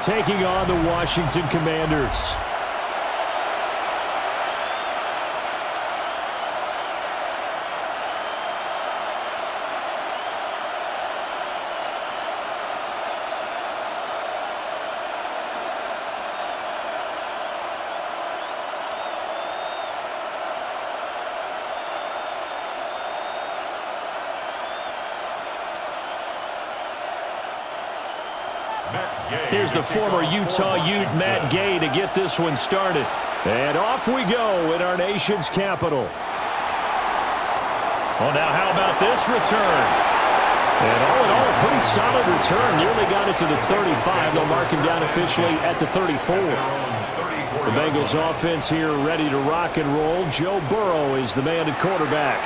taking on the Washington Commanders. Here's the former Utah Ute, Matt Gay, to get this one started. And off we go in our nation's capital. Oh, now how about this return? And all in all, a pretty solid return. Nearly got it to the 35. They'll mark him down officially at the 34. The Bengals offense here ready to rock and roll. Joe Burrow is the man at quarterback.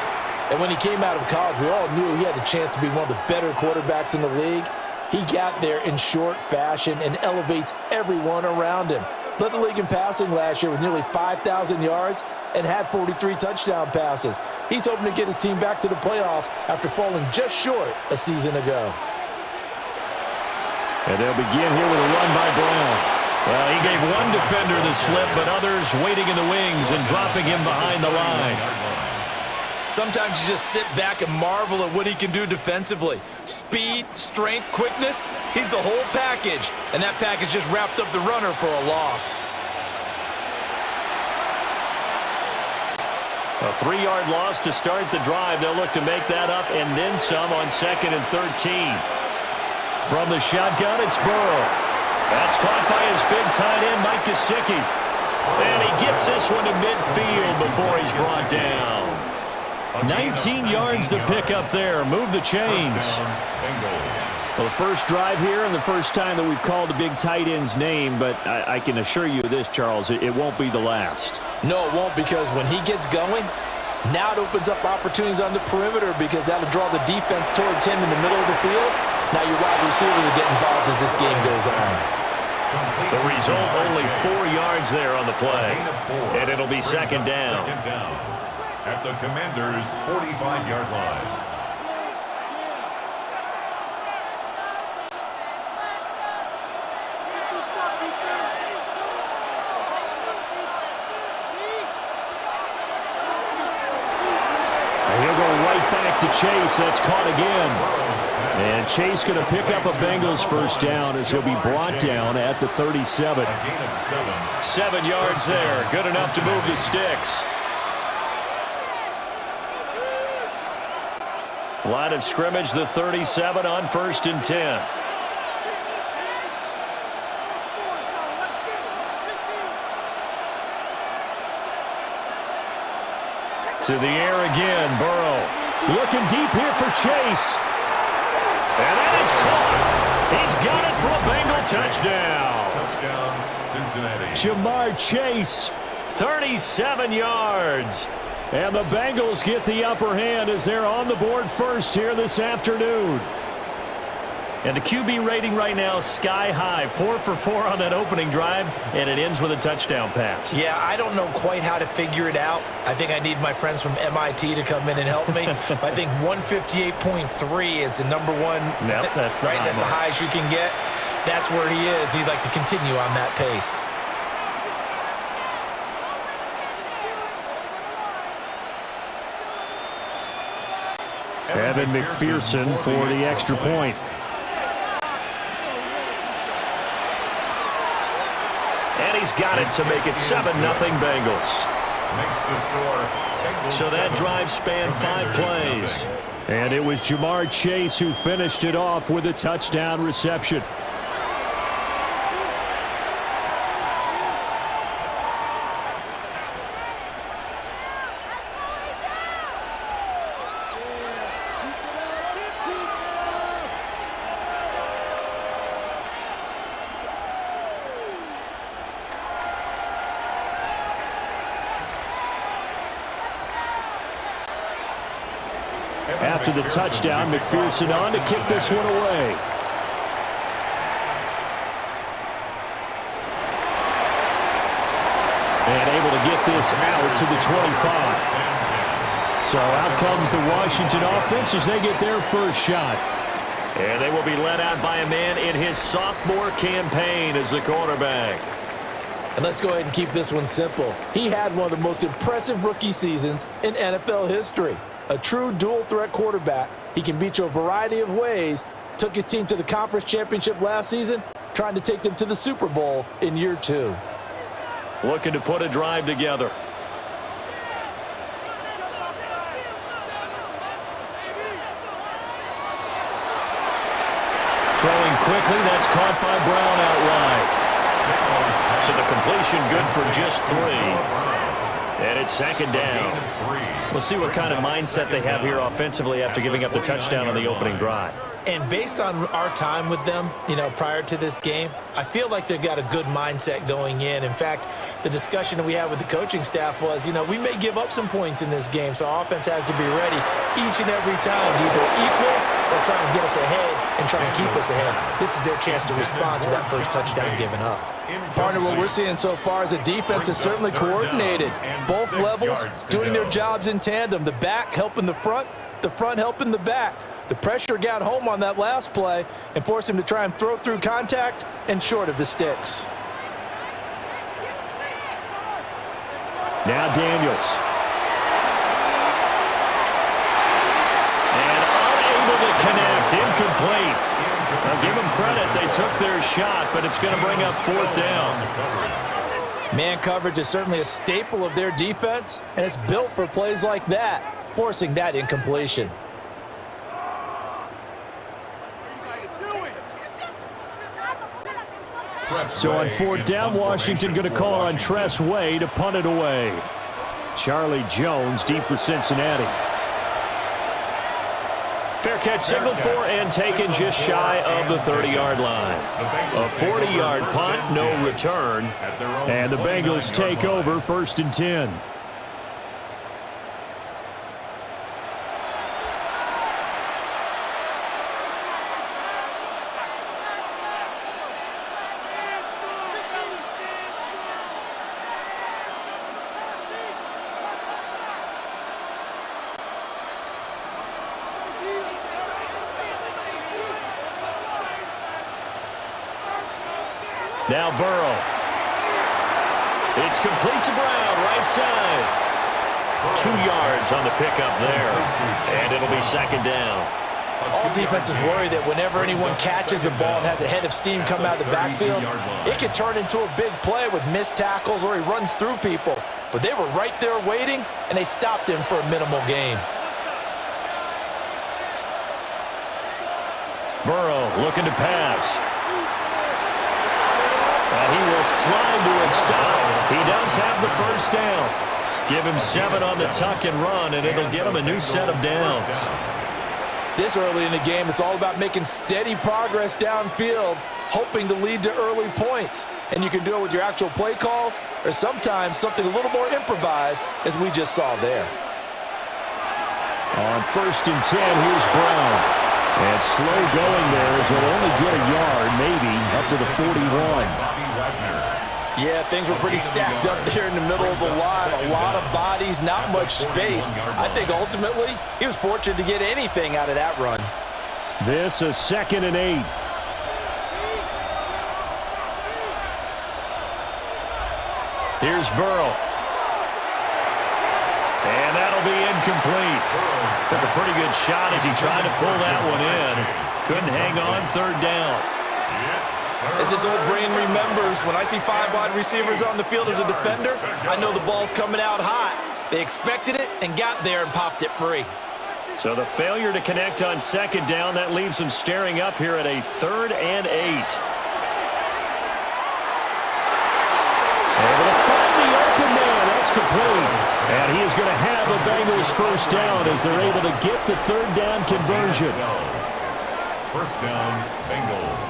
And when he came out of college, we all knew he had a chance to be one of the better quarterbacks in the league. He got there in short fashion and elevates everyone around him. Led the league in passing last year with nearly 5,000 yards and had 43 touchdown passes. He's hoping to get his team back to the playoffs after falling just short a season ago. And they'll begin here with a run by Brown. Well, he gave one defender the slip, but others waiting in the wings and dropping him behind the line. Sometimes you just sit back and marvel at what he can do defensively. Speed, strength, quickness, he's the whole package. And that package just wrapped up the runner for a loss. A 3-yard loss to start the drive. They'll look to make that up and then some on 2nd and 13. From the shotgun, it's Burrow. That's caught by his big tight end, Mike Gesicki. And he gets this one to midfield before he's brought down. 19 yards to pick up there. Move the chains. Well, the first drive here and the first time that we've called the big tight end's name, but I can assure you this, Charles, it won't be the last. No, it won't, because when he gets going, now it opens up opportunities on the perimeter because that'll draw the defense towards him in the middle of the field. Now your wide receivers will get involved as this game goes on. The result, only 4 yards there on the play. And it'll be second down. At the Commanders' 45-yard line. And he'll go right back to Chase. That's caught again. And Chase going to pick up a Bengals first down as he'll be brought down at the 37. 7 yards there. Good enough to move the sticks. Line of scrimmage, the 37 on 1st and 10. To the air again, Burrow. Looking deep here for Chase. And that is caught. He's got it for a Bengal touchdown. Touchdown, Cincinnati. Jamar Chase, 37 yards. And the Bengals get the upper hand as they're on the board first here this afternoon. And the QB rating right now is sky high. 4 for 4 on that opening drive, and it ends with a touchdown pass. Yeah, I don't know quite how to figure it out. I think I need my friends from MIT to come in and help me. But I think 158.3 is the number one. Yep, that's the right. That's the highest you can get. That's where he is. He'd like to continue on that pace. Evan McPherson for the extra point. And he's got it to make it 7-0 Bengals. Makes the score. So that drive spanned 5 plays. And it was Jamar Chase who finished it off with a touchdown reception. After the touchdown, McPherson on to kick this one away. And able to get this out to the 25. So out comes the Washington offense as they get their first shot. And they will be led out by a man in his sophomore campaign as the quarterback. And let's go ahead and keep this one simple. He had one of the most impressive rookie seasons in NFL history. A true dual-threat quarterback. He can beat you a variety of ways. Took his team to the conference championship last season, trying to take them to the Super Bowl in year 2. Looking to put a drive together. Throwing quickly, that's caught by Brown out wide. So the completion good for just 3. And it's second down. We'll see what kind of mindset they have here offensively after giving up the touchdown on the opening drive. And based on our time with them, prior to this game, I feel like they've got a good mindset going in. In fact, the discussion that we had with the coaching staff was, we may give up some points in this game, so our offense has to be ready each and every time to either equal or try and get us ahead and try and keep us ahead. This is their chance to respond to that first touchdown given up. Partner, what we're seeing so far is the defense is certainly coordinated. Both levels doing their jobs in tandem. The back helping the front helping the back. The pressure got home on that last play and forced him to try and throw through contact and short of the sticks. Now Daniels. And unable to connect. Incomplete. I'll give them credit. They took their shot, but it's going to bring up 4th down. Man coverage is certainly a staple of their defense, and it's built for plays like that, forcing that incompletion. So on 4th down, Washington going to call on Tress Way to punt it away. Charlie Jones deep for Cincinnati. Fair catch signaled for and taken just shy of the 30-yard line. A 40-yard punt, no return. And the Bengals take over 1st and 10. Now Burrow. It's complete to Brown, right side. 2 yards on the pickup there. And it'll be 2nd down. All defenses worry that whenever anyone catches the ball and has a head of steam come out of the backfield, it can turn into a big play with missed tackles or he runs through people. But they were right there waiting, and they stopped him for a minimal gain. Burrow looking to pass. And he will slide to a stop. He does have the 1st down. Give him 7 on the tuck and run, and it'll get him a new set of downs. This early in the game, it's all about making steady progress downfield, hoping to lead to early points. And you can do it with your actual play calls or sometimes something a little more improvised, as we just saw there. On 1st and 10, here's Brown. And slow going there as he'll only get a yard, maybe, up to the 41. Yeah, things were pretty stacked up there in the middle of the line. A lot of bodies, not much space. I think ultimately he was fortunate to get anything out of that run. This is 2nd and 8. Here's Burrow. And that'll be incomplete. Took a pretty good shot as he tried to pull that one in. Couldn't hang on 3rd down. As this old brain remembers, when I see 5 wide receivers on the field as a defender, I know the ball's coming out hot. They expected it and got there and popped it free. So the failure to connect on 2nd down, that leaves them staring up here at a 3rd and 8. Able to find the open man. That's complete. And he is going to have a Bengals 1st down as they're able to get the 3rd down conversion. 1st down, Bengals.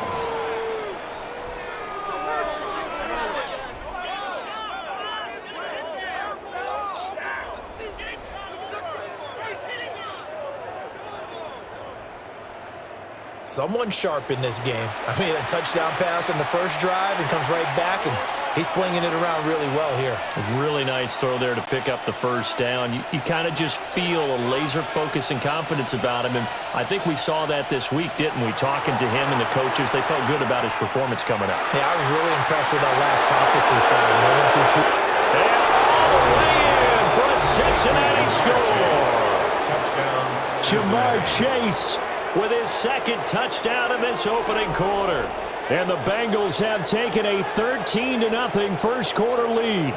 someone sharp in this game. I mean, a touchdown pass on the first drive and comes right back, and he's flinging it around really well here. Really nice throw there to pick up the first down. You kind of just feel a laser focus and confidence about him, and I think we saw that this week, didn't we? Talking to him and the coaches, they felt good about his performance coming up. Yeah, I was really impressed with that last practice we saw when they went through two. And all the way in for a Cincinnati score. Touchdown. Jamar Chase with his second touchdown in this opening quarter. And the Bengals have taken a 13-0 first quarter lead.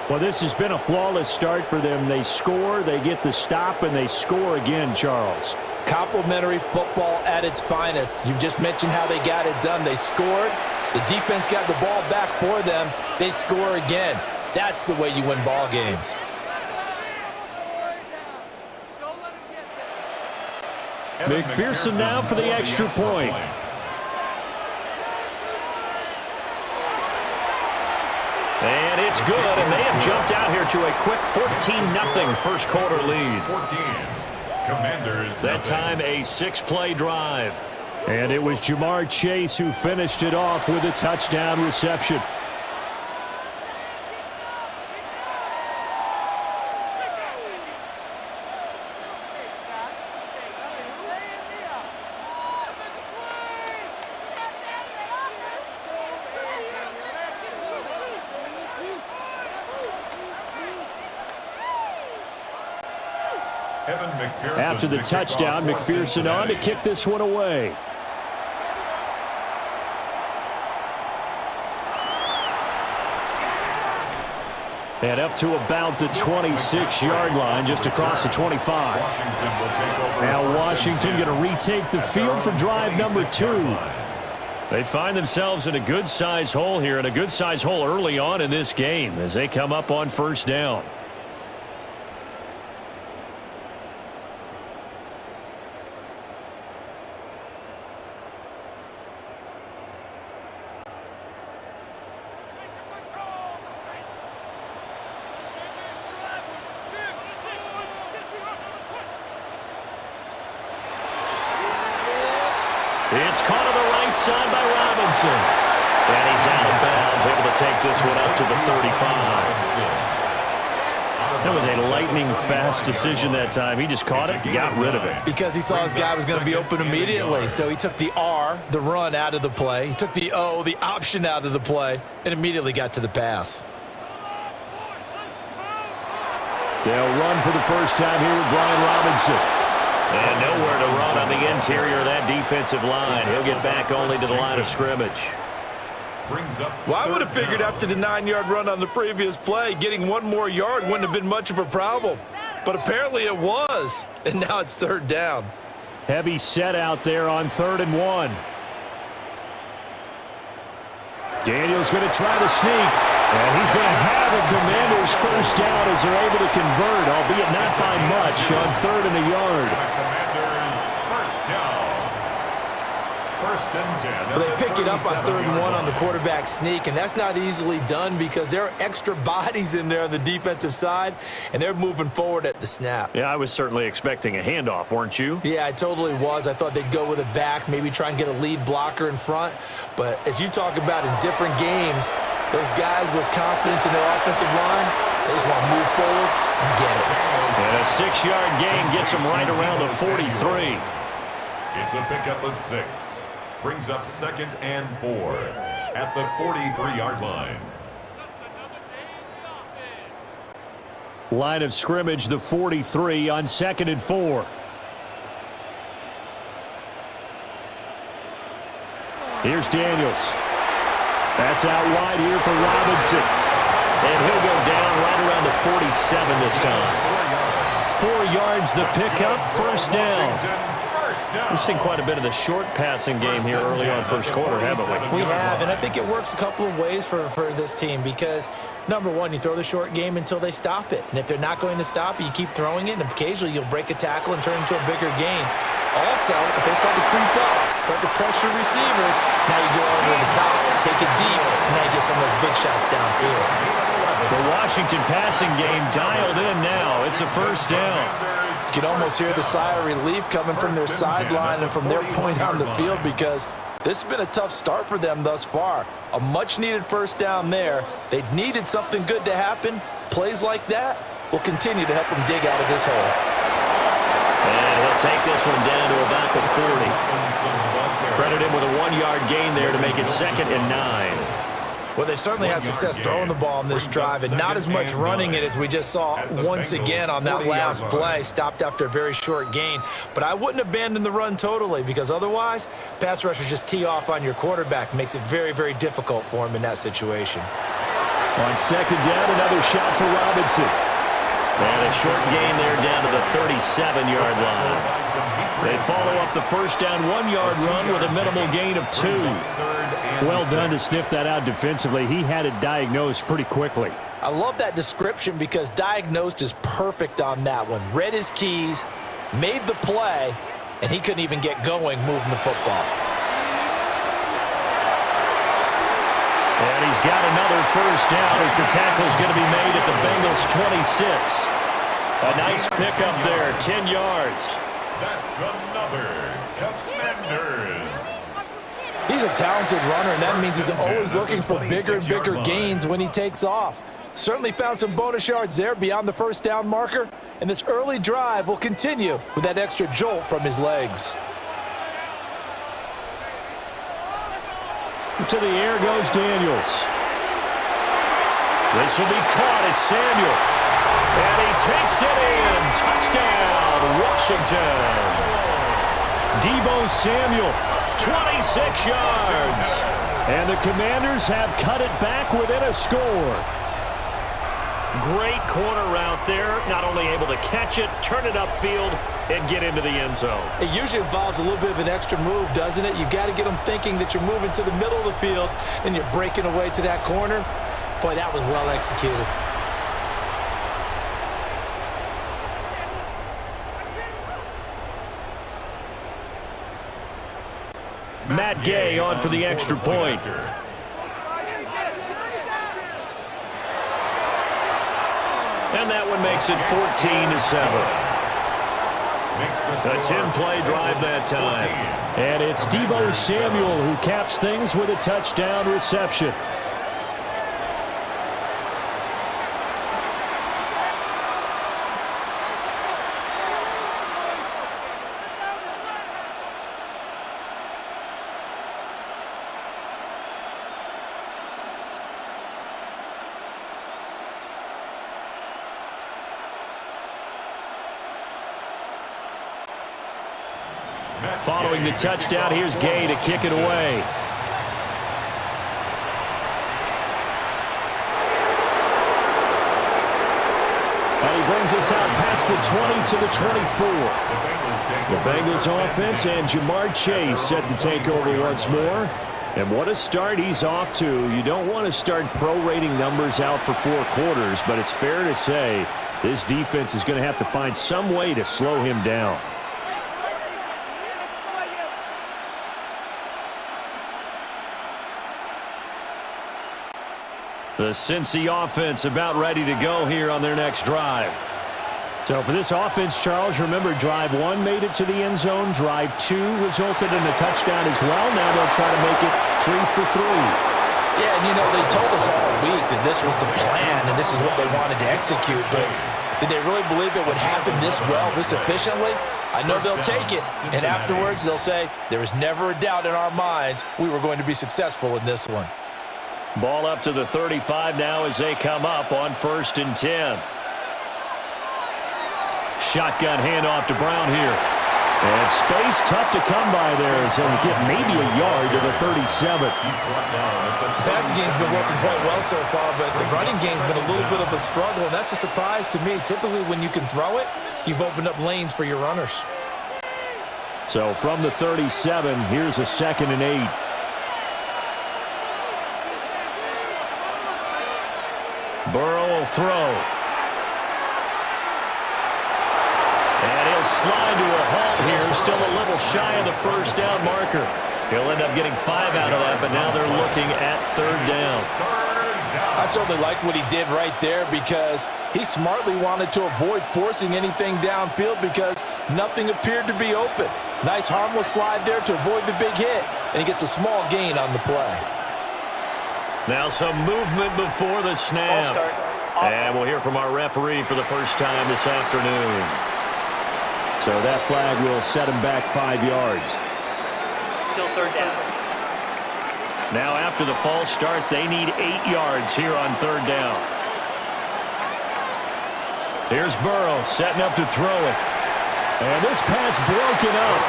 Well, this has been a flawless start for them. They score, they get the stop, and they score again, Charles. Complimentary football at its finest. You just mentioned how they got it done. They scored. The defense got the ball back for them. They score again. That's the way you win ball games. McPherson now for the extra point. And it's good, and they have jumped out here to a quick 14-0 first quarter lead. 14. Commanders. That time a 6-play drive. And it was Jamar Chase who finished it off with a touchdown reception. After the touchdown, McPherson on to kick this one away. And up to about the 26-yard line, just across the 25. Now Washington going to retake the field for drive number 2. They find themselves in a good-sized hole here, and a good-sized hole early on in this game as they come up on first down. It's caught on the right side by Robinson. And he's out of bounds, able to take this one up to the 35. That was a lightning-fast decision that time. He just caught it and got rid of it. Because he saw his guy was going to be open immediately. So he took the R, the run, out of the play. He took the O, the option, out of the play, and immediately got to the pass. They'll run for the first time here with Brian Robinson. And nowhere to run on the interior of that defensive line. He'll get back only to the line of scrimmage. Well, I would have figured after the 9-yard run on the previous play, getting one more yard wouldn't have been much of a problem. But apparently it was, and now it's third down. Heavy set out there on 3rd and 1. Daniel's going to try to sneak, and he's going to have a Commanders first down as they're able to convert, albeit not by much, on 3rd and a yard. Commanders first down. First and 10. Well, they pick it up on 3rd and 1 on the quarterback sneak, and that's not easily done because there are extra bodies in there on the defensive side, and they're moving forward at the snap. Yeah, I was certainly expecting a handoff, weren't you? Yeah, I totally was. I thought they'd go with a back, maybe try and get a lead blocker in front. But as you talk about in different games, those guys with confidence in their offensive line, they just want to move forward and get it. And a 6-yard gain gets them right around the 43. It's a pickup of 6. Brings up 2nd and 4 at the 43-yard line. Line of scrimmage, the 43 on 2nd and 4. Here's Daniels. That's out wide here for Robinson. And he'll go down right around the 47 this time. 4 yards the pickup, first down. We've seen quite a bit of the short passing game here early on first quarter, haven't we? We have, and I think it works a couple of ways for this team because, number one, you throw the short game until they stop it. And if they're not going to stop it, you keep throwing it, and occasionally you'll break a tackle and turn it into a bigger gain. Also, if they start to creep up, start to pressure receivers, now you go over the top, take it deep, and now you get some of those big shots downfield. The Washington passing game dialed in now. It's a first down. You can almost hear the sigh of relief coming from their sideline and from their point on the field, because this has been a tough start for them thus far. A much-needed first down there. They needed something good to happen. Plays like that will continue to help them dig out of this hole. And he'll take this one down to about the 40. Credit him with a 1-yard gain there to make it 2nd and 9. Well, they certainly had success throwing the ball on this drive, and not as much running it as we just saw once again on that last play. Stopped after a very short gain. But I wouldn't abandon the run totally, because otherwise, pass rushers just tee off on your quarterback. Makes it very, very difficult for him in that situation. On 2nd down, another shot for Robinson. And a short gain there down to the 37-yard line. They follow up the first down 1-yard run with a minimal gain of 2. Well done to sniff that out defensively. He had it diagnosed pretty quickly. I love that description, because diagnosed is perfect on that one. Read his keys, made the play, and he couldn't even get going moving the football. And he's got another first down as the tackle's going to be made at the Bengals 26. A nice pickup there, 10 yards. That's another Commanders. He's a talented runner, and that means he's always looking for bigger and bigger gains when he takes off. Certainly found some bonus yards there beyond the first down marker, and this early drive will continue with that extra jolt from his legs. To the air goes Daniels. This will be caught. It's Samuel. And he takes it in. Touchdown, Washington. Deebo Samuel, 26 yards. And the Commanders have cut it back within a score. Great corner route there. Not only able to catch it, turn it upfield, and get into the end zone. It usually involves a little bit of an extra move, doesn't it? You've got to get them thinking that you're moving to the middle of the field and you're breaking away to that corner. Boy, that was well executed. Matt Gay on for the extra point. And that one makes it 14-7. A 10-play drive that time. And it's Deebo Samuel who caps things with a touchdown reception. Following the touchdown, here's Gay to kick it away. And he brings us out past the 20 to the 24. The Bengals offense and Jamar Chase set to take over once more. And what a start he's off to. You don't want to start prorating numbers out for 4 quarters, but it's fair to say this defense is going to have to find some way to slow him down. The Cincy offense about ready to go here on their next drive. So for this offense, Charles, remember drive 1 made it to the end zone. Drive 2 resulted in a touchdown as well. Now they'll try to make it 3 for 3. Yeah, and you know, they told us all week that this was the plan and this is what they wanted to execute. But did they really believe it would happen this well, this efficiently? I know they'll take it. And afterwards, they'll say, there was never a doubt in our minds we were going to be successful in this one. Ball up to the 35 now as they come up on 1st and 10. Shotgun handoff to Brown here. And space tough to come by there. So we get maybe a yard to the 37. The passing game's been working quite well so far, but the running game's been a little bit of a struggle, and that's a surprise to me. Typically, when you can throw it, you've opened up lanes for your runners. So from the 37, here's a 2nd and 8. Burrow will throw. And he'll slide to a halt here. Still a little shy of the first down marker. He'll end up getting 5 out of that, but now they're looking at 3rd down. I certainly like what he did right there because he smartly wanted to avoid forcing anything downfield because nothing appeared to be open. Nice harmless slide there to avoid the big hit, and he gets a small gain on the play. Now some movement before the snap. And we'll hear from our referee for the first time this afternoon. So that flag will set him back 5 yards. Still 3rd down. Now after the false start, they need 8 yards here on 3rd down. Here's Burrow setting up to throw it. And this pass broken up.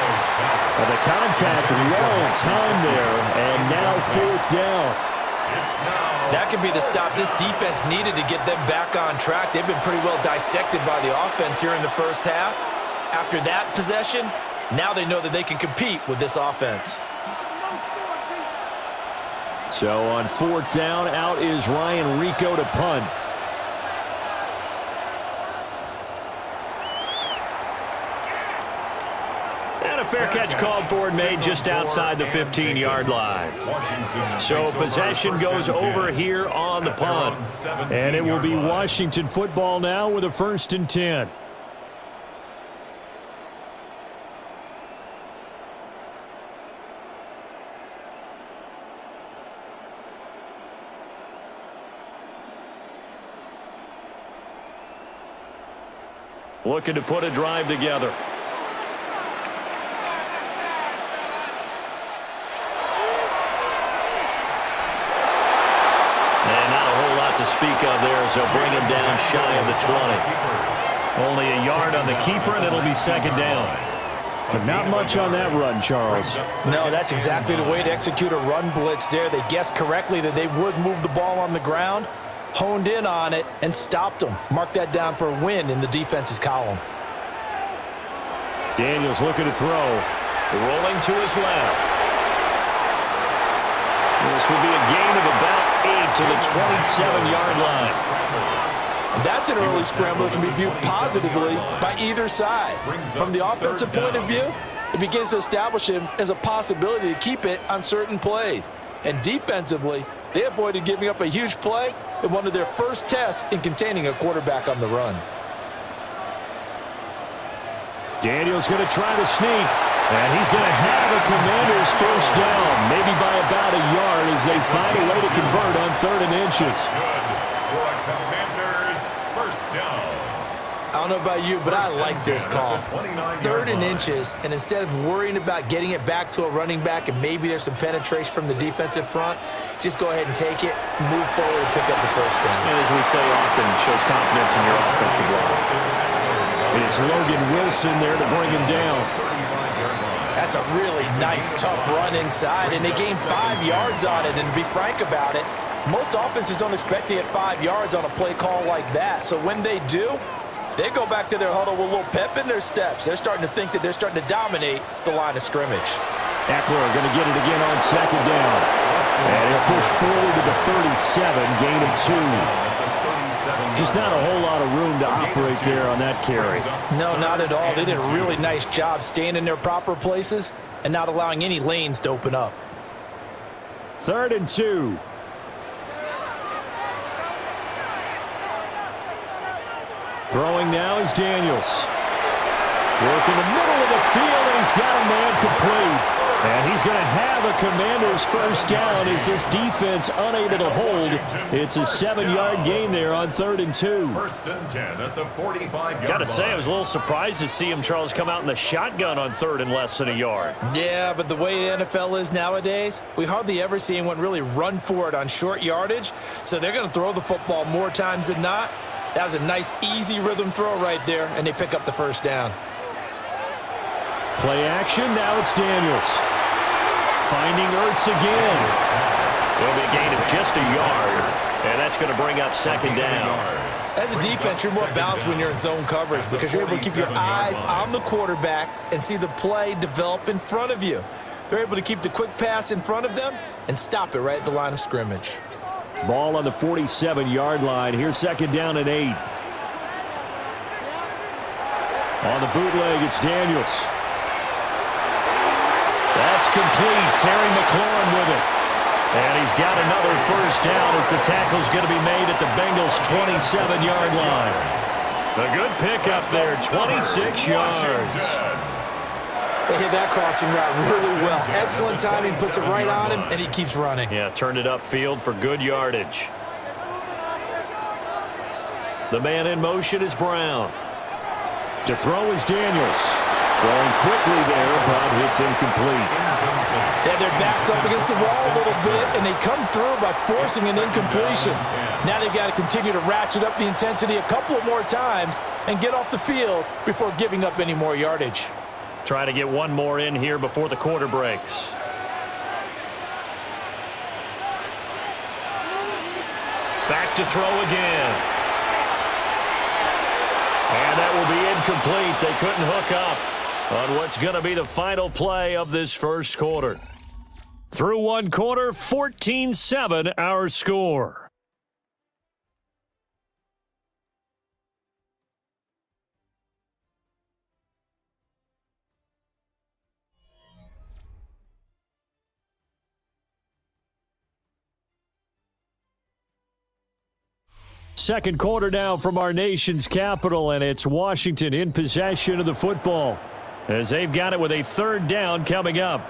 Well, the contact well timed there, and now 4th down. That could be the stop this defense needed to get them back on track. They've been pretty well dissected by the offense here in the first half. After that possession, now they know that they can compete with this offense. So on 4th down, out is Ryan Rico to punt. And a fair catch called for and made just outside the 15-yard line. So possession goes over here on the punt. And it will be Washington football now with a 1st and 10. Looking to put a drive together. To speak of there as they'll bring him down shy of the 20. Only a yard on the keeper, and it'll be 2nd down. But not much on that run, Charles. No, that's exactly the way to execute a run blitz there. They guessed correctly that they would move the ball on the ground, honed in on it, and stopped them. Mark that down for a win in the defense's column. Daniels looking to throw. Rolling to his left. This will be a gain of about 8 to the 27-yard line. That's an early scramble that can be viewed positively by either side. From the offensive point of view, it begins to establish him as a possibility to keep it on certain plays. And defensively, they avoided giving up a huge play in one of their first tests in containing a quarterback on the run. Daniels going to try to sneak. And he's going to have a Commanders 1st down, maybe by about a yard as they find a way to convert on 3rd and inches. For a Commanders 1st down. I don't know about you, but I like this call. 3rd and inches, and instead of worrying about getting it back to a running back and maybe there's some penetration from the defensive front, just go ahead and take it, move forward, and pick up the 1st down. And as we say often, it shows confidence in your offensive line. It's Logan Wilson there to bring him down. That's a really nice, tough run inside, and they gained 5 yards on it. And to be frank about it, most offenses don't expect to get 5 yards on a play call like that. So when they do, they go back to their huddle with a little pep in their steps. They're starting to think that they're starting to dominate the line of scrimmage. Eckler going to get it again on 2nd down. And he'll push forward to the 37, gain of 2. Just not a whole lot of room to operate there on that carry. No, not at all. They did a really nice job staying in their proper places and not allowing any lanes to open up. 3rd and 2. Throwing now is Daniels. Working the middle of the field, and he's got a man complete. And he's going to have a Commanders 1st down as this defense unable to hold. It's a 7-yard gain there on 3rd and 2. 1st and 10 at the 45-yard line. Got to say, I was a little surprised to see him, Charles, come out in the shotgun on 3rd and less than a yard. Yeah, but the way the NFL is nowadays, we hardly ever see anyone really run for it on short yardage. So they're going to throw the football more times than not. That was a nice, easy rhythm throw right there, and they pick up the 1st down. Play action, now it's Daniels. Finding Ertz again. It'll be a gain of just a yard, and that's going to bring up 2nd down. As a defense, you're more balanced when you're in zone coverage because you're able to keep your eyes on the quarterback and see the play develop in front of you. They're able to keep the quick pass in front of them and stop it right at the line of scrimmage. Ball on the 47-yard line. Here's 2nd down and 8. On the bootleg, it's Daniels. That's complete. Terry McLaurin with it. And he's got another first down as the tackle's going to be made at the Bengals' 27-yard line. A good pickup there, 26 yards. They hit that crossing route really well. Excellent timing, puts it right on him, and he keeps running. Yeah, turned it upfield for good yardage. The man in motion is Brown. To throw is Daniels. Throwing quickly there, but it's incomplete. Yeah, their backs up against the wall a little bit, and they come through by forcing an incompletion. Now they've got to continue to ratchet up the intensity a couple of more times and get off the field before giving up any more yardage. Try to get one more in here before the quarter breaks. Back to throw again. And that will be incomplete. They couldn't hook up on what's going to be the final play of this first quarter. Through one quarter, 14-7 our score. Second quarter now from our nation's capital, and it's Washington in possession of the football as they've got it with a third down coming up.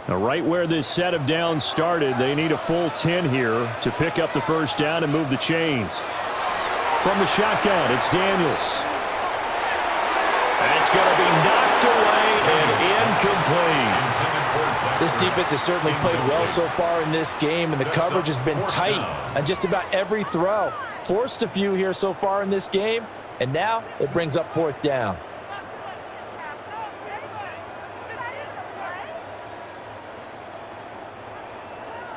Now, right where this set of downs started, they need a full 10 here to pick up the first down and move the chains. From the shotgun, it's Daniels. It's going to be knocked away and incomplete. This defense has certainly played well so far in this game, and the coverage has been tight on just about every throw. Forced a few here so far in this game, and now it brings up fourth down.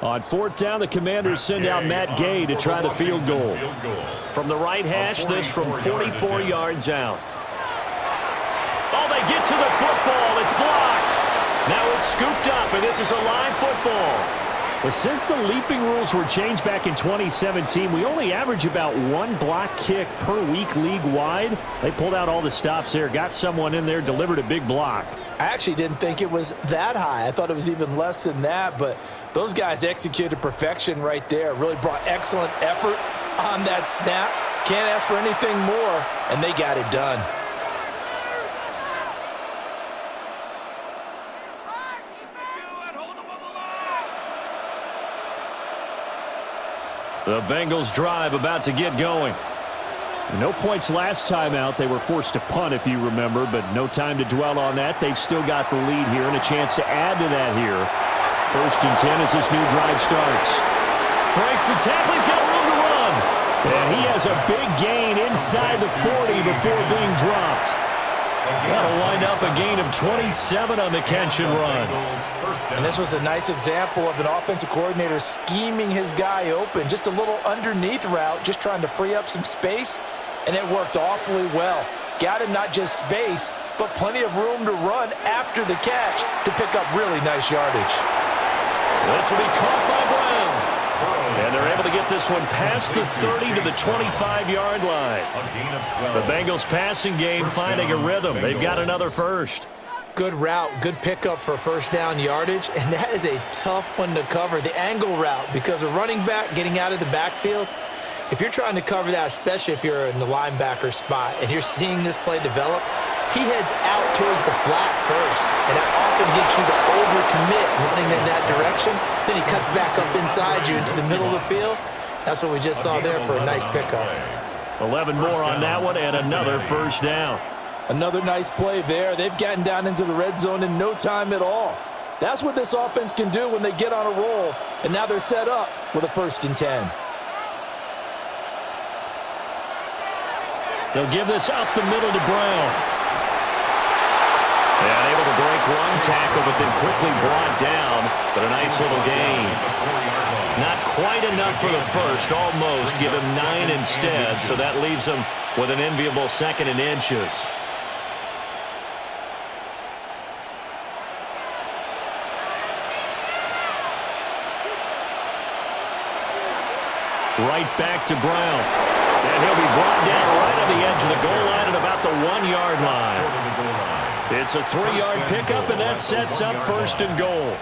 On fourth down, the Commanders send out Matt Gay to try the field goal. From the right hash, this from 44 yards out. Oh, they get to the football. It's blocked. Now it's scooped up, and this is a live football. Well, since the leaping rules were changed back in 2017, we only average about one block kick per week league-wide. They pulled out all the stops there, got someone in there, delivered a big block. I actually didn't think it was that high. I thought it was even less than that, but those guys executed perfection right there. Really brought excellent effort on that snap. Can't ask for anything more, and they got it done. The Bengals drive about to get going. No points last time out. They were forced to punt, if you remember, but no time to dwell on that. They've still got the lead here and a chance to add to that here. First and 10 as this new drive starts. Breaks the tackle. He's got room to run. And he has a big gain inside the 40 before being dropped. That'll wind up a gain of 27 on the catch and run. And this was a nice example of an offensive coordinator scheming his guy open. Just a little underneath route, just trying to free up some space, and it worked awfully well. Got him not just space, but plenty of room to run after the catch to pick up really nice yardage. This will be caught by Brown. And they're able to get this one past the 30 to the 25-yard line. The Bengals passing game finding a rhythm. They've got another first. Good route, good pickup for first down yardage, and that is a tough one to cover, the angle route, because a running back getting out of the backfield, if you're trying to cover that, especially if you're in the linebacker spot and you're seeing this play develop, he heads out towards the flat first, and that often gets you to overcommit running in that direction. Then he cuts back up inside you into the middle of the field. That's what we just saw there for a nice pickup. 11 more on that one and another first down. Another nice play there. They've gotten down into the red zone in no time at all. That's what this offense can do when they get on a roll, and now they're set up with a first and 10. They'll give this up the middle to Brown. And able to break one tackle, but then quickly brought down. But a nice little gain. Not quite enough for the first, almost. Give him 9 instead, so that leaves him with an enviable second and inches. right back to Brown. And he'll be brought down right on the edge of the goal line at about the 1-yard line. It's a 3-yard pickup, and that sets up first and goal.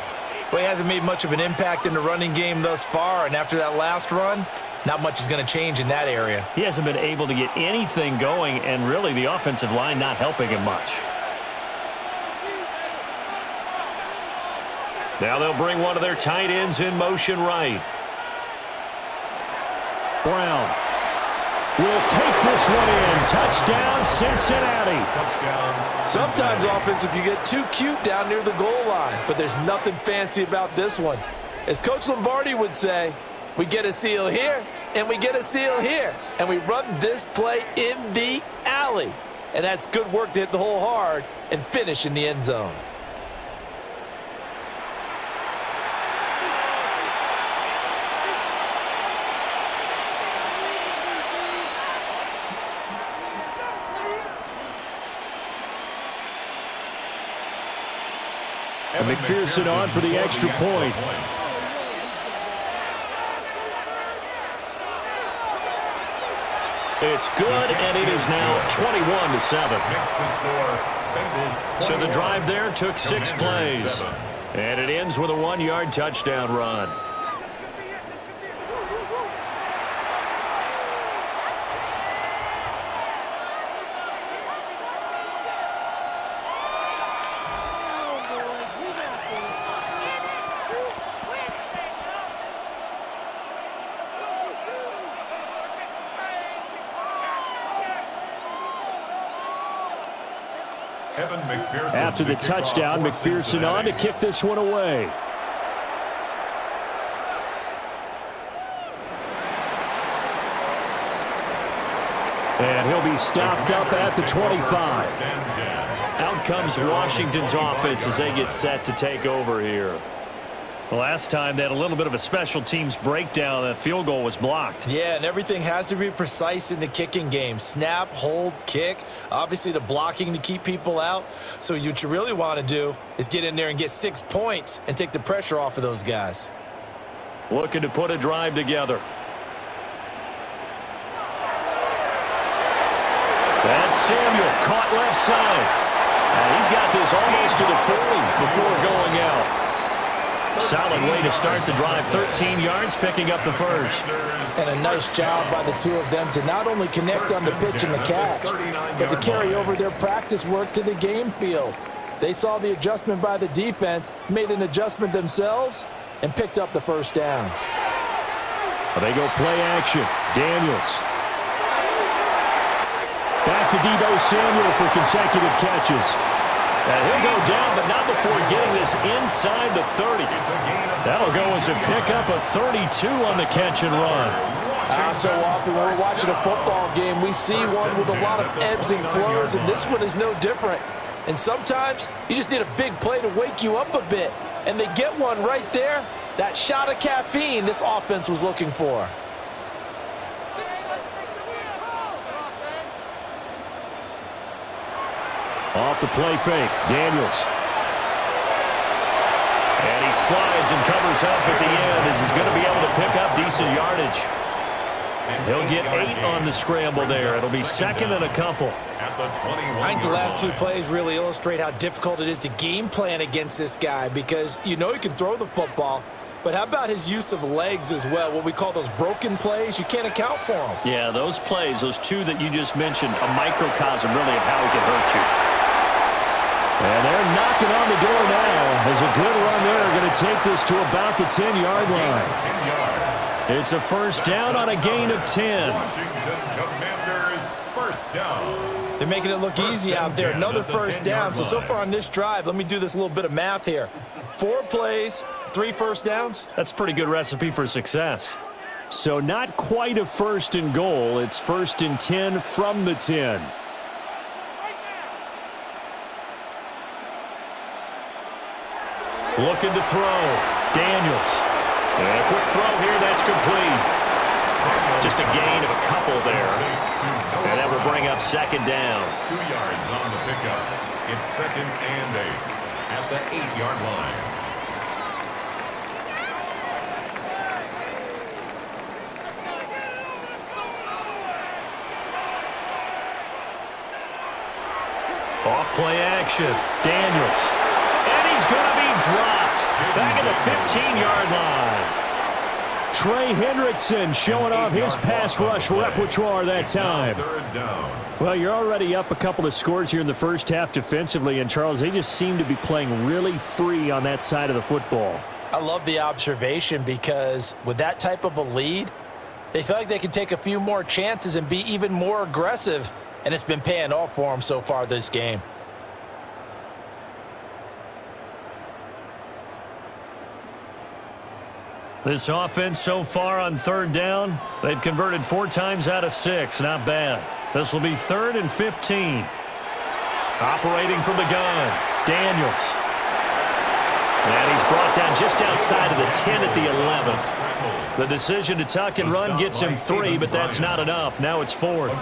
Well, he hasn't made much of an impact in the running game thus far, and after that last run, not much is going to change in that area. He hasn't been able to get anything going, and really the offensive line not helping him much. Now they'll bring one of their tight ends in motion right. Brown will take this one in. Touchdown, Cincinnati. Touchdown. Sometimes offenses can get too cute down near the goal line, but there's nothing fancy about this one. As Coach Lombardi would say, we get a seal here, and we get a seal here, and we run this play in the alley. And that's good work to hit the hole hard and finish in the end zone. And McPherson on for the extra point. It's good, and it is now 21-7. So the drive there took 6 plays. And it ends with a 1-yard touchdown run. After the touchdown, McPherson on to kick this one away. And he'll be stopped up at the 25. Out comes Washington's offense as they get set to take over here. The last time they had a little bit of a special teams breakdown, that field goal was blocked. Yeah, and everything has to be precise in the kicking game. Snap, hold, kick. Obviously, the blocking to keep people out. So what you really want to do is get in there and get 6 points and take the pressure off of those guys. Looking to put a drive together. That's Samuel, caught left side. And he's got this almost to the 40 before going out. Solid way to start the drive. 13 yards, picking up the first. And a nice job by the two of them to not only connect on the pitch and the catch, but to carry over their practice work to the game field. They saw the adjustment by the defense, made an adjustment themselves, and picked up the first down. Well, they go play action. Daniels. Back to Deebo Samuel for consecutive catches. And he'll go down, but not before getting this inside the 30. That'll go as a pickup of 32 on the catch and run. So often when we're watching a football game, we see one with a lot of ebbs and flows, and this one is no different. And sometimes you just need a big play to wake you up a bit. And they get one right there. That shot of caffeine this offense was looking for. Off the play fake, Daniels. And he slides and covers up at the end as he's going to be able to pick up decent yardage. He'll get 8 on the scramble there. It'll be second and a couple. I think the last 2 plays really illustrate how difficult it is to game plan against this guy because you know he can throw the football, but how about his use of legs as well, what we call those broken plays? You can't account for them. Yeah, those plays, those 2 that you just mentioned, a microcosm really of how he can hurt you. And they're knocking on the door now. There's a good run there. Going to take this to about the 10-yard line. It's a first down on a gain of 10. Washington Commanders first down. They're making it look easy out there. Another first down. So far on this drive, let me do this little bit of math here. 4 plays, 3 first downs. That's a pretty good recipe for success. So not quite a first and goal. It's first and 10 from the 10. Looking to throw. Daniels. And a quick throw here. That's complete. Just a gain of a couple there. And that will bring up second down. 2 yards on the pickup. It's second and 8 at the 8-yard line. Off play action. Daniels. And he's going to be dropped. Back at the 15-yard line. Trey Hendrickson showing off his pass rush repertoire that time. Well, you're already up a couple of scores here in the first half defensively, and Charles, they just seem to be playing really free on that side of the football. I love the observation because with that type of a lead, they feel like they can take a few more chances and be even more aggressive, and it's been paying off for them so far this game. This offense so far on third down, they've converted 4 times out of 6. Not bad. This will be 3rd and 15. Operating from the gun, Daniels. And he's brought down just outside of the 10 at the 11. The decision to tuck and run gets him 3, but that's not enough. Now it's 4th.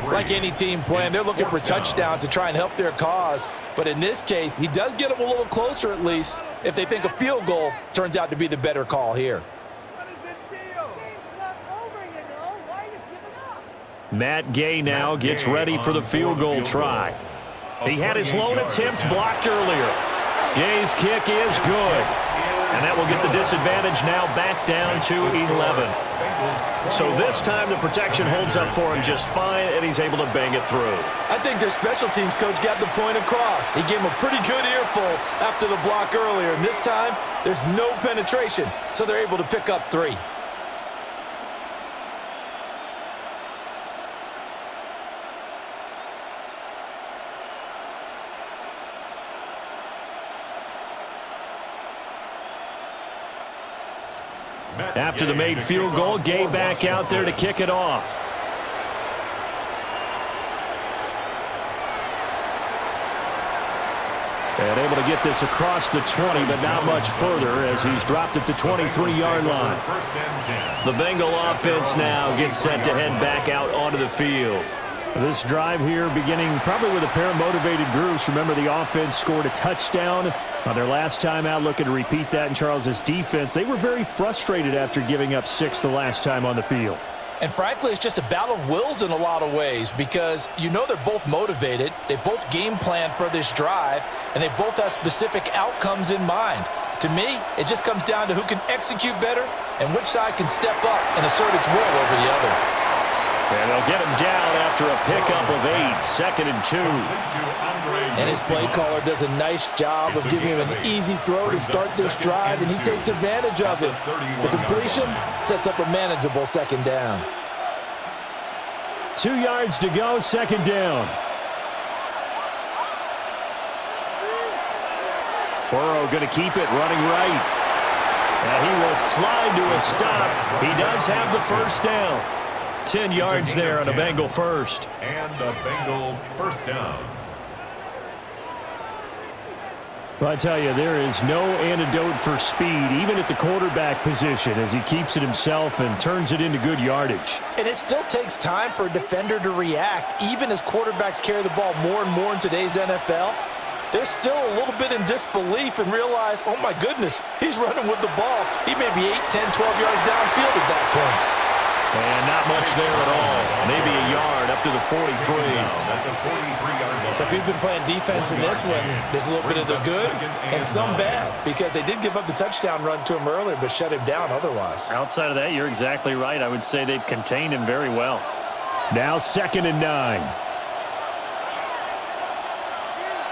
Like any team playing, they're looking for touchdowns to try and help their cause. But in this case, he does get them a little closer at least if they think a field goal turns out to be the better call here. Matt Gay now gets ready for the field goal try. He had his lone attempt blocked earlier. Gay's kick is good. And that will get the disadvantage now back down to 11. So this time the protection holds up for him just fine, and he's able to bang it through. I think their special teams coach got the point across. He gave him a pretty good earful after the block earlier. And this time, there's no penetration, so they're able to pick up 3. After the made field goal, Gay back out there to kick it off. And able to get this across the 20, but not much further as he's dropped at the 23-yard line. The Bengal offense now gets set to head back out onto the field. This drive here beginning probably with a pair of motivated groups. Remember, the offense scored a touchdown on their last time out, looking to repeat that in Charles's defense. They were very frustrated after giving up 6 the last time on the field. And frankly, it's just a battle of wills in a lot of ways because you know they're both motivated, they both game plan for this drive, and they both have specific outcomes in mind. To me, it just comes down to who can execute better and which side can step up and assert its will over the other. And they'll get him down after a pickup of 8, 2nd and 2. And his play caller does a nice job of giving him an easy throw to start this drive, and he takes advantage of it. The completion sets up a manageable 2nd down. 2 yards to go, 2nd down. Burrow going to keep it running right. And he will slide to a stop. He does have the 1st down. 10 yards there on a Bengal first. And a Bengal 1st down. Well, I tell you, there is no antidote for speed, even at the quarterback position, as he keeps it himself and turns it into good yardage. And it still takes time for a defender to react, even as quarterbacks carry the ball more and more in today's NFL. They're still a little bit in disbelief and realize, oh my goodness, he's running with the ball. He may be 8, 10, 12 yards downfield at that point. And not much there at all. Maybe a yard up to the 43. So if you've been playing defense in this one, there's a little bit of the good and some bad because they did give up the touchdown run to him earlier but shut him down otherwise. Outside of that, you're exactly right. I would say they've contained him very well. Now 2nd and 9.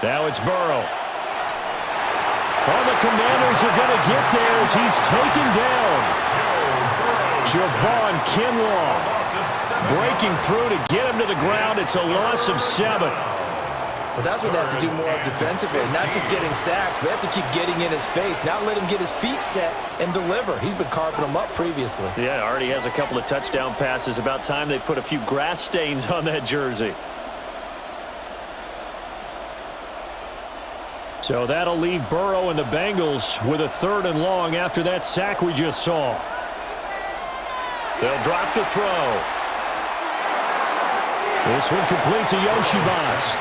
Now it's Burrow. Oh, the Commanders are going to get there as he's taken down. Javon Kinlaw breaking through to get him to the ground. It's a loss of 7. Well, that's what they have to do more of defensively, not just getting sacks, but they have to keep getting in his face, not let him get his feet set and deliver. He's been carving them up previously. Yeah, already has a couple of touchdown passes. About time they put a few grass stains on that jersey. So that'll leave Burrow and the Bengals with a 3rd and long after that sack we just saw. They'll drop to throw. This one complete to Yoshibas.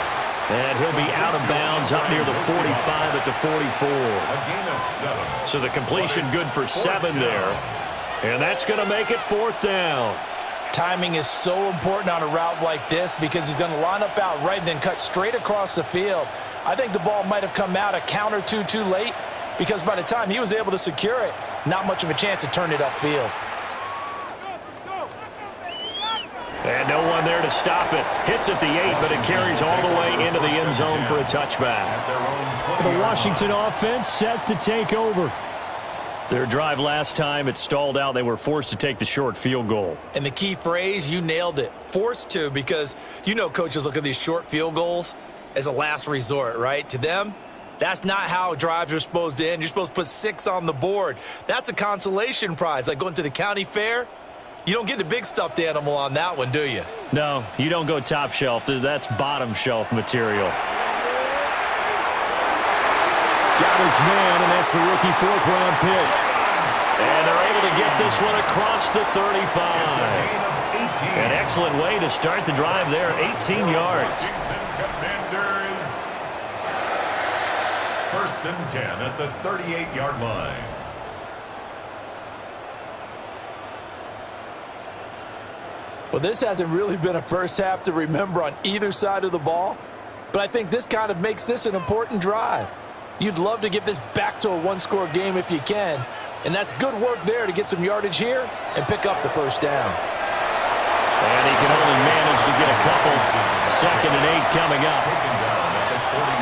And he'll be out of bounds up near the 45 at the 44. So the completion good for 7 there. And that's going to make it 4th down. Timing is so important on a route like this because he's going to line up out right and then cut straight across the field. I think the ball might have come out a count or two too late because by the time he was able to secure it, not much of a chance to turn it upfield. And no one there to stop it. Hits at the 8, but it carries all the way into the end zone for a touchback. The Washington offense set to take over. Their drive last time, it stalled out. They were forced to take the short field goal. And the key phrase, you nailed it, forced to, because you know coaches look at these short field goals as a last resort, right? To them, that's not how drives are supposed to end. You're supposed to put 6 on the board. That's a consolation prize, like going to the county fair. You don't get the big stuffed animal on that one, do you? No, you don't go top shelf. That's bottom shelf material. Got his man, and that's the rookie 4th-round pick. And they're able to get this one across the 35. An excellent way to start the drive there, 18 yards. Commanders. 1st and 10 at the 38-yard line. Well, this hasn't really been a first half to remember on either side of the ball, but I think this kind of makes this an important drive. You'd love to get this back to a one-score game if you can, and that's good work there to get some yardage here and pick up the first down. And he can only manage to get a couple. 2nd and 8 coming up.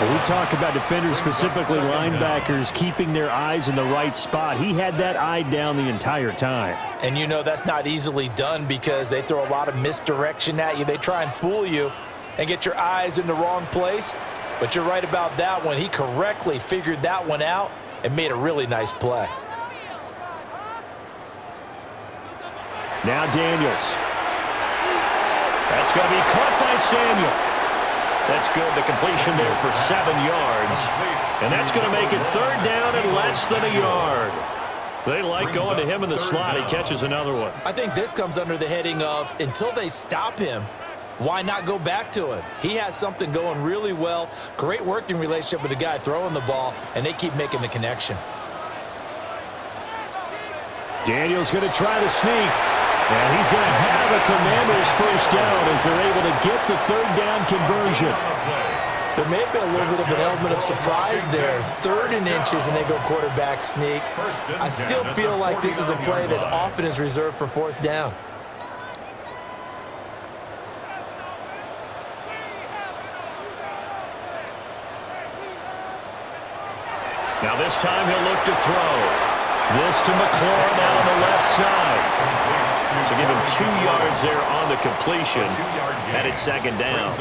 When we talk about defenders, specifically linebackers, keeping their eyes in the right spot, he had that eye down the entire time. And you know that's not easily done because they throw a lot of misdirection at you. They try and fool you and get your eyes in the wrong place. But you're right about that one. He correctly figured that one out and made a really nice play. Now Daniels. That's going to be caught by Samuel. That's good. The completion there for 7 yards. And that's going to make it 3rd down and less than a yard. They like going to him in the slot. He catches another one. I think this comes under the heading of until they stop him, why not go back to him? He has something going really well. Great working relationship with the guy throwing the ball, and they keep making the connection. Daniels going to try to sneak. And he's going to have a Commanders first down as they're able to get the 3rd down conversion. There may have been a little bit of an element of surprise there. 3rd and inches, and they go quarterback sneak. I still feel like this is a play that often is reserved for 4th down. Now this time he'll look to throw. This to McLaurin out on the left side. So give him 2 yards there on the completion, and it's 2nd down.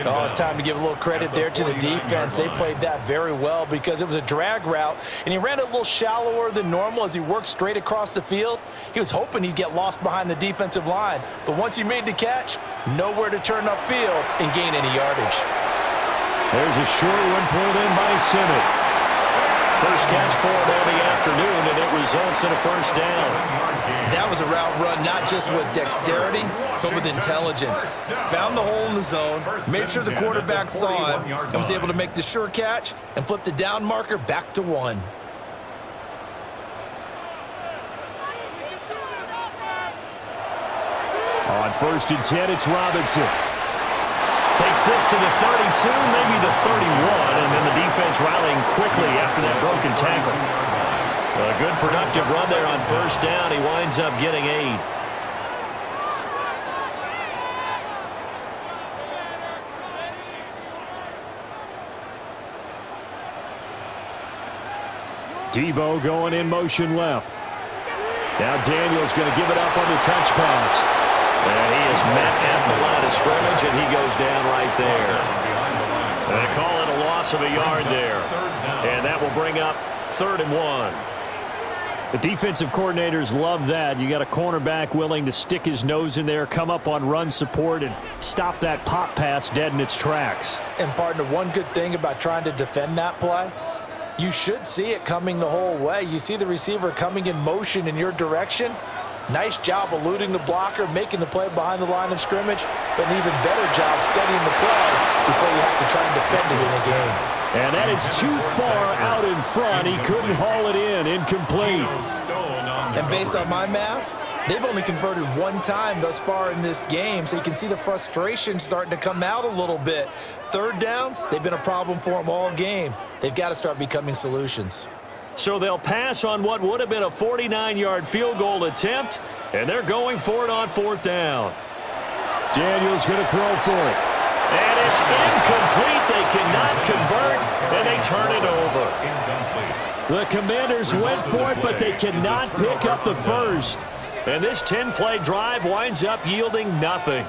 Oh, it's time to give a little credit there to the defense. They played that very well because it was a drag route, and he ran it a little shallower than normal as he worked straight across the field. He was hoping he'd get lost behind the defensive line, but once he made the catch, nowhere to turn upfield and gain any yardage. There's a short one pulled in by Simmons. First catch for him on the afternoon, and it results in a first down. That was a route run not just with dexterity, but with intelligence. Found the hole in the zone, made sure the quarterback saw him, and was able to make the sure catch and flip the down marker back to 1. On 1st and 10, it's Robinson. Takes this to the 32, maybe the 31, and then the defense rallying quickly after that broken tackle. A good productive run there on 1st down. He winds up getting 8. Debo going in motion left. Now Daniels going to give it up on the touch pass. And he is met at the line of scrimmage, and he goes down right there. And they call it a loss of a yard there. And that will bring up 3rd and 1. The defensive coordinators love that. You got a cornerback willing to stick his nose in there, come up on run support, and stop that pop pass dead in its tracks. And partner, one good thing about trying to defend that play, you should see it coming the whole way. You see the receiver coming in motion in your direction. Nice job eluding the blocker, making the play behind the line of scrimmage, but an even better job studying the play before you have to try and defend it in a game. And that is too far out in front. He couldn't haul it in. Incomplete. And based on my math, They've only converted one time thus far in this game, so you can see the frustration starting to come out a little bit. Third downs, they've been a problem for them all game. They've got to start becoming solutions. So they'll pass on what would have been a 49-yard field goal attempt, and they're going for it on fourth down. Daniels going to throw for it. And it's incomplete. They cannot convert, and they turn it over. Incomplete. The Commanders went for it, but they cannot pick up the first. And this 10-play drive winds up yielding nothing.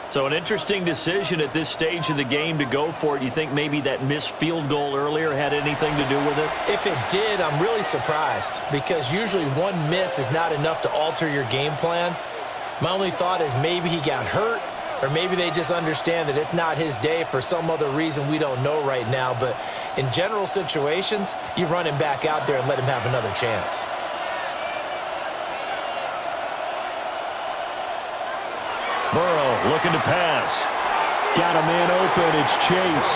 So an interesting decision at this stage of the game to go for it. You think maybe that missed field goal earlier had anything to do with it? If it did, I'm really surprised because usually one miss is not enough to alter your game plan. My only thought is maybe he got hurt or maybe they just understand that it's not his day for some other reason we don't know right now. But in general situations, you run him back out there and let him have another chance. Burrow looking to pass. Got a man open. It's Chase.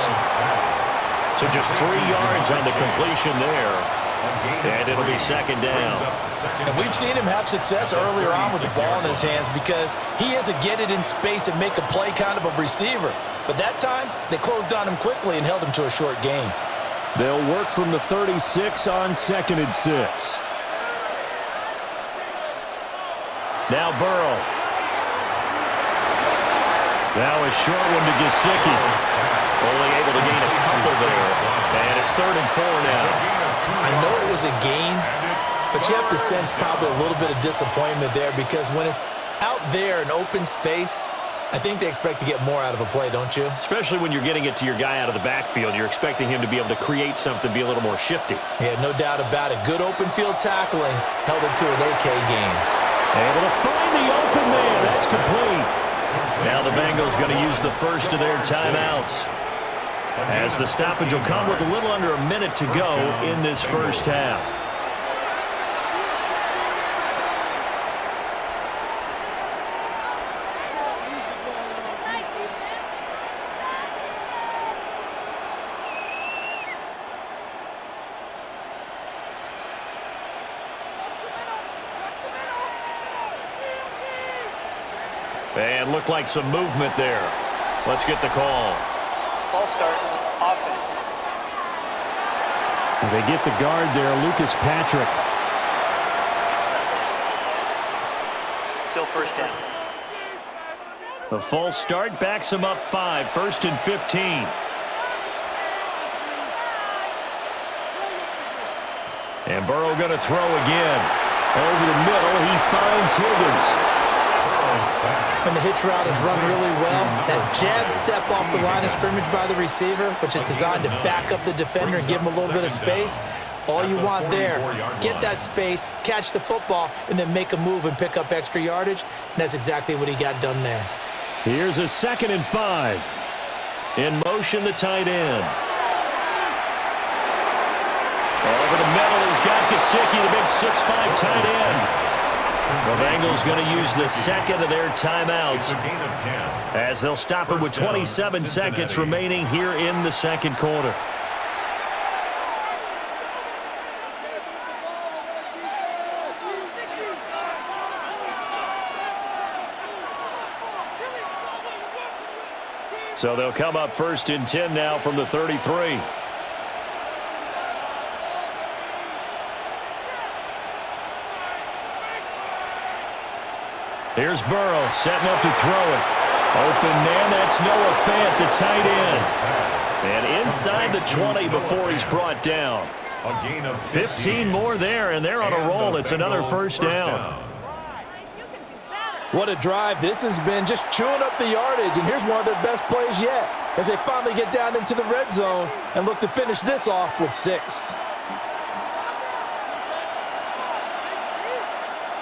So just 3 yards on the completion there. And it'll be second down. And we've seen him have success earlier on with the ball in his hands because he has a get it in space and make a play kind of a receiver. But that time, they closed on him quickly and held him to a short gain. They'll work from the 36 on 2nd and 6. Now Burrow. Now a short one to Gesicki. Only able to gain a couple there. And it's 3rd and 4 now. I know it was a gain, but you have to sense probably a little bit of disappointment there because when it's out there in open space, I think they expect to get more out of a play, don't you? Especially when you're getting it to your guy out of the backfield. You're expecting him to be able to create something, be a little more shifty. Yeah, no doubt about it. Good open field tackling held it to an okay game. Able to find the open man. That's complete. Now the Bengals going to use the first of their timeouts, as the stoppage will come with a little under a minute to go in this first half. And looked like some movement there. Let's get the call. Ball start, offense. They get the guard there, Lucas Patrick. Still first down. The false start backs him up 5, 1st and 15. And Burrow going to throw again. Over the middle, he finds Higgins. And the hitch route is run really well. That jab step off the line of scrimmage by the receiver, which is designed to back up the defender and give him a little bit of space. All you want there, get that space, catch the football, and then make a move and pick up extra yardage. And that's exactly what he got done there. Here's a 2nd and 5. In motion, the tight end. Over the middle, he's got Gesicki, the big 6'5" tight end. The Bengals going to use the second of their timeouts as they'll stop it with 27 seconds remaining here in the second quarter. So they'll come up 1st and 10 now from the 33. Here's Burrow setting up to throw it. Open man, that's Noah Fant, the tight end. And inside the 20 before he's brought down. 15 more there, and they're on a roll. It's another first down. What a drive this has been, just chewing up the yardage. And here's one of their best plays yet as they finally get down into the red zone and look to finish this off with 6.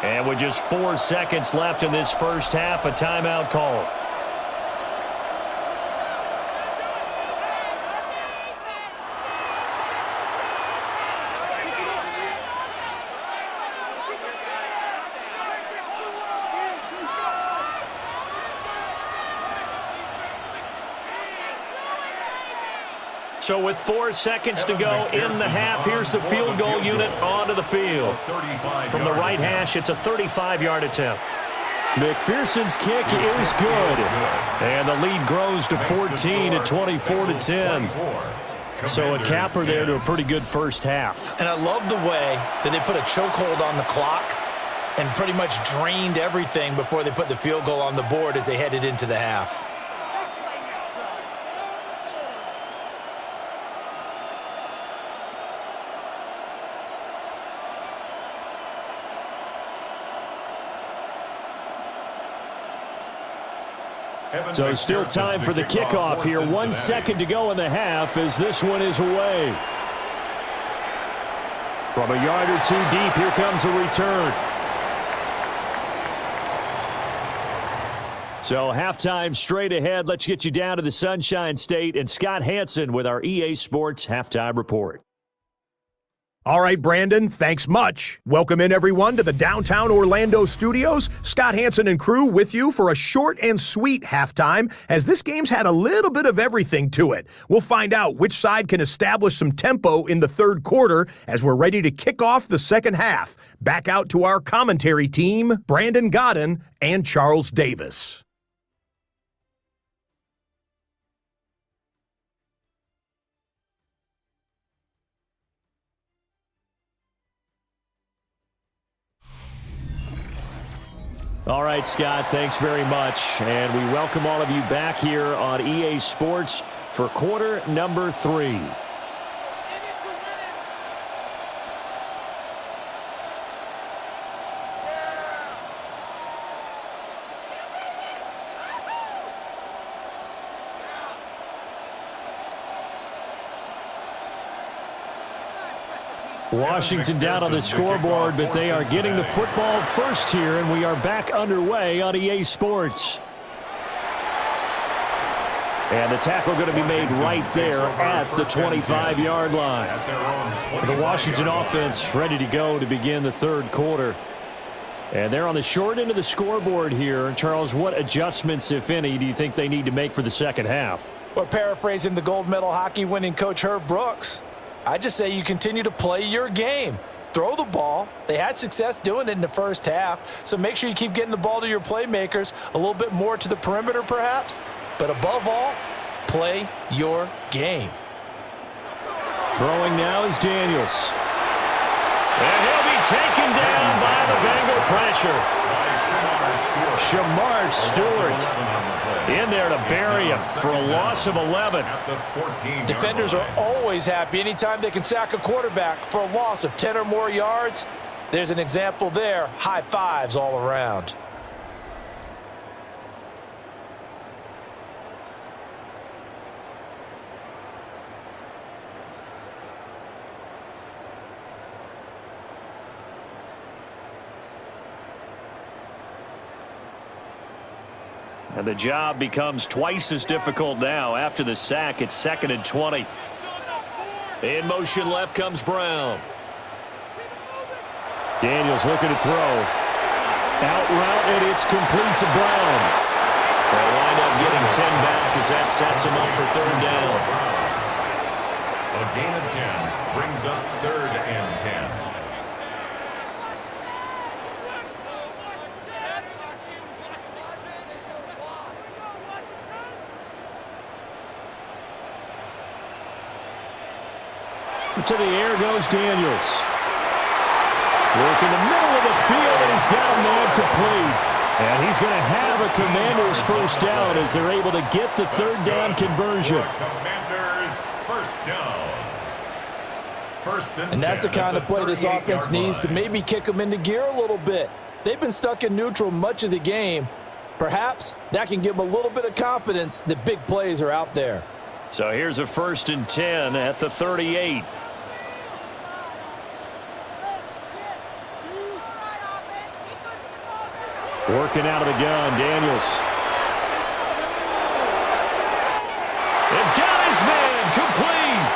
And with just 4 seconds left in this first half, a timeout call. So with 4 seconds to go in the half, here's the field goal unit onto the field. From the right hash, it's a 35-yard attempt. McPherson's kick is good. And the lead grows to 14 at 24-10. So a capper there to a pretty good first half. And I love the way that they put a chokehold on the clock and pretty much drained everything before they put the field goal on the board as they headed into the half. So still time for the kickoff here. 1 second to go in the half as this one is away. From a yard or two deep, here comes a return. So halftime straight ahead. Let's get you down to the Sunshine State and Scott Hansen with our EA Sports Halftime Report. All right, Brandon, thanks much. Welcome in, everyone, to the downtown Orlando studios. Scott Hansen and crew with you for a short and sweet halftime, as this game's had a little bit of everything to it. We'll find out which side can establish some tempo in the third quarter as we're ready to kick off the second half. Back out to our commentary team, Brandon Godden and Charles Davis. All right, Scott, thanks very much. And we welcome all of you back here on EA Sports for quarter number 3. Washington down on the scoreboard, but they are getting the football first here, and we are back underway on EA Sports. And the tackle going to be made right there at the 25-yard line. The Washington offense ready to go to begin the third quarter. And they're on the short end of the scoreboard here. Charles, what adjustments, if any, do you think they need to make for the second half? Well, paraphrasing the gold medal hockey winning coach Herb Brooks, I just say you continue to play your game. Throw the ball. They had success doing it in the first half, so make sure you keep getting the ball to your playmakers, a little bit more to the perimeter perhaps, but above all, play your game. Throwing now is Daniels. And he'll be taken down by the Bengal pressure. Shamar Stewart in there to bury him for a loss of 11. Defenders are always happy anytime they can sack a quarterback for a loss of 10 or more yards. There's an example there. High fives all around. And the job becomes twice as difficult now. After the sack, it's 2nd and 20. In motion left comes Brown. Daniels looking to throw. Out route, and it's complete to Brown. They'll wind up getting 10 back as that sets him up for third down. A gain of 10 brings up 3rd and 10. To the air goes Daniels. Work in the middle of the field, and he's got a man complete. And he's going to have a Commanders first down as they're able to get the third down conversion. Commanders first down. And that's the kind of play this offense needs to maybe kick them into gear a little bit. They've been stuck in neutral much of the game. Perhaps that can give them a little bit of confidence that big plays are out there. So here's a 1st and 10 at the 38. Working out of the gun, Daniels. And got his man complete.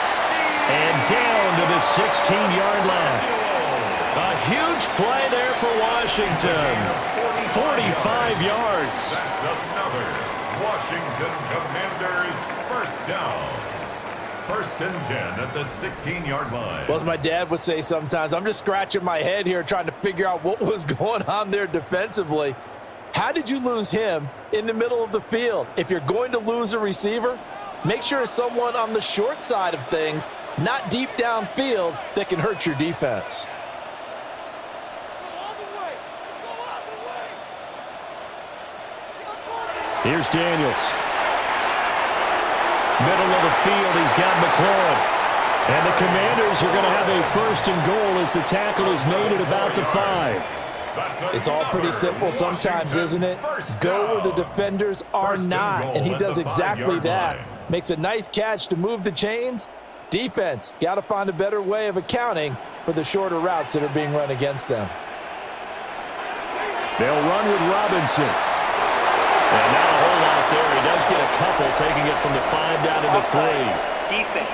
And down to the 16-yard line. A huge play there for Washington. 45 yards. That's another Washington Commanders first down. First and 10 at the 16-yard line. Well, as my dad would say sometimes, I'm just scratching my head here trying to figure out what was going on there defensively. How did you lose him in the middle of the field? If you're going to lose a receiver, make sure it's someone on the short side of things, not deep downfield, that can hurt your defense. Here's Daniels. Middle of the field, he's got McLaurin. And the Commanders are going to have a first and goal as the tackle is made at about the 5. It's all pretty simple sometimes, isn't it? Go where the defenders are not, and he does exactly that. Makes a nice catch to move the chains. Defense, got to find a better way of accounting for the shorter routes that are being run against them. They'll run with Robinson. And not a whole lot there. He does get a couple, taking it from the 5 down to the 3. Defense.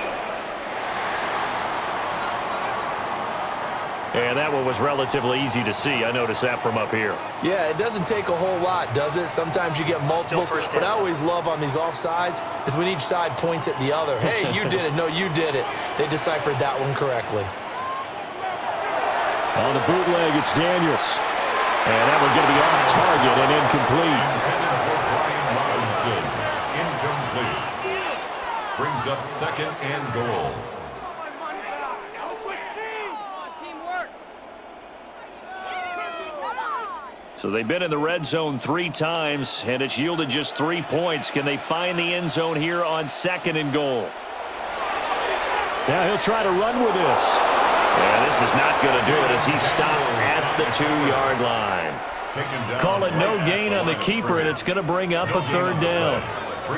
And that one was relatively easy to see. I noticed that from up here. Yeah, it doesn't take a whole lot, does it? Sometimes you get multiples. What I always love on these offsides is when each side points at the other. Hey, you did it. No, you did it. They deciphered that one correctly. On the bootleg, it's Daniels. And that one going to be off target and incomplete. Incomplete. Brings up second and goal. So they've been in the red zone 3 times, and it's yielded just 3 points. Can they find the end zone here on second and goal? Now he'll try to run with this. Yeah, this is not going to do it as he's stopped at the 2-yard line. Call it no gain on the keeper, and it's going to bring up a 3rd down.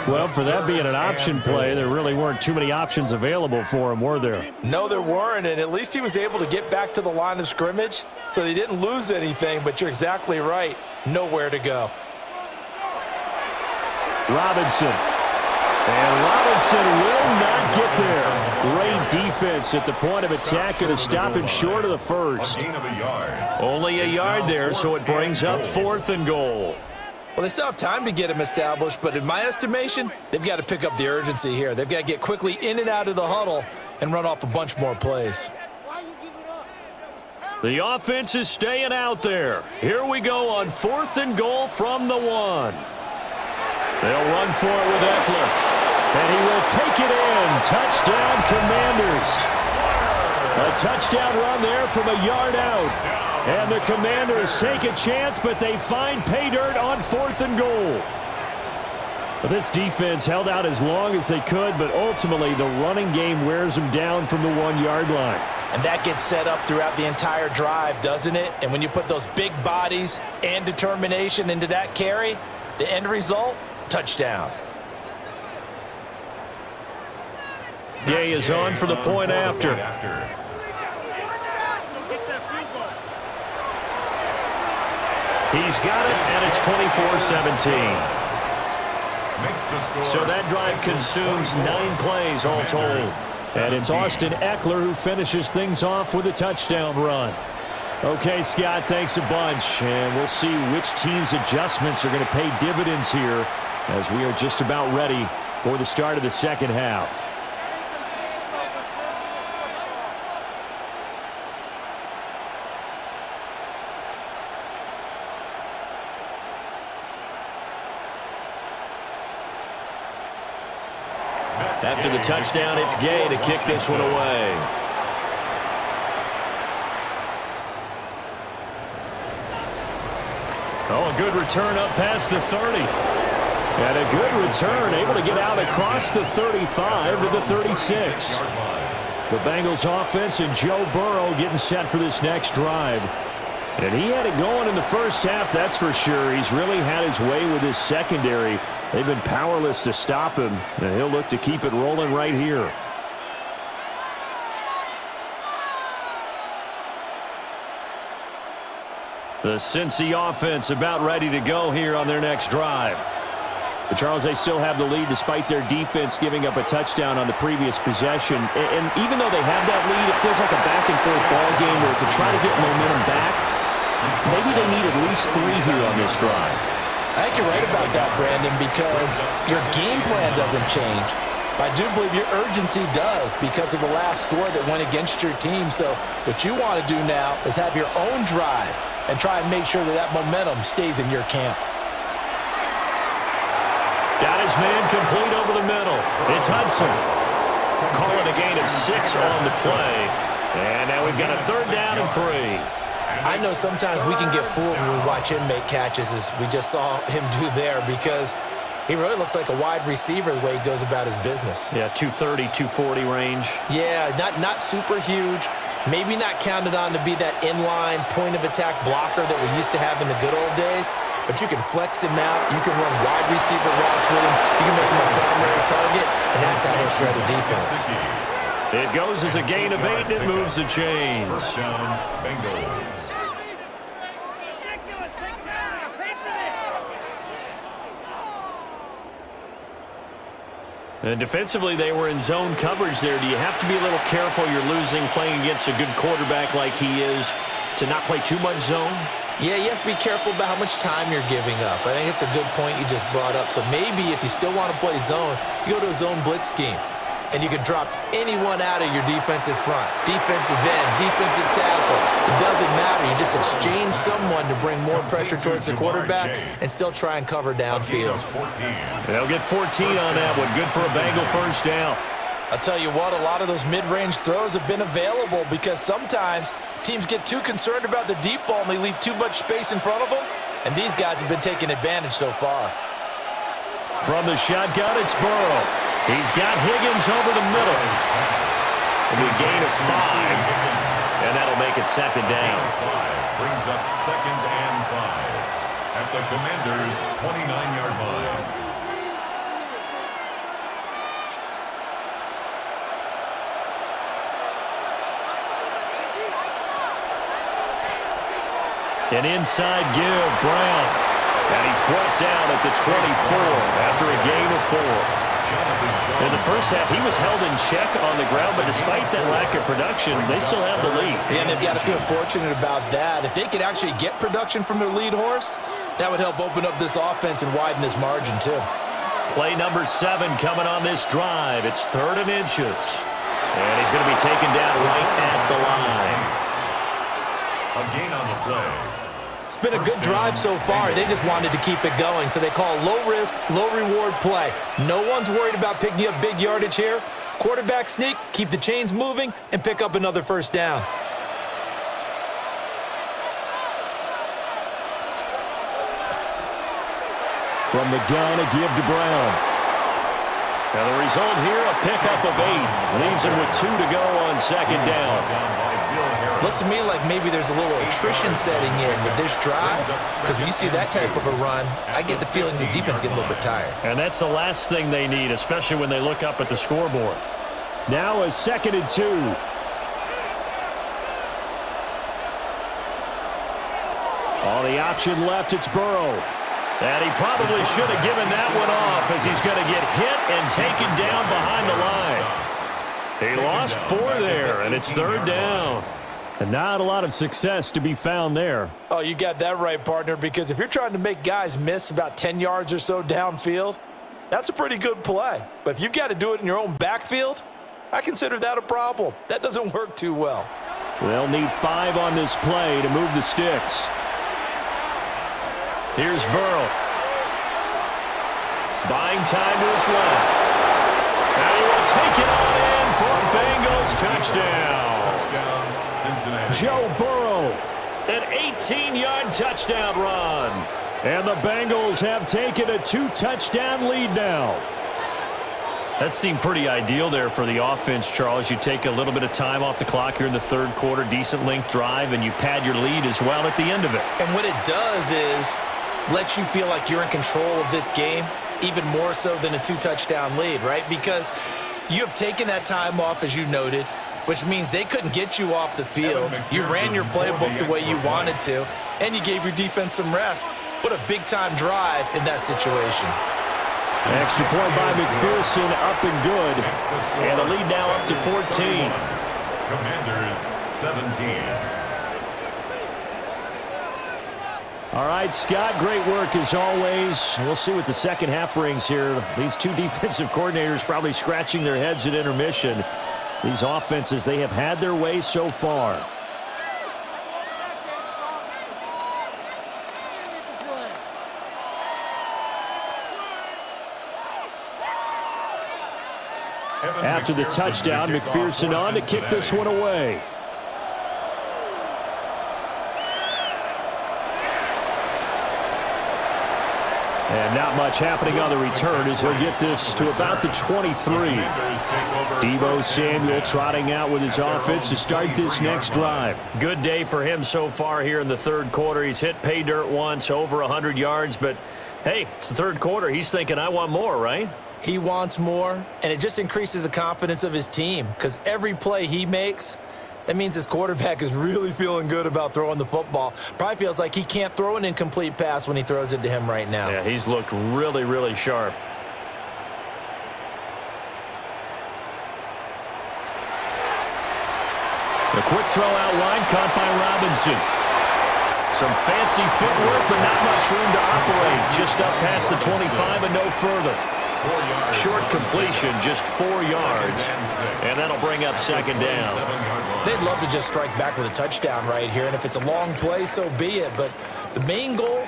Well, for that being an option play, there really weren't too many options available for him, were there? No, there weren't, and at least he was able to get back to the line of scrimmage, so they didn't lose anything, but you're exactly right. Nowhere to go. Robinson. And Robinson will not get there. Great defense at the point of attack, going to stop him short of the first. Only a yard there, so it brings up 4th and goal. Well, they still have time to get him established, but in my estimation, they've got to pick up the urgency here. They've got to get quickly in and out of the huddle and run off a bunch more plays. The offense is staying out there. Here we go on 4th and goal from the 1. They'll run for it with Eckler. And he will take it in. Touchdown, Commanders. A touchdown run there from a yard out. And the Commanders take a chance, but they find pay dirt on 4th and goal. But this defense held out as long as they could, but ultimately the running game wears them down from the 1-yard line. And that gets set up throughout the entire drive, doesn't it? And when you put those big bodies and determination into that carry, the end result, touchdown. Gay is on for the point after. He's got it, and it's 24-17. So that drive consumes 9 plays all told. And it's Austin Eckler who finishes things off with a touchdown run. Okay, Scott, thanks a bunch. And we'll see which team's adjustments are going to pay dividends here as we are just about ready for the start of the second half. After the touchdown, it's Gay to kick this one away. Oh, a good return up past the 30. And a good return, able to get out across the 35 to the 36. The Bengals offense and Joe Burrow getting set for this next drive. And he had it going in the first half, that's for sure. He's really had his way with his secondary. They've been powerless to stop him, and he'll look to keep it rolling right here. The Cincy offense about ready to go here on their next drive. But Charles, they still have the lead despite their defense giving up a touchdown on the previous possession. And even though they have that lead, it feels like a back-and-forth ball game where to try to get momentum back, maybe they need at least 3 here on this drive. I think you're right about that, Brandon, because your game plan doesn't change. I do believe your urgency does because of the last score that went against your team. So what you want to do now is have your own drive and try and make sure that that momentum stays in your camp. Got his man complete over the middle. It's Hudson. Calling a gain of 6 on the play. And now we've got a 3rd down and 3. I know sometimes we can get fooled when we watch him make catches, as we just saw him do there, because he really looks like a wide receiver the way he goes about his business. Yeah, 230, 240 range. Yeah, not super huge. Maybe not counted on to be that inline point-of-attack blocker that we used to have in the good old days, but you can flex him out. You can run wide receiver routes with him. You can make him a primary target, and that's how he'll shred a defense. It goes as a gain of 8, and it moves the chains. First down, Bengals. And defensively, they were in zone coverage there. Do you have to be a little careful you're losing playing against a good quarterback like he is to not play too much zone? Yeah, you have to be careful about how much time you're giving up. I think it's a good point you just brought up. So maybe if you still want to play zone, you go to a zone blitz scheme. And you can drop anyone out of your defensive front, defensive end, defensive tackle. It doesn't matter. You just exchange someone to bring more pressure towards the quarterback and still try and cover downfield. They'll get 14 on that one. Good for a Bengal first down. I'll tell you what, a lot of those mid-range throws have been available because sometimes teams get too concerned about the deep ball and they leave too much space in front of them. And these guys have been taking advantage so far. From the shotgun, it's Burrow. He's got Higgins over the middle. It'll be a gain of 5, and that'll make it 2nd down. 5 brings up 2nd and 5 at the Commanders' 29-yard line. An inside give, Brown. And he's brought down at the 24 after a gain of 4. In the first half, he was held in check on the ground, but despite that lack of production, they still have the lead. And they've got to feel fortunate about that. If they could actually get production from their lead horse, that would help open up this offense and widen this margin, too. Play number 7 coming on this drive. It's 3rd and inches. And he's going to be taken down right at the line. A gain on the play. It's been a good drive so far. They just wanted to keep it going, so they call low-risk, low-reward play. No one's worried about picking up big yardage here. Quarterback sneak, keep the chains moving, and pick up another first down. From the gun, a give to Brown. Now the result here, a pickup of 8. Leaves him with 2 to go on 2nd down. Looks to me like maybe there's a little attrition setting in with this drive, because when you see that type of a run, I get the feeling the defense getting a little bit tired. And that's the last thing they need, especially when they look up at the scoreboard. Now a 2nd and 2. On the option left, it's Burrow. And he probably should have given that one off as he's going to get hit and taken down behind the line. He lost 4 there, and it's 3rd down. And not a lot of success to be found there. Oh, you got that right, partner, because if you're trying to make guys miss about 10 yards or so downfield, that's a pretty good play. But if you've got to do it in your own backfield, I consider that a problem. That doesn't work too well. They'll need 5 on this play to move the sticks. Here's Burrow. Buying time to his left. And he will take it on in for a Bengals touchdown. Touchdown, Cincinnati. Joe Burrow, an 18-yard touchdown run. And the Bengals have taken a 2-touchdown lead now. That seemed pretty ideal there for the offense, Charles. You take a little bit of time off the clock here in the 3rd quarter, decent length drive, and you pad your lead as well at the end of it. And what it does is let you feel like you're in control of this game, even more so than a 2-touchdown lead, right? Because you have taken that time off, as you noted, which means they couldn't get you off the field. You ran your playbook the way you wanted to, and you gave your defense some rest. What a big-time drive in that situation. Extra point by McPherson, up and good. And the lead now up to 14. Commanders 17. All right, Scott, great work as always. We'll see what the second half brings here. These two defensive coordinators probably scratching their heads at intermission. These offenses, they have had their way so far. After the touchdown, McPherson on to kick this one away. And not much happening on the return as he'll get this to about the 23. Deebo Samuel trotting out with his offense to start this next drive. Good day for him so far here in the third quarter. He's hit pay dirt once, over 100 yards, but hey, it's the third quarter. He's thinking, I want more, right? He wants more, and it just increases the confidence of his team because every play he makes, that means his quarterback is really feeling good about throwing the football. Probably feels like he can't throw an incomplete pass when he throws it to him right now. Yeah, he's looked really, really sharp. A quick throw out wide, caught by Robinson. Some fancy footwork, but not much room to operate. Just up past the 25 and no further. Short completion, just 4 yards, and that'll bring up second down. They'd love to just strike back with a touchdown right here, and if it's a long play, so be it. But the main goal,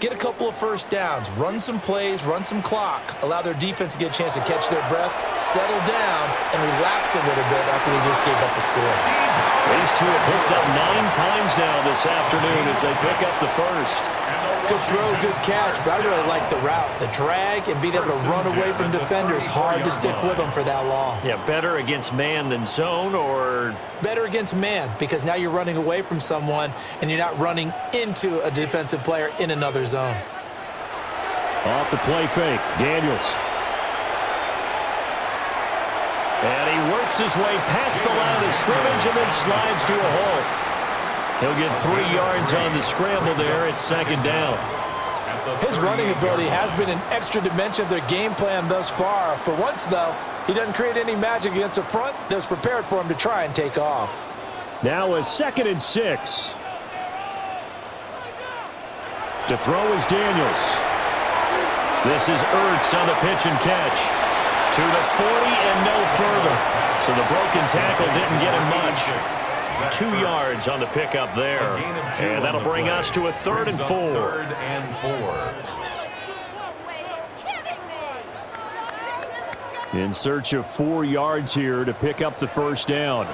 get a couple of first downs, run some plays, run some clock, allow their defense to get a chance to catch their breath, settle down, and relax a little bit after they just gave up a score. These two have hooked up 9 times now this afternoon as they pick up the first. Good throw, good catch, but I really like the route. The drag and being able to run away from defenders, hard to stick with them for that long. Yeah, better against man than zone, or? Better against man, because now you're running away from someone and you're not running into a defensive player in another zone. Off the play fake, Daniels. And he works his way past the line of scrimmage and then slides to a halt. He'll get 3 yards on the scramble there. It's second down. His running ability has been an extra dimension of their game plan thus far. For once, though, he doesn't create any magic against the front that's prepared for him to try and take off. Now a 2nd and 6. To throw is Daniels. This is Ertz on the pitch and catch. To the 40 and no further. So the broken tackle didn't get him much. 2 yards on the pickup there. And that'll bring us to a 3rd and 4. 3rd and 4. In search of 4 yards here to pick up the first down.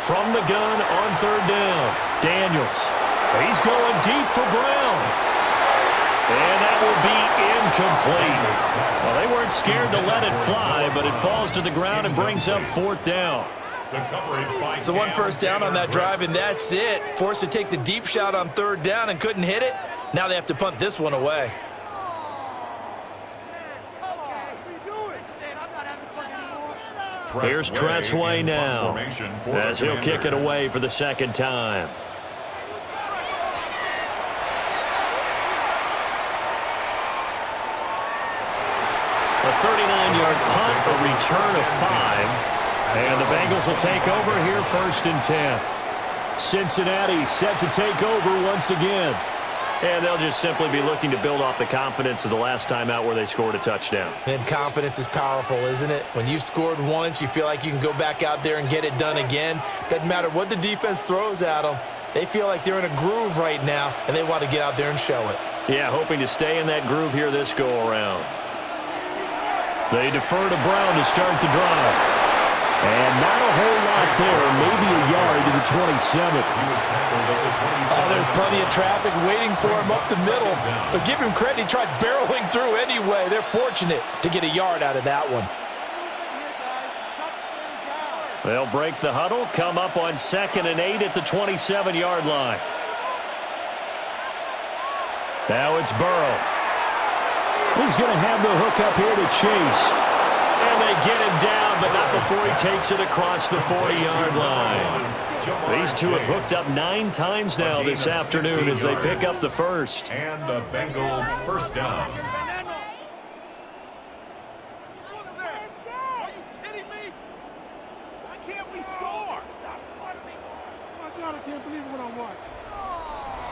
From the gun on 3rd down, Daniels. He's going deep for Brown. And that will be incomplete. Well, they weren't scared to let it fly, but it falls to the ground and brings up 4th down. So 1 first down on that drive, and that's it. Forced to take the deep shot on 3rd down and couldn't hit it. Now they have to punt this one away. Here's Tressway now as he'll kick it away for the 2nd time. A 39-yard punt, a return of 5. And the Bengals will take over here 1st and 10. Cincinnati set to take over once again. And they'll just simply be looking to build off the confidence of the last time out where they scored a touchdown. And confidence is powerful, isn't it? When you've scored once, you feel like you can go back out there and get it done again. Doesn't matter what the defense throws at them. They feel like they're in a groove right now, and they want to get out there and show it. Yeah, hoping to stay in that groove here this go-around. They defer to Brown to start the drive. And not a whole lot there, maybe a yard to the 27. Oh, there's plenty of traffic waiting for him up the middle. But give him credit, he tried barreling through anyway. They're fortunate to get a yard out of that one. They'll break the huddle, come up on 2nd and 8 at the 27-yard line. Now it's Burrow. He's going to have the hook up here to Chase. And they get him down, but not before he takes it across the 40-yard line. These two have hooked up 9 times now this afternoon as they pick up the first. And the Bengals first down. Why can't we score? I gotta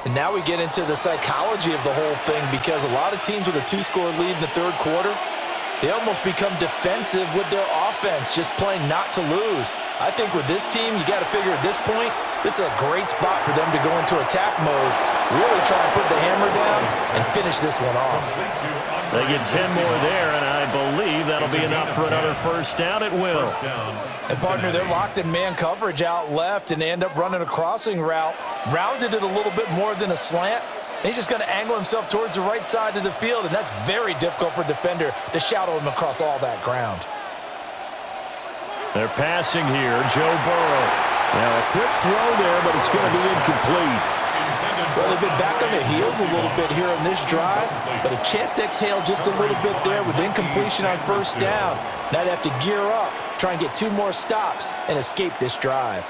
And now we get into the psychology of the whole thing, because a lot of teams with a 2-score lead in the third quarter, they almost become defensive with their offense, just playing not to lose. I think with this team, you got to figure at this point, this is a great spot for them to go into attack mode, really try and put the hammer down and finish this one off. They get 10 more there, and I believe that'll be enough for another first down. It will. And partner, they're locked in man coverage out left, and they end up running a crossing route, rounded it a little bit more than a slant. He's just going to angle himself towards the right side of the field, and that's very difficult for a defender to shadow him across all that ground. They're passing here, Joe Burrow. Now a quick throw there, but it's going to be incomplete. Well, they've been back on their heels a little bit here on this drive, but a chance to exhale just a little bit there with incompletion on first down. Now they have to gear up, try and get 2 more stops, and escape this drive.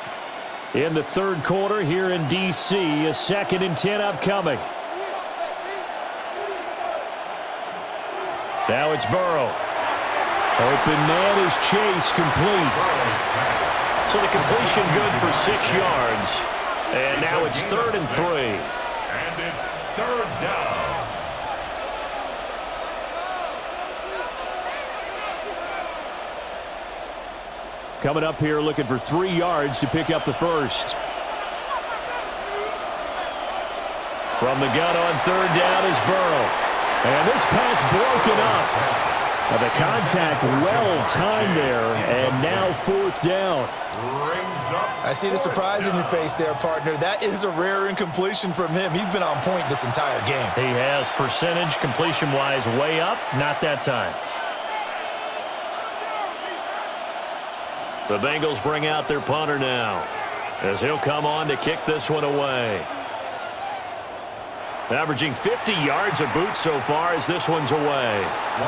In the third quarter here in D.C., a 2nd and 10 upcoming. Now it's Burrow. Open man is Chase, complete. So the completion good for 6 yards. And now it's 3rd and 3. And it's 3rd down. Coming up here looking for 3 yards to pick up the first. From the gun on 3rd down is Burrow. And this pass broken up. The contact well timed there, and now 4th down. I see the surprise in your face there, partner. That is a rare incompletion from him. He's been on point this entire game. He has percentage completion-wise way up, not that time. The Bengals bring out their punter now, as he'll come on to kick this one away. Averaging 50 yards a boot so far as this one's away.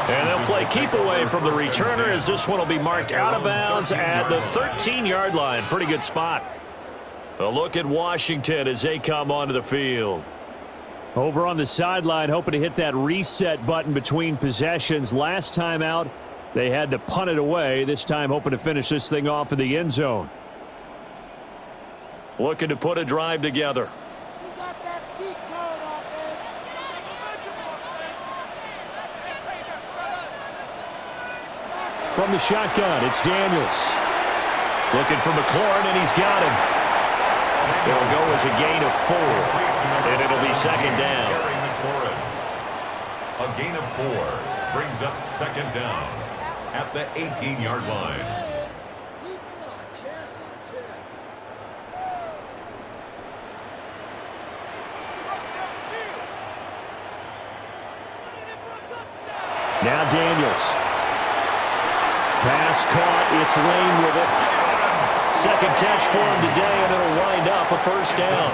And they'll play keep away from the returner, as this one will be marked out of bounds at the 13-yard line. Pretty good spot. A look at Washington as they come onto the field. Over on the sideline, hoping to hit that reset button between possessions. Last time out, they had to punt it away. This time hoping to finish this thing off in the end zone. Looking to put a drive together. From the shotgun, it's Daniels. Looking for McLaurin, and he's got him. It'll go as a gain of 4, and it'll be 2nd down. A gain of 4 brings up 2nd down at the 18-yard line. Now Daniels. Pass caught. It's Lane with it. 2nd catch for him today, and it'll wind up a 1st down.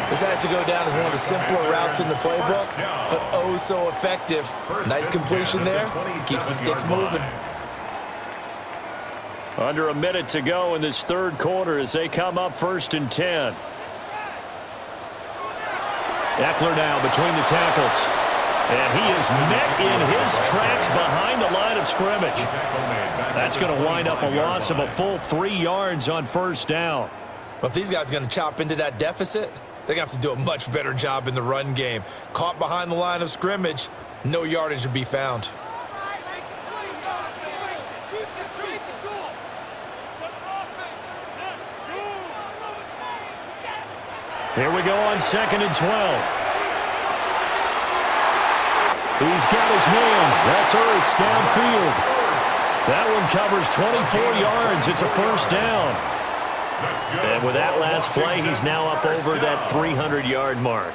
This has to go down as one of the simpler routes in the playbook, but oh so effective. Nice completion there. Keeps the sticks moving. Under a minute to go in this third quarter as they come up 1st and 10. Eckler now between the tackles. And he is met in his tracks behind the line of scrimmage. That's going to wind up a loss of a full 3 yards on 1st down. Well, if these guys are going to chop into that deficit, they're going to have to do a much better job in the run game. Caught behind the line of scrimmage, no yardage to be found. Here we go on 2nd and 12. He's got his man. That's Ertz downfield. That one covers 24 yards. It's a 1st down. And with that last play, he's now up over that 300-yard mark.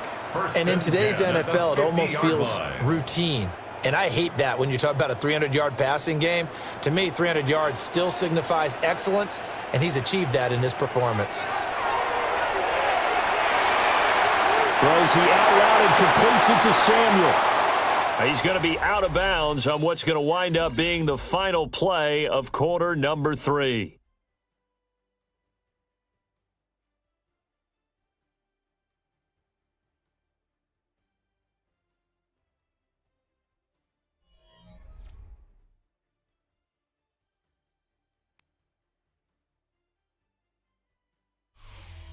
And in today's NFL, it almost feels routine. And I hate that when you talk about a 300-yard passing game. To me, 300 yards still signifies excellence, and he's achieved that in this performance. Throws the out route and completes it to Samuel. He's going to be out of bounds on what's going to wind up being the final play of quarter number 3.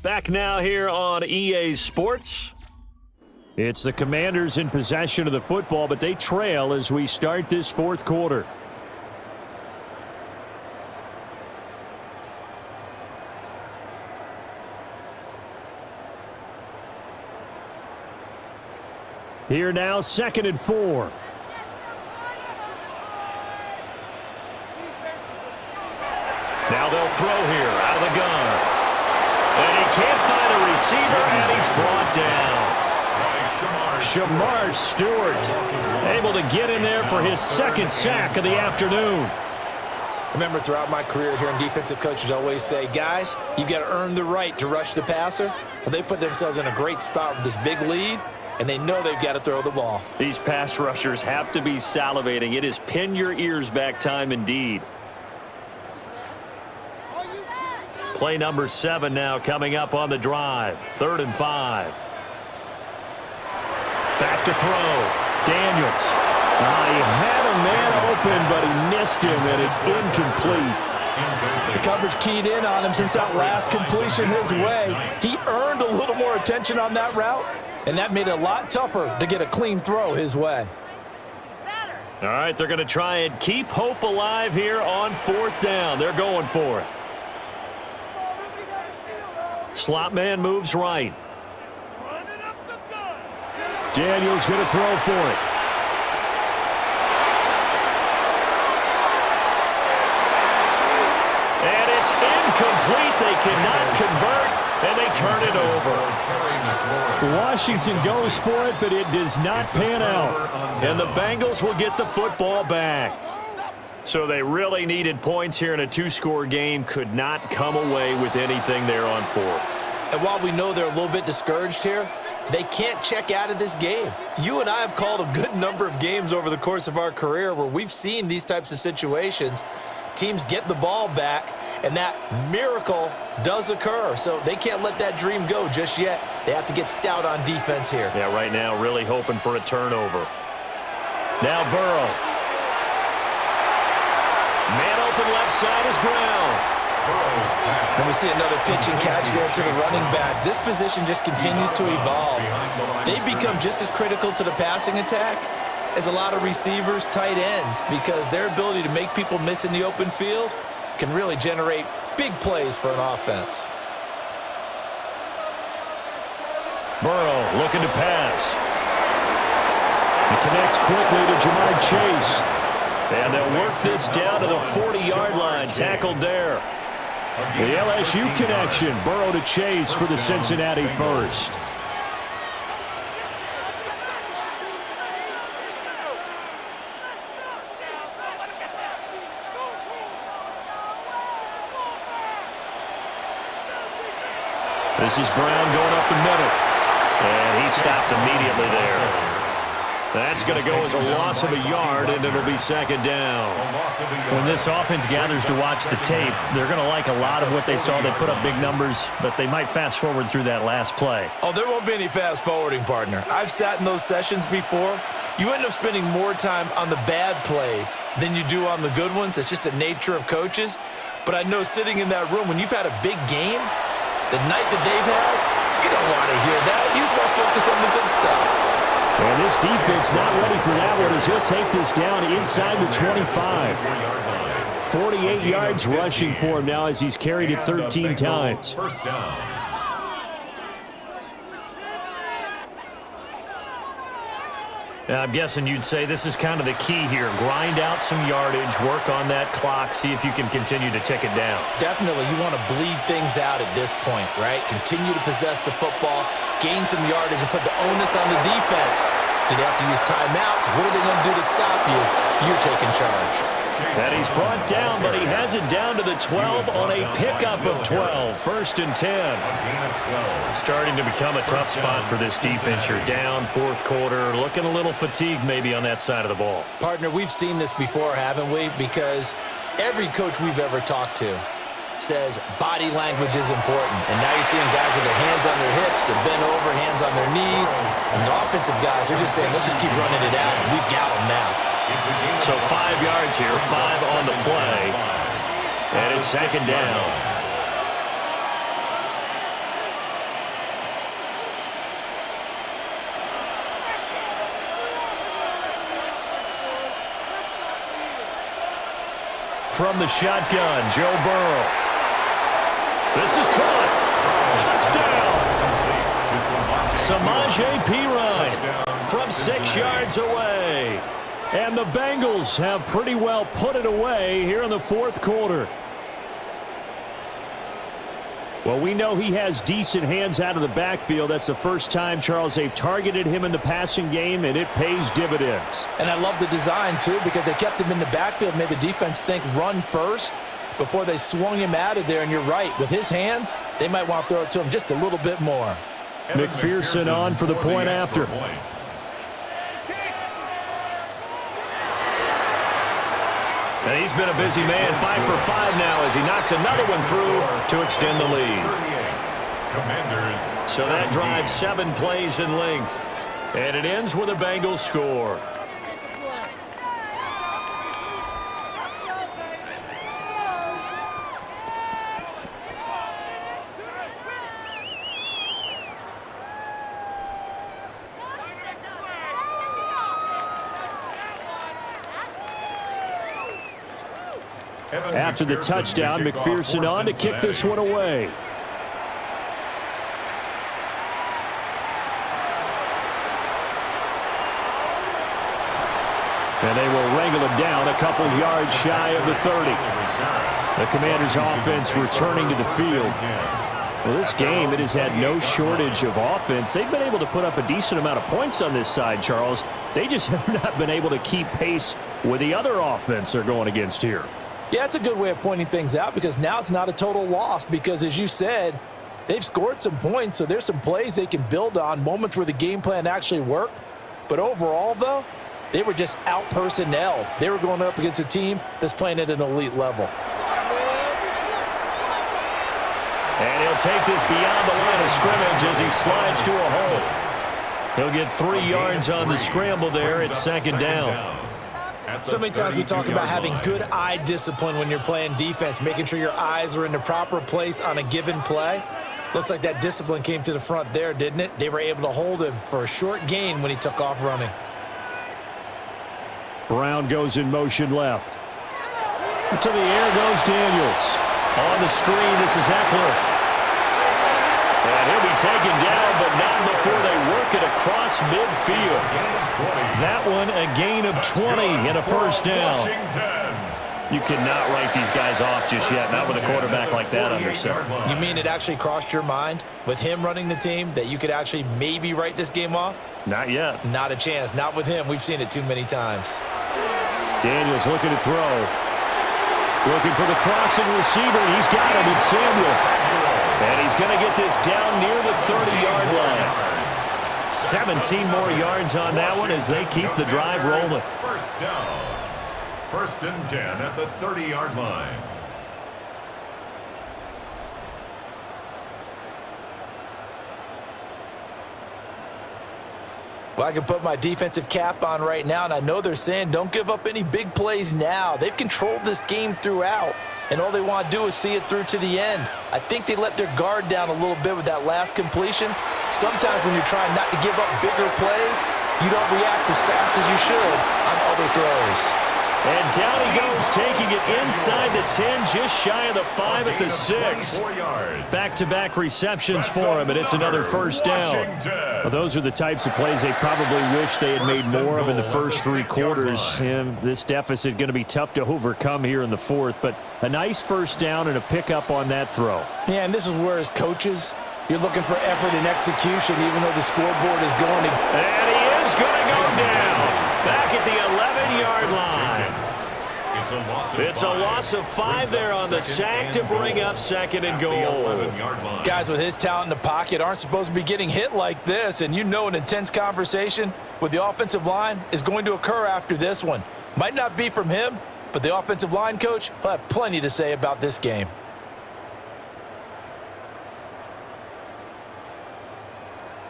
Back now here on EA Sports. It's the Commanders in possession of the football, but they trail as we start this fourth quarter. Here now, 2nd and 4. Now they'll throw here out of the gun. And he can't find a receiver, and he's brought down. Shamar Stewart able to get in there for his 2nd sack of the afternoon. Remember, throughout my career here in defensive coaches always say, guys, you got to earn the right to rush the passer. Well, they put themselves in a great spot with this big lead, and they know they've got to throw the ball. These pass rushers have to be salivating. It is pin your ears back time indeed. Play number 7 now coming up on the drive. 3rd and 5. Back to throw. Daniels. He had a man open, but he missed him, and it's incomplete. The coverage keyed in on him since that last completion his way. He earned a little more attention on that route, and that made it a lot tougher to get a clean throw his way. All right, they're going to try and keep hope alive here on 4th down. They're going for it. Slot man moves right. Daniels going to throw for it. And it's incomplete. They cannot convert, and they turn it over. Washington goes for it, but it does not pan out. And the Bengals will get the football back. So they really needed points here in a 2-score game. Could not come away with anything there on 4th. And while we know they're a little bit discouraged here, they can't check out of this game. You and I have called a good number of games over the course of our career where we've seen these types of situations. Teams get the ball back, and that miracle does occur. So they can't let that dream go just yet. They have to get stout on defense here. Yeah, right now really hoping for a turnover. Now Burrow. Man open left side is Brown. And we see another pitch and catch there to the running back. This position just continues to evolve. They've become just as critical to the passing attack as a lot of receivers, tight ends, because their ability to make people miss in the open field can really generate big plays for an offense. Burrow looking to pass. He connects quickly to Jamar Chase. And they'll work this down to the 40-yard line. Tackled there. The LSU connection. Burrow to Chase for the Cincinnati first. This is Brown going up the middle. And he stopped immediately there. That's going to go as a loss of a yard, and it'll be 2nd down. When this offense gathers to watch the tape, they're going to like a lot of what they saw. They put up big numbers, but they might fast forward through that last play. Oh, there won't be any fast forwarding, partner. I've sat in those sessions before. You end up spending more time on the bad plays than you do on the good ones. It's just the nature of coaches. But I know sitting in that room, when you've had a big game, the night that they've had, you don't want to hear that. You just want to focus on the good stuff. And this defense not ready for that one as he'll take this down inside the 25. 48 yards rushing for him now as he's carried it 13 times. First down. I'm guessing you'd say this is kind of the key here. Grind out some yardage, work on that clock, see if you can continue to tick it down. Definitely, you want to bleed things out at this point, right? Continue to possess the football, gain some yardage, and put the onus on the defense. Do they have to use timeouts? What are they going to do to stop you? You're taking charge. And he's brought down, but he has it down to the 12 on a pickup of 12. 1st and 10. Starting to become a tough spot for this defense. You're down 4th quarter, looking a little fatigued maybe on that side of the ball. Partner, we've seen this before, haven't we? Because every coach we've ever talked to says body language is important. And now you're seeing guys with their hands on their hips, they're bent over, hands on their knees. And the offensive guys are just saying, let's just keep running it out. And we've got them now. So 5 yards here, 5 on the play. And it's 2nd down. From the shotgun, Joe Burrow. This is caught. Touchdown. Samaje Perine from 6 yards away. And the Bengals have pretty well put it away here in the fourth quarter. Well, we know he has decent hands out of the backfield. That's the first time, Charles, they've targeted him in the passing game, and it pays dividends. And I love the design, too, because they kept him in the backfield, made the defense think run first before they swung him out of there. And you're right, with his hands, they might want to throw it to him just a little bit more. McPherson on for the point after. And he's been a busy man, 5 for 5 now as he knocks another one through to extend the lead. So that drives 7 plays in length. And it ends with a Bengals score. After the touchdown, McPherson on to kick this one away. And they will wrangle him down a couple yards shy of the 30. The Commanders' offense returning to the field. Well, this game, it has had no shortage of offense. They've been able to put up a decent amount of points on this side, Charles. They just have not been able to keep pace with the other offense they're going against here. Yeah, it's a good way of pointing things out because now it's not a total loss because, as you said, they've scored some points, so there's some plays they can build on, moments where the game plan actually worked. But overall, though, they were just out-personnel. They were going up against a team that's playing at an elite level. And he'll take this beyond the line of scrimmage as he slides to a hole. He'll get 3 yards on the scramble there at second down. So many times we talk about having good eye discipline when you're playing defense, making sure your eyes are in the proper place on a given play. Looks like that discipline came to the front there, didn't it? They were able to hold him for a short gain when he took off running. Brown goes in motion left. To the air goes Daniels. On the screen, this is Eckler. And he'll be taken down, but not before they work it across midfield. That one, a gain of 20 and a first down. You cannot write these guys off just yet, not with a quarterback like that under center. You mean it actually crossed your mind with him running the team that you could actually maybe write this game off? Not yet. Not a chance. Not with him. We've seen it too many times. Daniels looking to throw. Looking for the crossing receiver. He's got him. It's Samuel. And he's going to get this down near the 30-yard line. 17 more yards on that one as they keep the drive rolling. First down. 1st and 10 at the 30-yard line. Well, I can put my defensive cap on right now, and I know they're saying don't give up any big plays now. They've controlled this game throughout, and all they want to do is see it through to the end. I think they let their guard down a little bit with that last completion. Sometimes when you're trying not to give up bigger plays, you don't react as fast as you should on other throws. And down he goes, taking it inside the 10, just shy of the 5 at the 6. Back-to-back receptions for him, and it's another first down. Well, those are the types of plays they probably wish they had made more of in the first 3 quarters. And this deficit going to be tough to overcome here in the 4th, but a nice first down and a pickup on that throw. Yeah, and this is where as coaches, you're looking for effort and execution, even though the scoreboard is going to... And he is going to go down. Back at the 11-yard line. It's a loss of 5 there on the sack to bring up 2nd and goal. Guys with his talent in the pocket aren't supposed to be getting hit like this, and you know an intense conversation with the offensive line is going to occur after this one. Might not be from him, but the offensive line coach will have plenty to say about this game.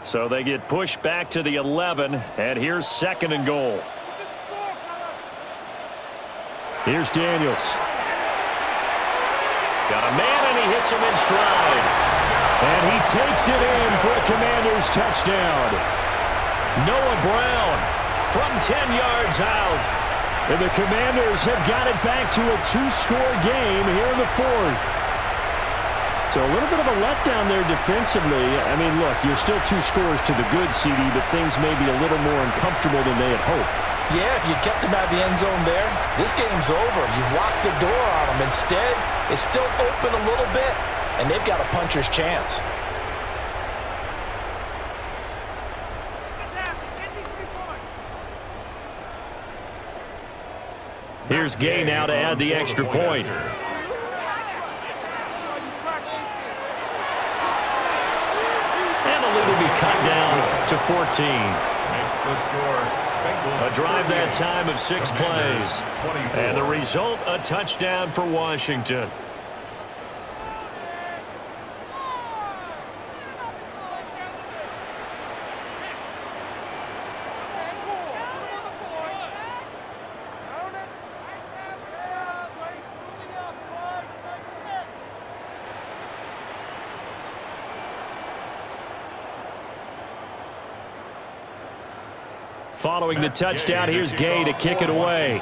So they get pushed back to the 11, and here's 2nd and goal. Here's Daniels. Got a man, and he hits him in stride. And he takes it in for a Commanders touchdown. Noah Brown from 10 yards out And the Commanders have got it back to a 2-score game here in the fourth. So a little bit of a letdown there defensively. I mean, look, you're still 2 scores to the good, CD, but things may be a little more uncomfortable than they had hoped. Yeah, if you kept them out of the end zone there, this game's over. You've locked the door on them. Instead, it's still open a little bit, and they've got a puncher's chance. Here's Gay now to add the extra point. And the lead will be cut down to 14. Makes the score. A drive that time of 6 plays. And the result, a touchdown for Washington. Following the touchdown, here's Gay to kick it away.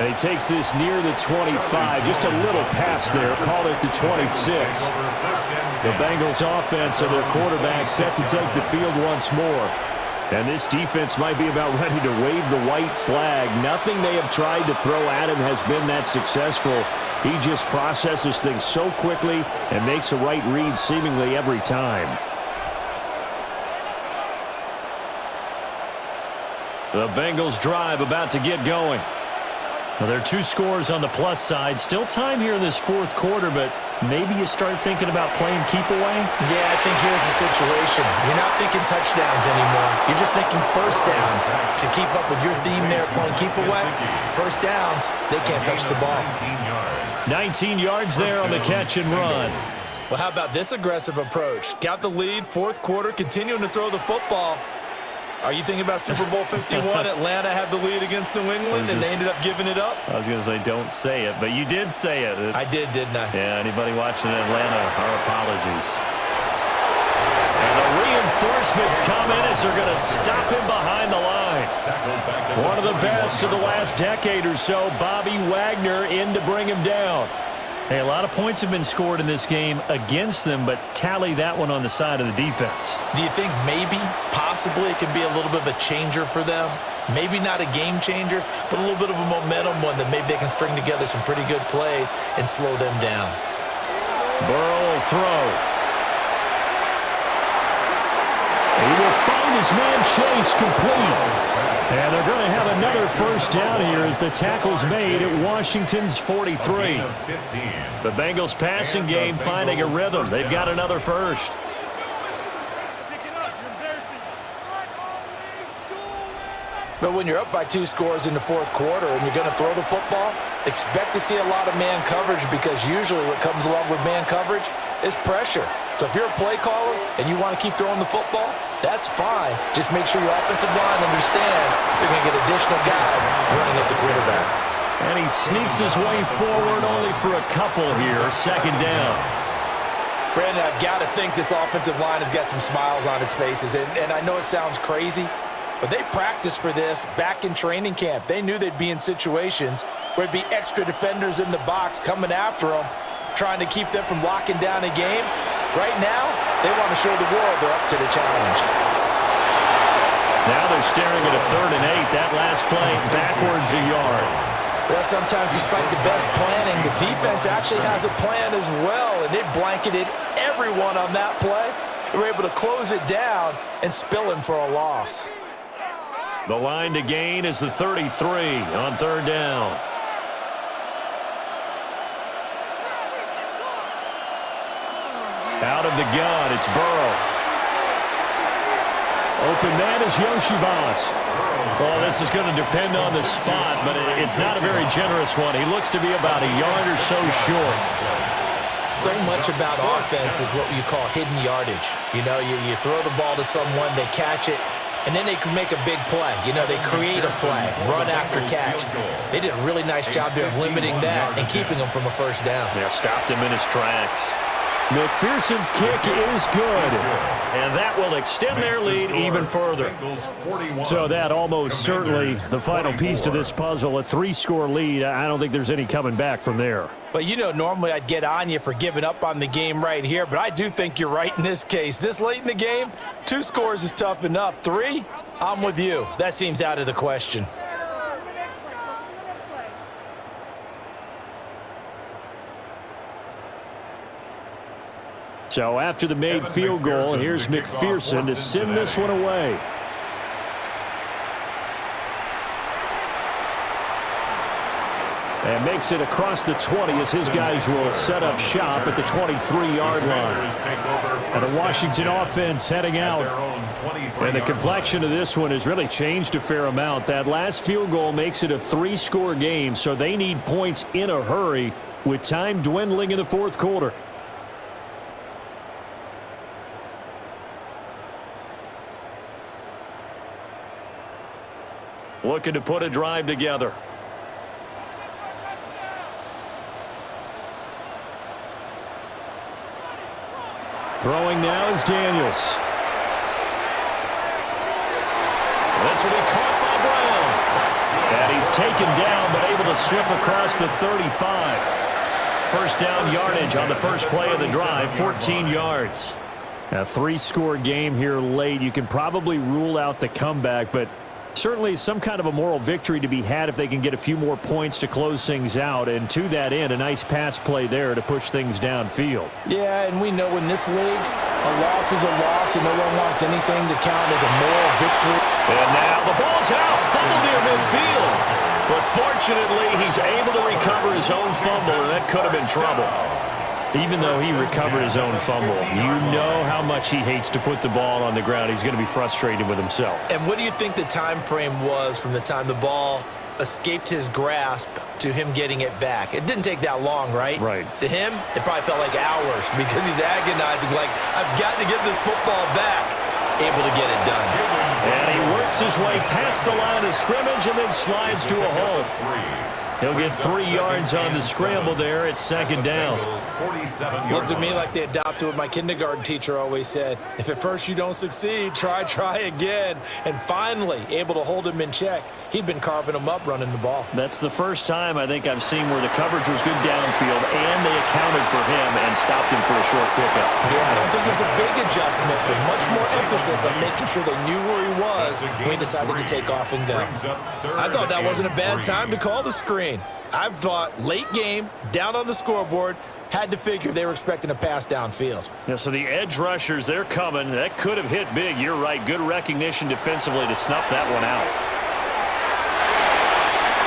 And he takes this near the 25. Just a little pass there. Called it the 26. The Bengals offense and their quarterback set to take the field once more. And this defense might be about ready to wave the white flag. Nothing they have tried to throw at him has been that successful. He just processes things so quickly and makes a right read seemingly every time. The Bengals drive about to get going. Well, there are 2 scores on the plus side. Still time here in this fourth quarter, but maybe you start thinking about playing keep away? Yeah, I think here's the situation. You're not thinking touchdowns anymore. You're just thinking first downs. To keep up with your theme there, playing keep away, first downs, they can't touch the ball. 19 yards there on the catch and run. Well, how about this aggressive approach? Got the lead, fourth quarter, continuing to throw the football. Are you thinking about Super Bowl 51? Atlanta had the lead against New England, and they ended up giving it up? I was going to say don't say it, but you did say it. I did, didn't I? Yeah, anybody watching Atlanta, our apologies. And the reinforcements come in as they're going to stop him behind the line. One of the best of the last decade or so, Bobby Wagner in to bring him down. Hey, a lot of points have been scored in this game against them, but tally that one on the side of the defense. Do you think maybe, possibly, it could be a little bit of a changer for them? Maybe not a game changer, but a little bit of a momentum one that maybe they can string together some pretty good plays and slow them down. Burrow will throw. He will find his man Chase complete. And they're going to have another first down here as the tackle's made at Washington's 43. The Bengals passing game finding a rhythm. They've got another first. But when you're up by 2 scores in the fourth quarter and you're going to throw the football, expect to see a lot of man coverage, because usually what comes along with man coverage is pressure. So if you're a play caller and you want to keep throwing the football, that's fine. Just make sure your offensive line understands they're going to get additional guys running at the quarterback. And he sneaks his way forward only for a couple here. Second down. Brandon, I've got to think this offensive line has got some smiles on its faces. And I know it sounds crazy, but they practiced for this back in training camp. They knew they'd be in situations where it'd be extra defenders in the box coming after them, trying to keep them from locking down a game. Right now, they want to show the world they're up to the challenge. Now they're staring at a 3rd and 8. That last play backwards a yard. Well, sometimes despite the best planning, the defense actually has a plan as well, and they blanketed everyone on that play. They were able to close it down and spill him for a loss. The line to gain is the 33 on 3rd down. Out of the gun, it's Burrow. Open man is Yoshivas. Well, this is going to depend on the spot, but it's not a very generous one. He looks to be about a yard or so short. So much about offense is what you call hidden yardage. You know, you throw the ball to someone, they catch it, and then they can make a big play. You know, they create a play, run after catch. They did a really nice job there of limiting that and keeping him from a first down. Yeah, stopped him in his tracks. McPherson's kick is good. And that will extend their lead even further. So that almost certainly the final piece to this puzzle, a 3-score lead. I don't think there's any coming back from there. Well, you know, normally I'd get on you for giving up on the game right here, but I do think you're right in this case. This late in the game, 2 scores is tough enough. 3, I'm with you. That seems out of the question. So after the made field goal, here's McPherson to send this one away. And makes it across the 20 as his guys will set up shop at the 23-yard line. And the Washington offense heading out. And the complexion of this one has really changed a fair amount. That last field goal makes it a 3-score game, so they need points in a hurry with time dwindling in the 4th quarter. Looking to put a drive together. Throwing now is Daniels. This will be caught by Brown. And he's taken down, but able to slip across the 35. First down yardage on the first play of the drive, 14 yards. A 3-score game here late. You can probably rule out the comeback, but certainly some kind of a moral victory to be had if they can get a few more points to close things out. And to that end, a nice pass play there to push things downfield. Yeah, and we know in this league, a loss is a loss, and no one wants anything to count as a moral victory. And now the ball's out, fumble near midfield. But fortunately, he's able to recover his own fumble, and that could have been trouble. Even though he recovered his own fumble, you know how much he hates to put the ball on the ground. He's going to be frustrated with himself. And what do you think the time frame was from the time the ball escaped his grasp to him getting it back? It didn't take that long, right? Right. To him, it probably felt like hours because he's agonizing, like, I've got to get this football back. Able to get it done. And he works his way past the line of scrimmage and then slides to a hole. He'll get 3 yards on the scramble there at 2nd down. Looked to me like they adopted what my kindergarten teacher always said. If at first you don't succeed, try again. And finally, able to hold him in check. He'd been carving him up running the ball. That's the first time I think I've seen where the coverage was good downfield and they accounted for him and stopped him for a short pickup. Yeah, I don't think it was a big adjustment, but much more emphasis on making sure they knew where he was when he decided to take off and go. I thought that wasn't a bad time to call the screen. I've thought late game, down on the scoreboard, had to figure they were expecting a pass downfield. Yeah, so the edge rushers, they're coming. That could have hit big. You're right. Good recognition defensively to snuff that one out.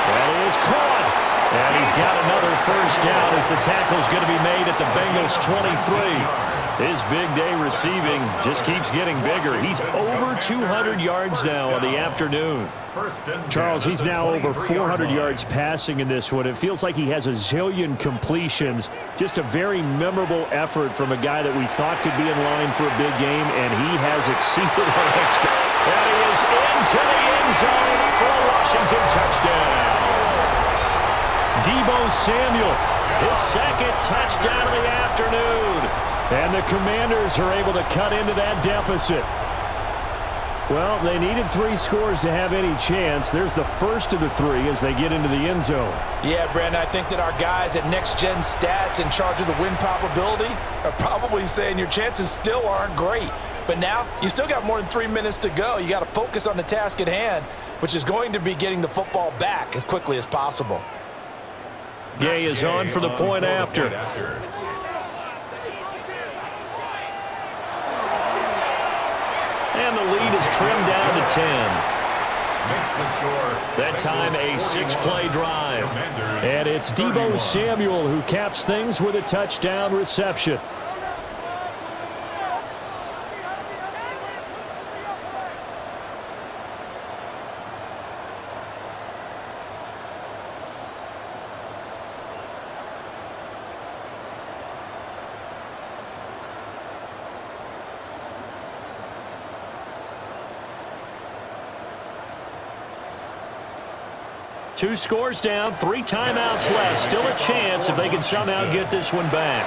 Well, he is caught. And he's got another first down as the tackle's going to be made at the Bengals 23. His big day receiving just keeps getting bigger. He's over 200 yards now on the afternoon. Charles, he's now over 400 yards passing in this one. It feels like he has a zillion completions. Just a very memorable effort from a guy that we thought could be in line for a big game, and he has exceeded our expectations. And he is into the end zone for a Washington touchdown. Deebo Samuel, his 2nd touchdown of the afternoon. And the Commanders are able to cut into that deficit. Well, they needed 3 scores to have any chance. There's the first of the 3 as they get into the end zone. Yeah, Brandon, I think that our guys at Next Gen Stats in charge of the win probability are probably saying your chances still aren't great. But now, you still got more than 3 minutes to go. You got to focus on the task at hand, which is going to be getting the football back as quickly as possible. Gay is on for the point after. And the lead is trimmed down to 10. That time a 6-play drive. And it's Deebo Samuel who caps things with a touchdown reception. Two scores down, 3 timeouts left. Still a chance if they can somehow get this one back.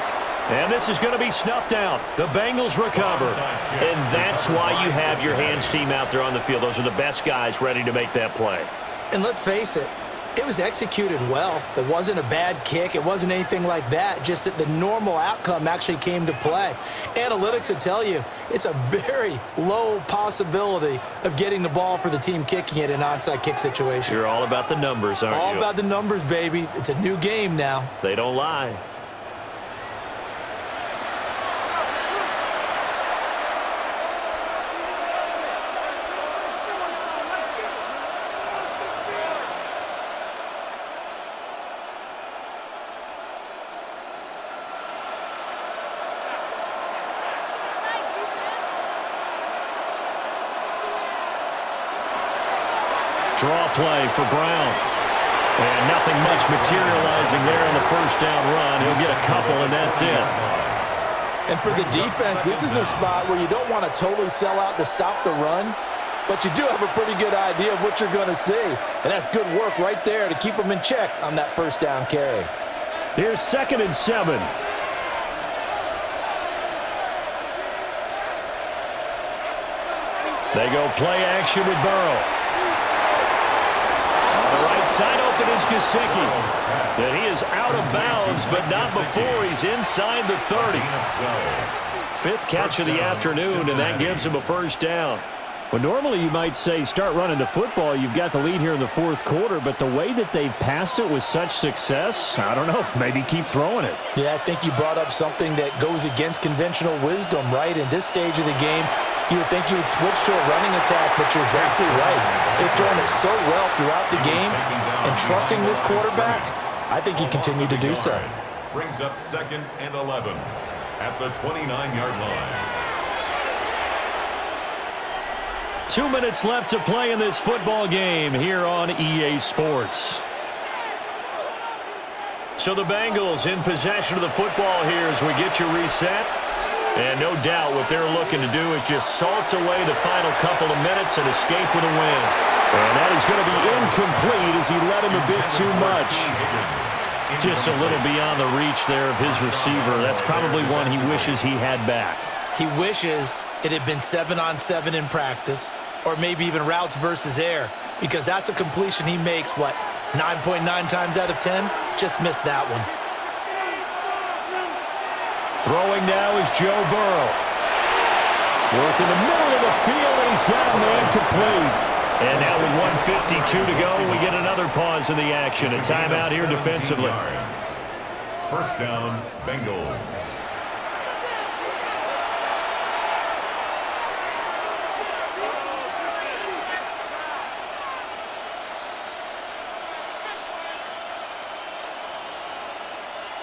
And this is going to be snuffed out. The Bengals recover. And that's why you have your hands team out there on the field. Those are the best guys ready to make that play. And let's face it, it was executed well. It wasn't a bad kick. It wasn't anything like that. Just that the normal outcome actually came to play. Analytics will tell you it's a very low possibility of getting the ball for the team kicking it in an onside kick situation. You're all about the numbers, aren't you? All about the numbers, baby. It's a new game now. They don't lie. Draw play for Brown. And nothing much materializing there on the first down run. He'll get a couple, and that's it. And for the defense, this is a spot where you don't want to totally sell out to stop the run, but you do have a pretty good idea of what you're going to see. And that's good work right there to keep them in check on that first down carry. Here's 2nd and 7. They go play action with Burrow. On the right side open is Gesicki. And he is out of bounds, but not before he's inside the 30. 5th catch of the afternoon, and that gives him a first down. Well, normally you might say start running the football. You've got the lead here in the 4th quarter, but the way that they've passed it with such success, I don't know, maybe keep throwing it. Yeah, I think you brought up something that goes against conventional wisdom, right? In this stage of the game, you would think you would switch to a running attack, but you're exactly right. They've thrown it so well throughout the game, and trusting this quarterback, I think he continued to do so. Brings up 2nd and 11 at the 29-yard line. 2 minutes left to play in this football game here on EA Sports. So the Bengals in possession of the football here as we get you reset. And no doubt what they're looking to do is just salt away the final couple of minutes and escape with a win. And that is going to be incomplete as he led him a bit too much. Just a little beyond the reach there of his receiver. That's probably one he wishes he had back. He wishes it had been 7-on-7 in practice, or maybe even routes versus air, because that's a completion he makes, 9.9 times out of 10? Just missed that one. Throwing now is Joe Burrow. Work in the middle of the field, and he's got a man complete. And now with 1:52 to go, we get another pause in the action. A timeout here defensively. First down, Bengals.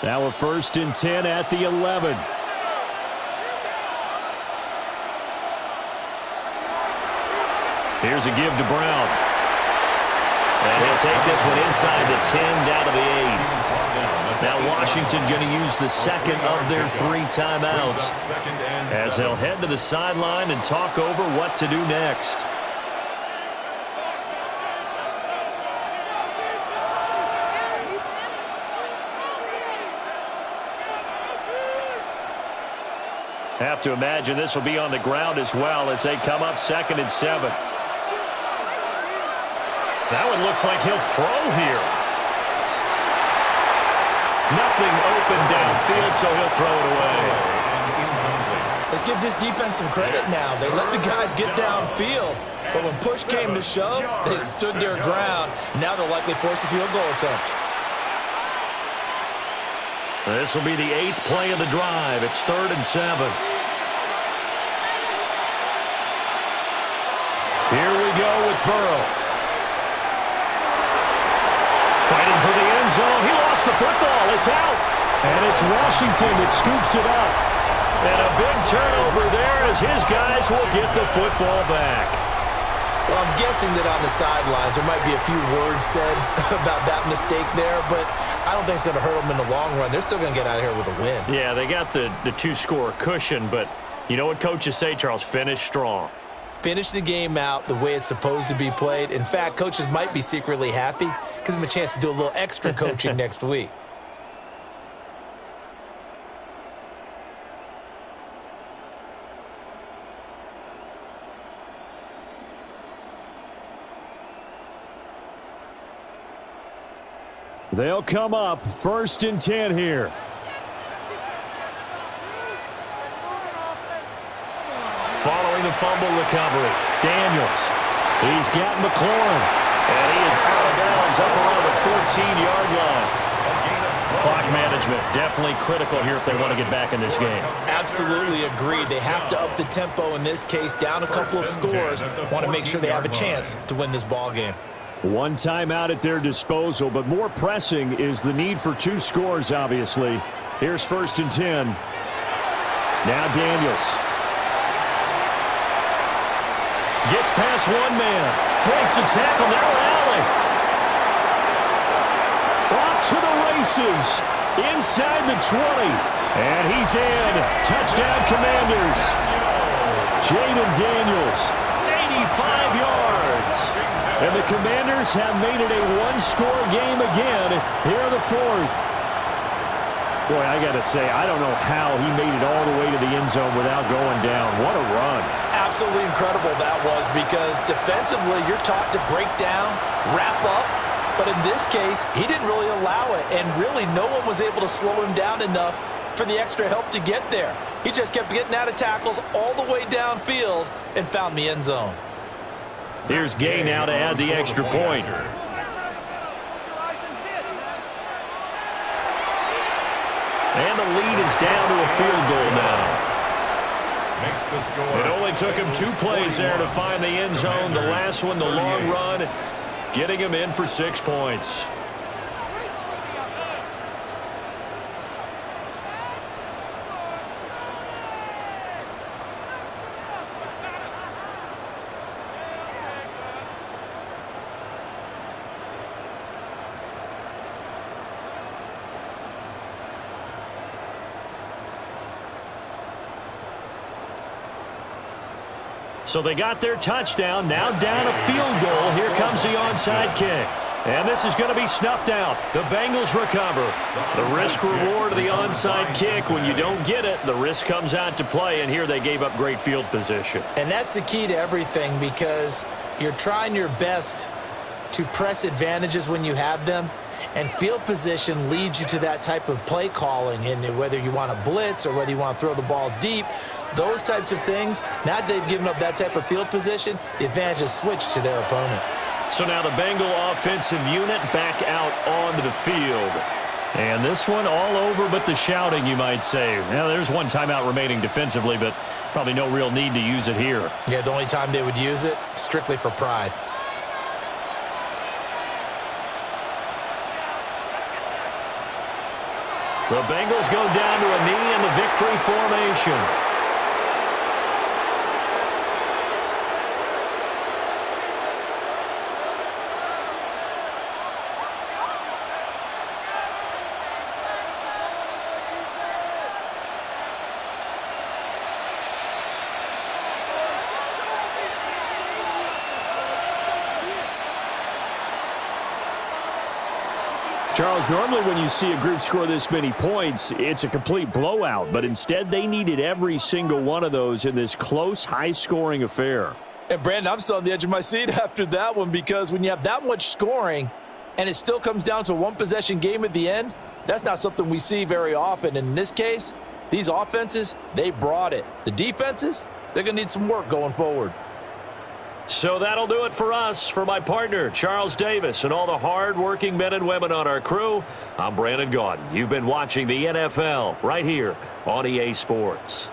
Now a 1st and 10 at the 11. Here's a give to Brown. And he'll take this one inside the 10, down to the 8. Now Washington going to use the 2nd of their 3 timeouts as they'll head to the sideline and talk over what to do next. Have to imagine this will be on the ground as well as they come up 2nd and 7. That one looks like he'll throw here. Nothing open downfield, so he'll throw it away. Let's give this defense some credit now. They let the guys get downfield, but when push came to shove, they stood their ground. Now they'll likely force a field goal attempt. This will be the 8th play of the drive. It's 3rd and 7. Here we go with Burrow. Fighting for the end zone. He lost the football. It's out. And it's Washington that scoops it up. And a big turnover there as his guys will get the football back. Well, I'm guessing that on the sidelines there might be a few words said about that mistake there, but I don't think it's going to hurt them in the long run. They're still going to get out of here with a win. Yeah, they got the 2-score cushion, but you know what coaches say, Charles? Finish strong. Finish the game out the way it's supposed to be played. In fact, coaches might be secretly happy. Gives them a chance to do a little extra coaching next week. They'll come up 1st and 10 here. Following the fumble recovery, Daniels. He's got McLaurin. And he is out of bounds up around the 14-yard line. Clock management definitely critical here if they want to get back in this game. Absolutely agreed. They have to up the tempo in this case, down a couple of scores. Want to make sure they have a chance to win this ball game. One timeout at their disposal, but more pressing is the need for 2 scores, obviously. Here's 1st and 10. Now Daniels. Gets past one man. Breaks the tackle. Now Allen. Off to the races. Inside the 20. And he's in. Touchdown Commanders. Jaden Daniels. 85 yards. And the Commanders have made it a one-score game again here in the 4th. Boy, I got to say, I don't know how he made it all the way to the end zone without going down. What a run. Absolutely incredible that was, because defensively you're taught to break down, wrap up, but in this case he didn't really allow it, and really no one was able to slow him down enough for the extra help to get there. He just kept getting out of tackles all the way downfield and found the end zone. Here's Gay now to add the extra point. And the lead is down to a field goal now. Makes the score. It only took him 2 plays there to find the end zone. The last one, the long run, getting him in for 6 points. So they got their touchdown, now down a field goal. Here comes the onside kick. And this is going to be snuffed out. The Bengals recover. The risk-reward of the onside kick, when you don't get it, the risk comes out to play, and here they gave up great field position. And that's the key to everything, because you're trying your best to press advantages when you have them, and field position leads you to that type of play calling, and whether you want to blitz or whether you want to throw the ball deep, those types of things. Now that they've given up that type of field position, the advantage is switched to their opponent. So now the Bengal offensive unit back out onto the field. And this one all over but the shouting, you might say. Now there's one timeout remaining defensively, but probably no real need to use it here. Yeah, the only time they would use it, strictly for pride. The Bengals go down to a knee in the victory formation. Charles, normally when you see a group score this many points, it's a complete blowout. But instead, they needed every single one of those in this close, high-scoring affair. And, Brandon, I'm still on the edge of my seat after that one, because when you have that much scoring and it still comes down to a one-possession game at the end, that's not something we see very often. And in this case, these offenses, they brought it. The defenses, they're going to need some work going forward. So that'll do it for us. For my partner, Charles Davis, and all the hard-working men and women on our crew, I'm Brandon Gaudin. You've been watching the NFL right here on EA Sports.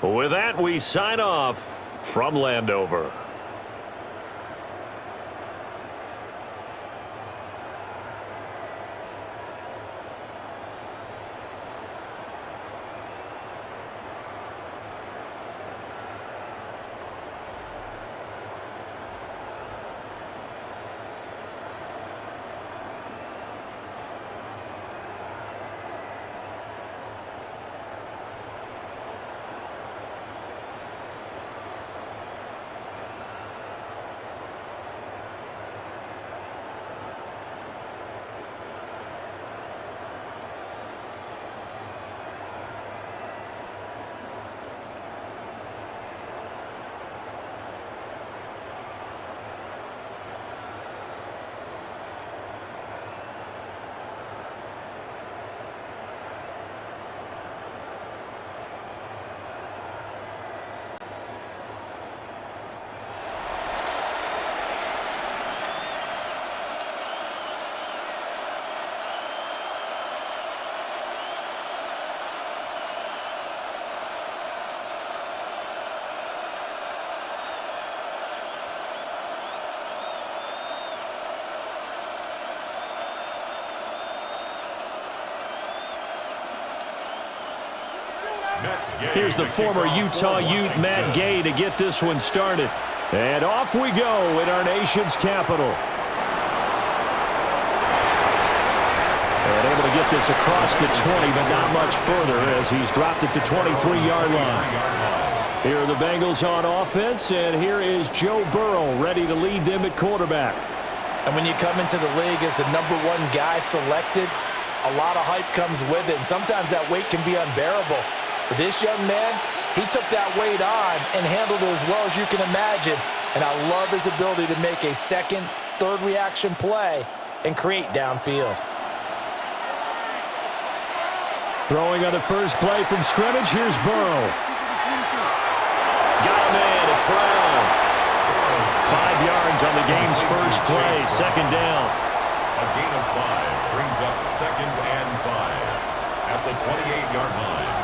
With that, we sign off from Landover. Here's the former Utah Ute, Matt Gay, to get this one started. And off we go in our nation's capital. And able to get this across the 20, but not much further as he's dropped it to 23-yard line. Here are the Bengals on offense, and here is Joe Burrow ready to lead them at quarterback. And when you come into the league as the #1 guy selected, a lot of hype comes with it, and sometimes that weight can be unbearable. But this young man, he took that weight on and handled it as well as you can imagine. And I love his ability to make a second, third reaction play and create downfield. Throwing on the first play from scrimmage, here's Burrow. Got a man, it's Brown. 5 yards on the game's first play, second down. A gain of 5 brings up 2nd and 5 at the 28-yard line.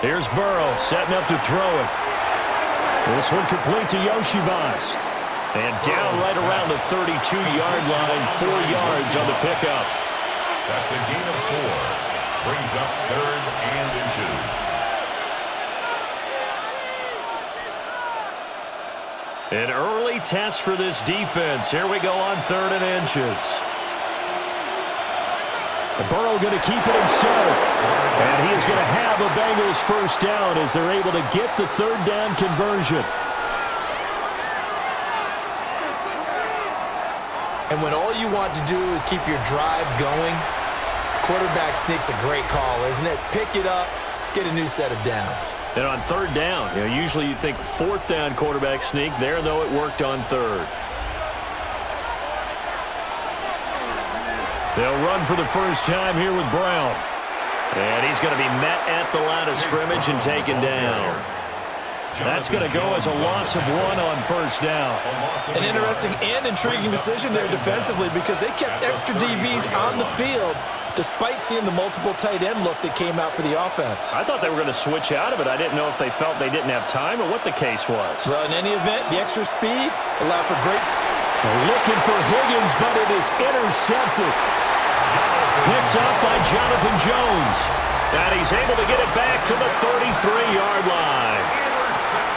Here's Burrow setting up to throw it. This one complete to Yoshivas. And down right around the 32-yard line, 4 yards on the pickup. That's a gain of 4. Brings up 3rd and inches. An early test for this defense. Here we go on 3rd and inches. Burrow going to keep it himself. And he is going to have a Bengals first down as they're able to get the 3rd down conversion. And when all you want to do is keep your drive going, quarterback sneak's a great call, isn't it? Pick it up, get a new set of downs. And on 3rd down, usually you think 4th down quarterback sneak. There, though, it worked on 3rd. They'll run for the first time here with Brown. And he's going to be met at the line of scrimmage and taken down. That's going to go as a loss of 1 on 1st down. An interesting and intriguing decision there defensively because they kept extra DBs on the field despite seeing the multiple tight end look that came out for the offense. I thought they were going to switch out of it. I didn't know if they felt they didn't have time or what the case was. Well, in any event, the extra speed allowed for great. Looking for Higgins, but it is intercepted. Picked up by Jonathan Jones. And he's able to get it back to the 33-yard line.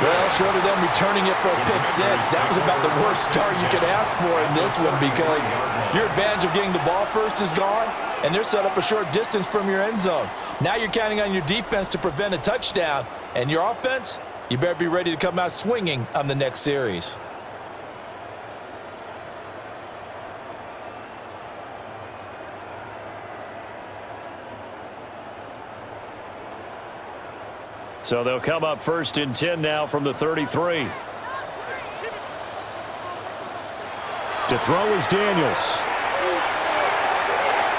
Well, short of them returning it for a pick 6, that was about the worst start you could ask for in this one because your advantage of getting the ball first is gone, and they're set up a short distance from your end zone. Now you're counting on your defense to prevent a touchdown, and your offense, you better be ready to come out swinging on the next series. So they'll come up 1st and 10 now from the 33. To throw is Daniels.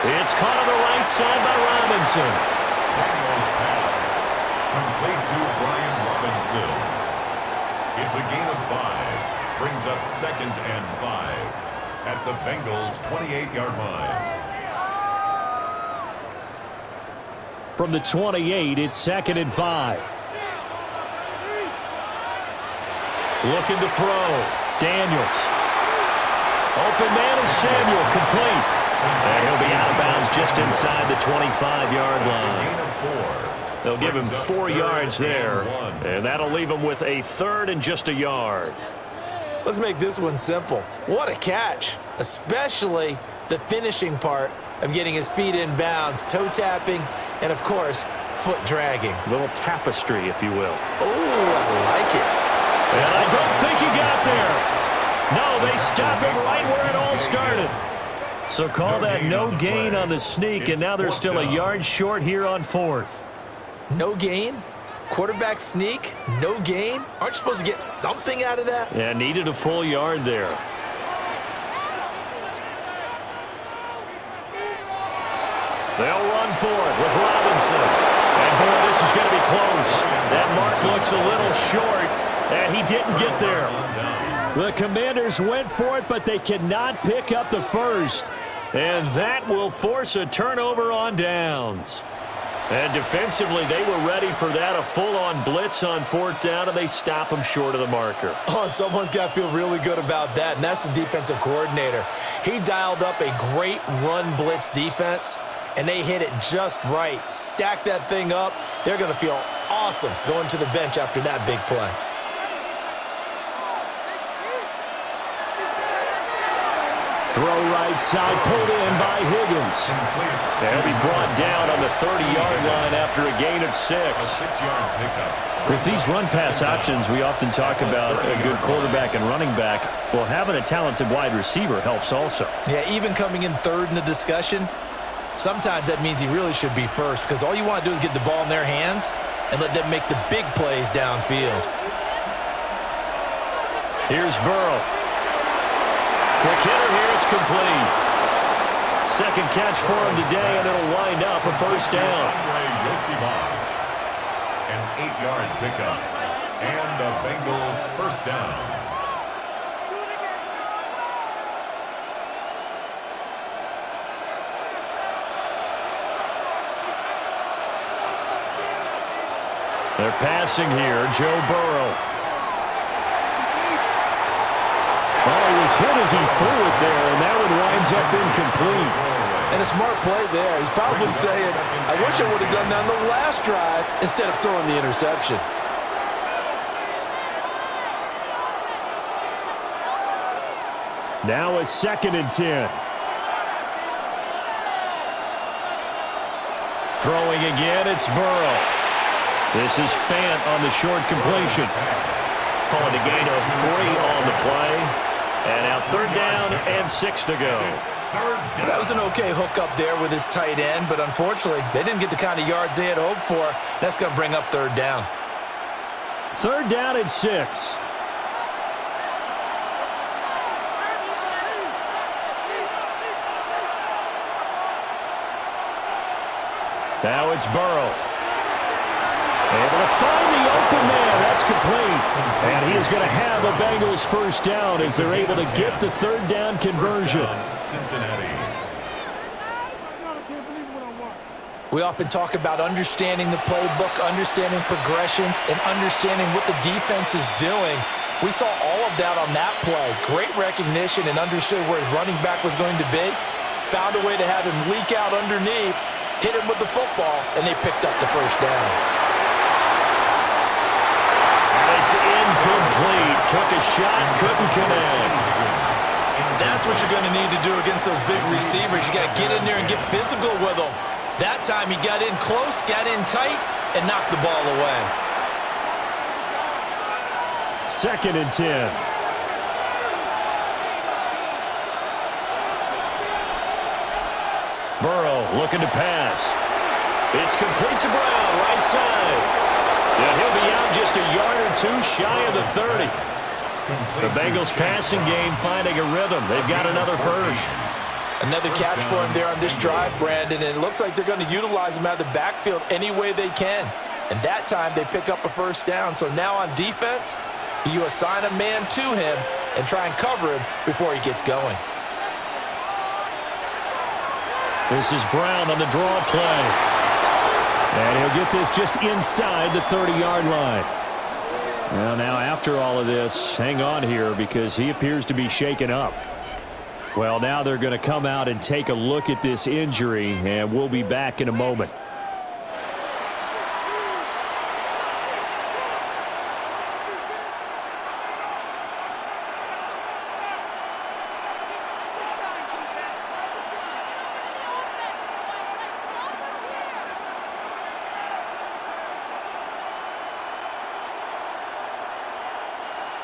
It's caught on the right side by Robinson. Daniels pass. Complete to Brian Robinson. It's a gain of 5. Brings up 2nd and 5 at the Bengals' 28-yard line. From the 28, it's 2nd and 5. Looking to throw. Daniels. Open man is Samuel. Complete. And he'll be out of bounds just inside the 25-yard line. They'll give him 4 yards there. And that'll leave him with a 3rd and just a yard. Let's make this one simple. What a catch, especially the finishing part of getting his feet in bounds, toe tapping, and of course, foot dragging. A little tapestry, if you will. Oh, I like it. And I don't think he got there. No, they stop him right where it all started. So call that no gain on the sneak, and now they're still a yard short here on 4th. No gain? Quarterback sneak? No gain? Aren't you supposed to get something out of that? Yeah, needed a full yard there. They'll run for it with Robinson. And boy, this is going to be close. That mark looks a little short, and he didn't get there. The Commanders went for it, but they cannot pick up the first. And that will force a turnover on downs. And defensively, they were ready for that. A full-on blitz on 4th down, and they stop them short of the marker. Oh, and someone's got to feel really good about that, and that's the defensive coordinator. He dialed up a great run blitz defense, and they hit it just right. Stack that thing up. They're going to feel awesome going to the bench after that big play. Throw right side, pulled in by Higgins. They'll be brought down on the 30-yard line after a gain of 6. 6-yard pickup. With these run-pass options, we often talk about a good quarterback and running back. Well, having a talented wide receiver helps also. Yeah, even coming in third in the discussion, sometimes that means he really should be first, because all you want to do is get the ball in their hands and let them make the big plays downfield. Here's Burrow. Quick hitter here, it's complete. Second catch for him today, and it'll wind up a first down. An 8-yard pickup. And a Bengal first down. They're passing here, Joe Burrow. Oh, he was hit as he threw it there, and that one winds up incomplete. And a smart play there. He's probably saying, I wish I would have done that on the last drive instead of throwing the interception. Now a 2nd and 10. Throwing again, it's Burrow. This is Fant on the short completion. Calling a gain of 3 on the play. And now 3rd down and 6 to go. That was an okay hookup there with his tight end, but unfortunately, they didn't get the kind of yards they had hoped for. That's going to bring up 3rd down. 3rd down and 6. Now it's Burrow. Able to find the open man. That's complete. And he is going to have a Bengals first down as they're able to get the 3rd down conversion. Cincinnati. We often talk about understanding the playbook, understanding progressions, and understanding what the defense is doing. We saw all of that on that play. Great recognition and understood where his running back was going to be. Found a way to have him leak out underneath, hit him with the football, and they picked up the first down. It's incomplete. Took a shot, couldn't connect. That's what you're going to need to do against those big receivers. You got to get in there and get physical with them. That time he got in close, got in tight, and knocked the ball away. 2nd and 10. Burrow looking to pass. It's complete to Brown, right side. Yeah, he'll be out just a yard or 2 shy of the 30. The Bengals passing game finding a rhythm. They've got another first. Another catch for him there on this drive, Brandon, and it looks like they're going to utilize him out of the backfield any way they can. And that time they pick up a first down. So now on defense, you assign a man to him and try and cover him before he gets going. This is Brown on the draw play. And he'll get this just inside the 30-yard line. Well, now after all of this, hang on here because he appears to be shaken up. Well, now they're going to come out and take a look at this injury, and we'll be back in a moment.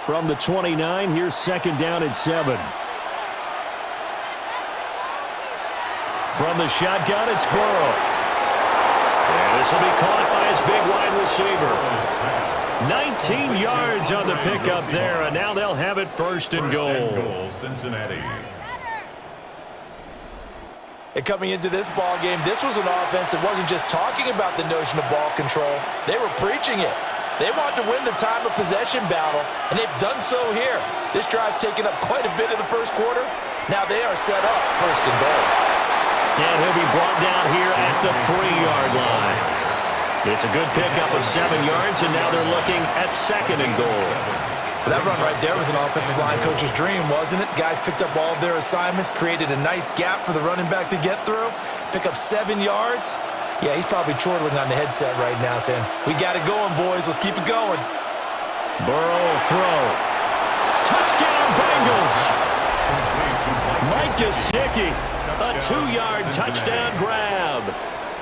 From the 29, here's 2nd down and 7. From the shotgun, it's Burrow. And this will be caught by his big wide receiver. 19 yards on the pickup there, and now they'll have it 1st and goal. Cincinnati. And coming into this ball game, this was an offense that wasn't just talking about the notion of ball control. They were preaching it. They wanted to win the time of possession battle, and they've done so here. This drive's taken up quite a bit of the first quarter. Now they are set up 1st and goal. And he'll be brought down here at the 3-yard line. It's a good pickup of 7 yards, and now they're looking at 2nd and goal. That run right there was an offensive line coach's dream, wasn't it? Guys picked up all of their assignments, created a nice gap for the running back to get through, pick up 7 yards. Yeah, he's probably chortling on the headset right now saying, we got it going, boys. Let's keep it going. Burrow will throw. Touchdown, Bengals. Mike Gesicki, a 2-yard touchdown grab.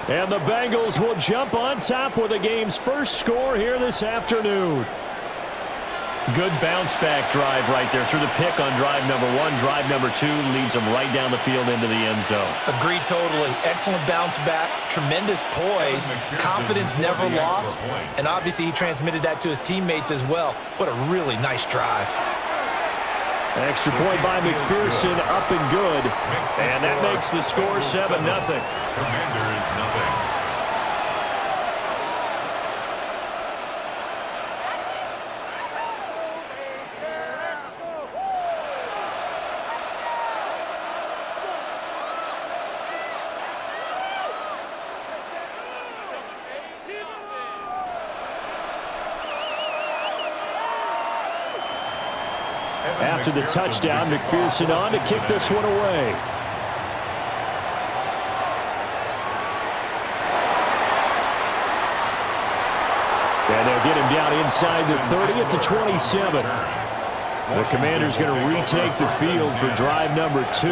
And the Bengals will jump on top with the game's first score here this afternoon. Good bounce-back drive right there through the pick on drive number 1. Drive number 2 leads them right down the field into the end zone. Agree totally. Excellent bounce back, tremendous poise, confidence never lost, and obviously he transmitted that to his teammates as well. What a really nice drive. Extra point by McPherson, up and good. And that makes the score 7-0. Commanders, nothing. After the touchdown, McPherson on to kick this one away. And they'll get him down inside the 30 at the 27. The Commanders going to retake the field for drive number 2.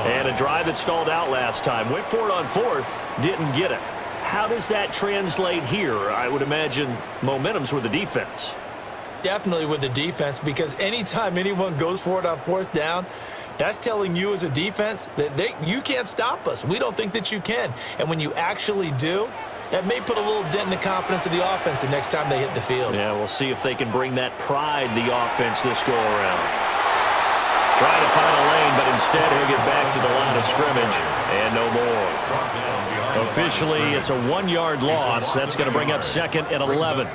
And a drive that stalled out last time. Went for it on 4th, didn't get it. How does that translate here? I would imagine momentum's with the defense. Definitely with the defense, because anytime anyone goes for it on 4th down, that's telling you as a defense that you can't stop us. We don't think that you can. And when you actually do, that may put a little dent in the confidence of the offense the next time they hit the field. Yeah, we'll see if they can bring that pride to the offense this go-around. Trying to find a lane, but instead he'll get back to the line of scrimmage, and no more. Officially, it's a 1-yard loss. That's going to bring up 2nd and 11.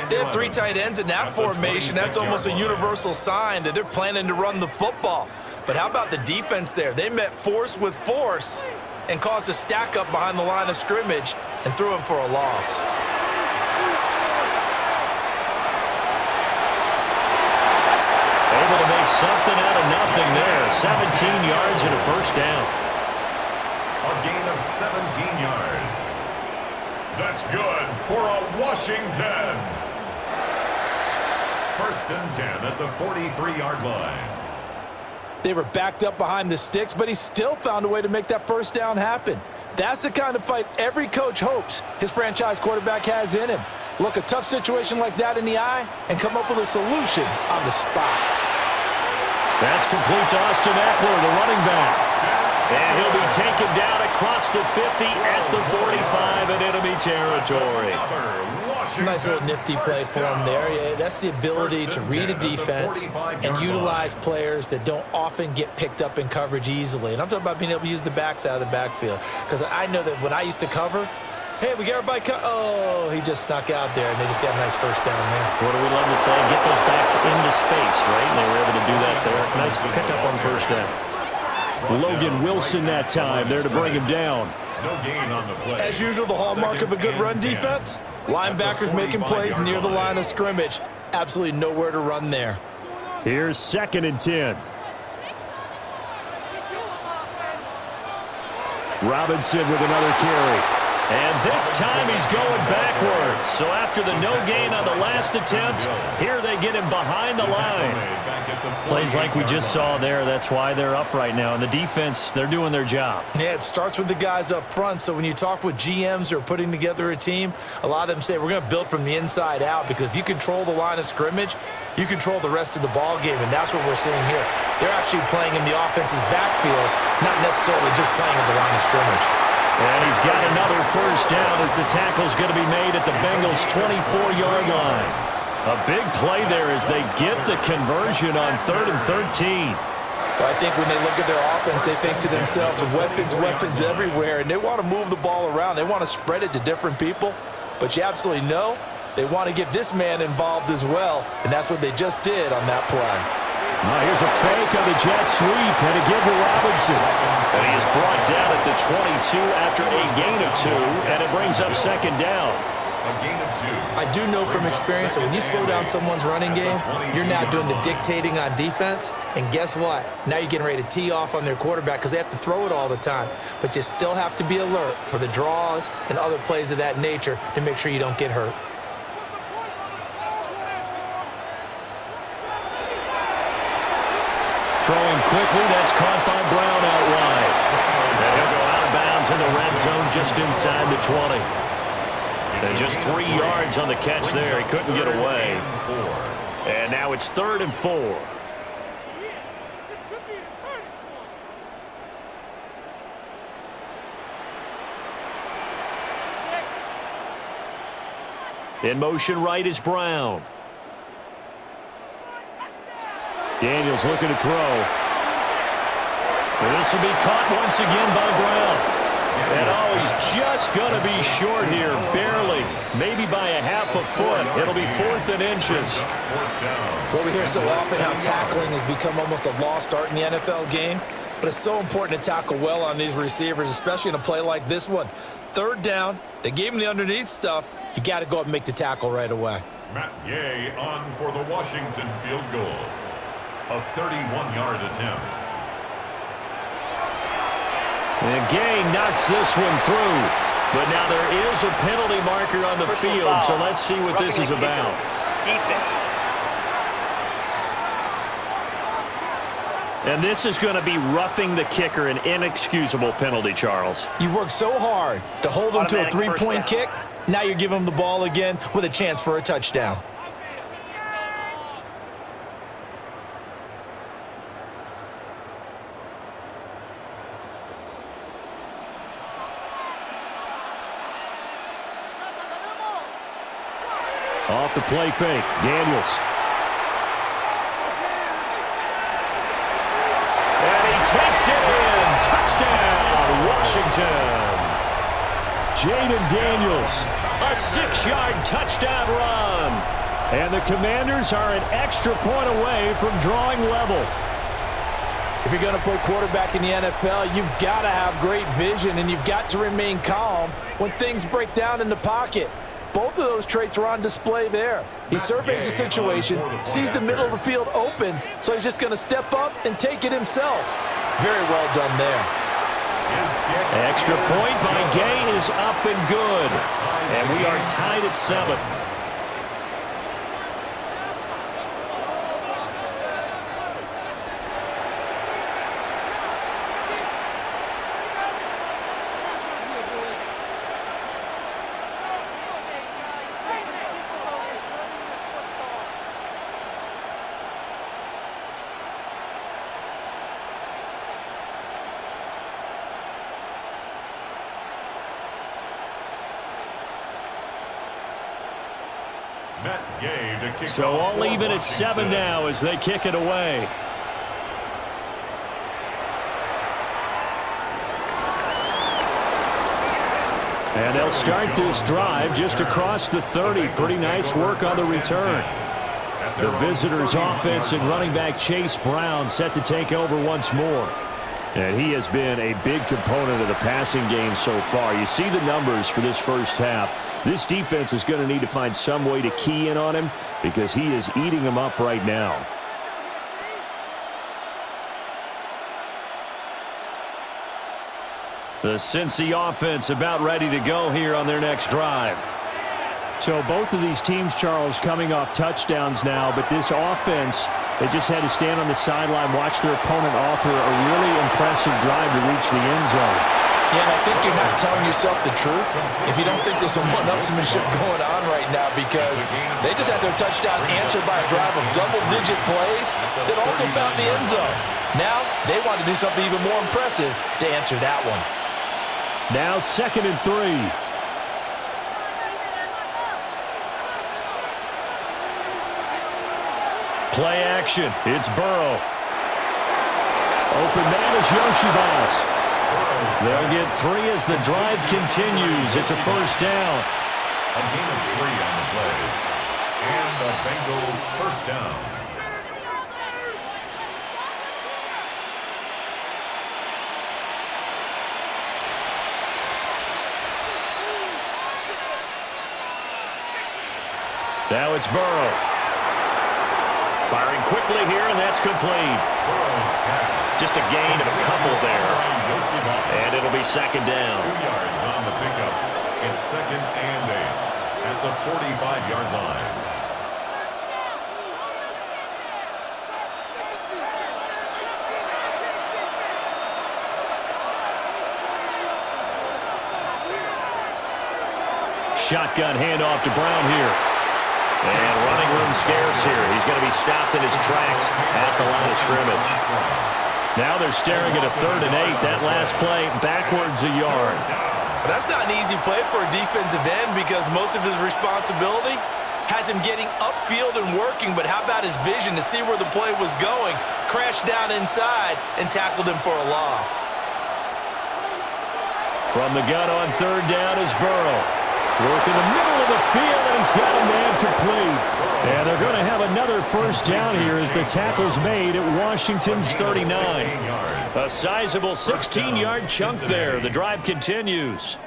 They have 3 tight ends in that formation. That's almost a universal sign that they're planning to run the football. But how about the defense there? They met force with force and caused a stack up behind the line of scrimmage and threw him for a loss. Able to make something out of nothing there. 17 yards and a first down. A gain of 17 yards. That's good for a Washington. 1st and 10 at the 43-yard line. They were backed up behind the sticks, but he still found a way to make that first down happen. That's the kind of fight every coach hopes his franchise quarterback has in him. Look a tough situation like that in the eye and come up with a solution on the spot. That's complete to Austin Eckler, the running back. And he'll be taken down across the 50 at the 45 in enemy territory. Nice little nifty play for him there. Yeah, that's the ability to read a defense and utilize players that don't often get picked up in coverage easily. And I'm talking about being able to use the backs out of the backfield. Because I know that when I used to cover, hey, we got everybody oh, he just snuck out there, and they just got a nice first down there. What do we love to say? Get those backs into space, right? And they were able to do that there. Nice pickup on first down. Logan Wilson that time there to bring him down. No gain on the play. As usual, the hallmark of a good run defense, linebackers making plays near the line of scrimmage. Absolutely nowhere to run there. Here's 2nd and 10. Robinson with another carry. And this time he's going backwards. So after the no gain on the last attempt, here they get him behind the line. Plays like we just saw there. That's why they're up right now. And the defense, they're doing their job. Yeah, it starts with the guys up front. So when you talk with GMs who are putting together a team, a lot of them say we're going to build from the inside out, because if you control the line of scrimmage, you control the rest of the ball game. And that's what we're seeing here. They're actually playing in the offense's backfield, not necessarily just playing at the line of scrimmage. And he's got another first down as the tackle's going to be made at the Bengals' 24-yard line. A big play there as they get the conversion on 3rd and 13. Well, I think when they look at their offense, they think to themselves, weapons everywhere, and they want to move the ball around. They want to spread it to different people, but you absolutely know they want to get this man involved as well, and that's what they just did on that play. Now here's a fake on the jet sweep, and a give to Robinson. And he is brought down at the 22 after a gain of 2, and it brings up second down. A gain of 2. I do know from experience that when you slow down someone's running game, you're now doing the dictating on defense. And guess what? Now you're getting ready to tee off on their quarterback because they have to throw it all the time. But you still have to be alert for the draws and other plays of that nature to make sure you don't get hurt. Throwing quickly, that's caught by Brown out wide. And he'll go out of bounds in the red zone just inside the 20. And just 3 yards on the catch there. He couldn't get away. And now it's 3rd and 4. In motion right is Brown. Daniels looking to throw. And this will be caught once again by Brown. And he's just going to be short here, barely, maybe by a half a foot. It'll be 4th and inches. Well, we hear so often how tackling has become almost a lost art in the NFL game, but it's so important to tackle well on these receivers, especially in a play like this one. 3rd down, they gave him the underneath stuff. You got to go up and make the tackle right away. Matt Gay on for the Washington field goal. A 31-yard attempt. And Gay knocks this one through. But now there is a penalty marker on the field, so let's see what this is about. And this is going to be roughing the kicker, an inexcusable penalty, Charles. You've worked so hard to hold him to a 3-point kick. Now you're giving him the ball again with a chance for a touchdown. Off the play fake, Daniels. And he takes it in. Touchdown, Washington. Jaden Daniels. A 6-yard touchdown run. And the Commanders are an extra point away from drawing level. If you're going to play quarterback in the NFL, you've got to have great vision, and you've got to remain calm when things break down in the pocket. Both of those traits are on display there. He surveys the situation, sees the middle of the field open, so he's just going to step up and take it himself. Very well done there. Extra point by Gay is up and good. And we are tied at 7. So all even at 7 now as they kick it away. And they'll start this drive just across the 30. Pretty nice work on the return. The visitors' offense and running back Chase Brown set to take over once more. And he has been a big component of the passing game so far. You see the numbers for this first half. This defense is going to need to find some way to key in on him because he is eating them up right now. The Cincy offense about ready to go here on their next drive. So both of these teams, Charles, coming off touchdowns now, but this offense, they just had to stand on the sideline, watch their opponent author a really impressive drive to reach the end zone. Yeah, and I think you're not telling yourself the truth if you don't think there's some one-upsmanship going on right now, because they just had their touchdown answered by a drive of double-digit plays that also found the end zone. Now they want to do something even more impressive to answer that one. Now 2nd and 3. Play action. It's Burrow. Open man is Yoshivas. They'll get 3 as the drive continues. It's a first down. A gain of 3 on the play. And a Bengal first down. Now it's Burrow. Firing quickly here, and that's complete. Just a gain of a couple there. And it'll be second down. 2 yards on the pickup. It's second and 8 at the 45-yard line. Shotgun handoff to Brown here. And running room scarce here. He's going to be stopped in his tracks at the line of scrimmage. Now they're staring at a 3rd and 8. That last play backwards a yard. But that's not an easy play for a defensive end because most of his responsibility has him getting upfield and working. But how about his vision to see where the play was going? Crashed down inside and tackled him for a loss. From the gun on 3rd down is Burrow. Work in the middle of the field, and he's got a man complete. And they're going to have another first down here as the tackle's made at Washington's 39. A sizable 16-yard chunk there. The drive continues.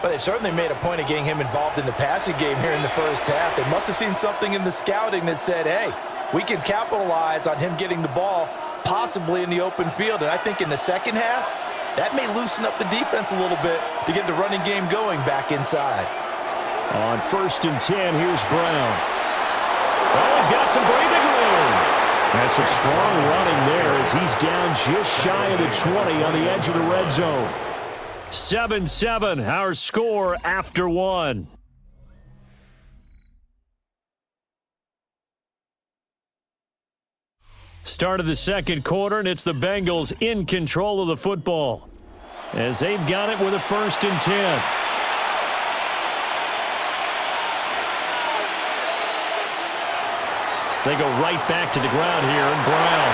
But they certainly made a point of getting him involved in the passing game here in the first half. They must have seen something in the scouting that said, hey, we can capitalize on him getting the ball possibly in the open field. And I think in the second half, that may loosen up the defense a little bit to get the running game going back inside. On 1st and 10, here's Brown. Oh, he's got some breathing room. That's some strong running there as he's down just shy of the 20 on the edge of the red zone. 7-7, our score after 1. Start of the second quarter, and it's the Bengals in control of the football as they've got it with a 1st and 10. They go right back to the ground here, and Brown.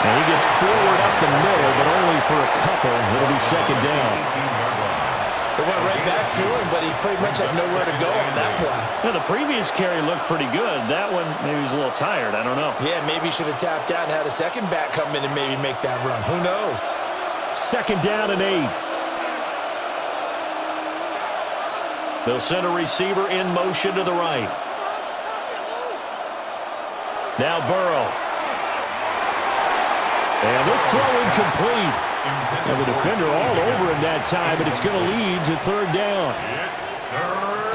And he gets forward up the middle, but only for a couple. It'll be second down. They went right back to him, but he pretty much had nowhere to go on that play. Yeah, the previous carry looked pretty good. That one, maybe he's a little tired. I don't know. Yeah, maybe he should have tapped out and had a second back come in and maybe make that run. Who knows? Second down and 8. They'll send a receiver in motion to the right. Now Burrow. And this throw incomplete. And the defender all over him that time, but it's going to lead to 3rd down.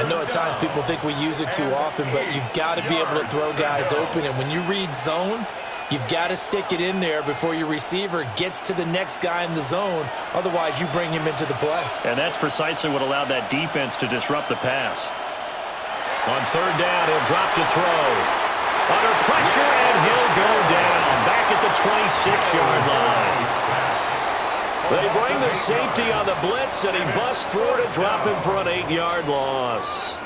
I know at times people think we use it too often, but you've got to be able to throw guys open. And when you read zone, you've got to stick it in there before your receiver gets to the next guy in the zone. Otherwise, you bring him into the play. And that's precisely what allowed that defense to disrupt the pass. On 3rd down, he'll drop to throw. Under pressure, and he'll go down. Back at the 26-yard line. They bring the safety on the blitz, and he busts through to drop him for an 8-yard loss.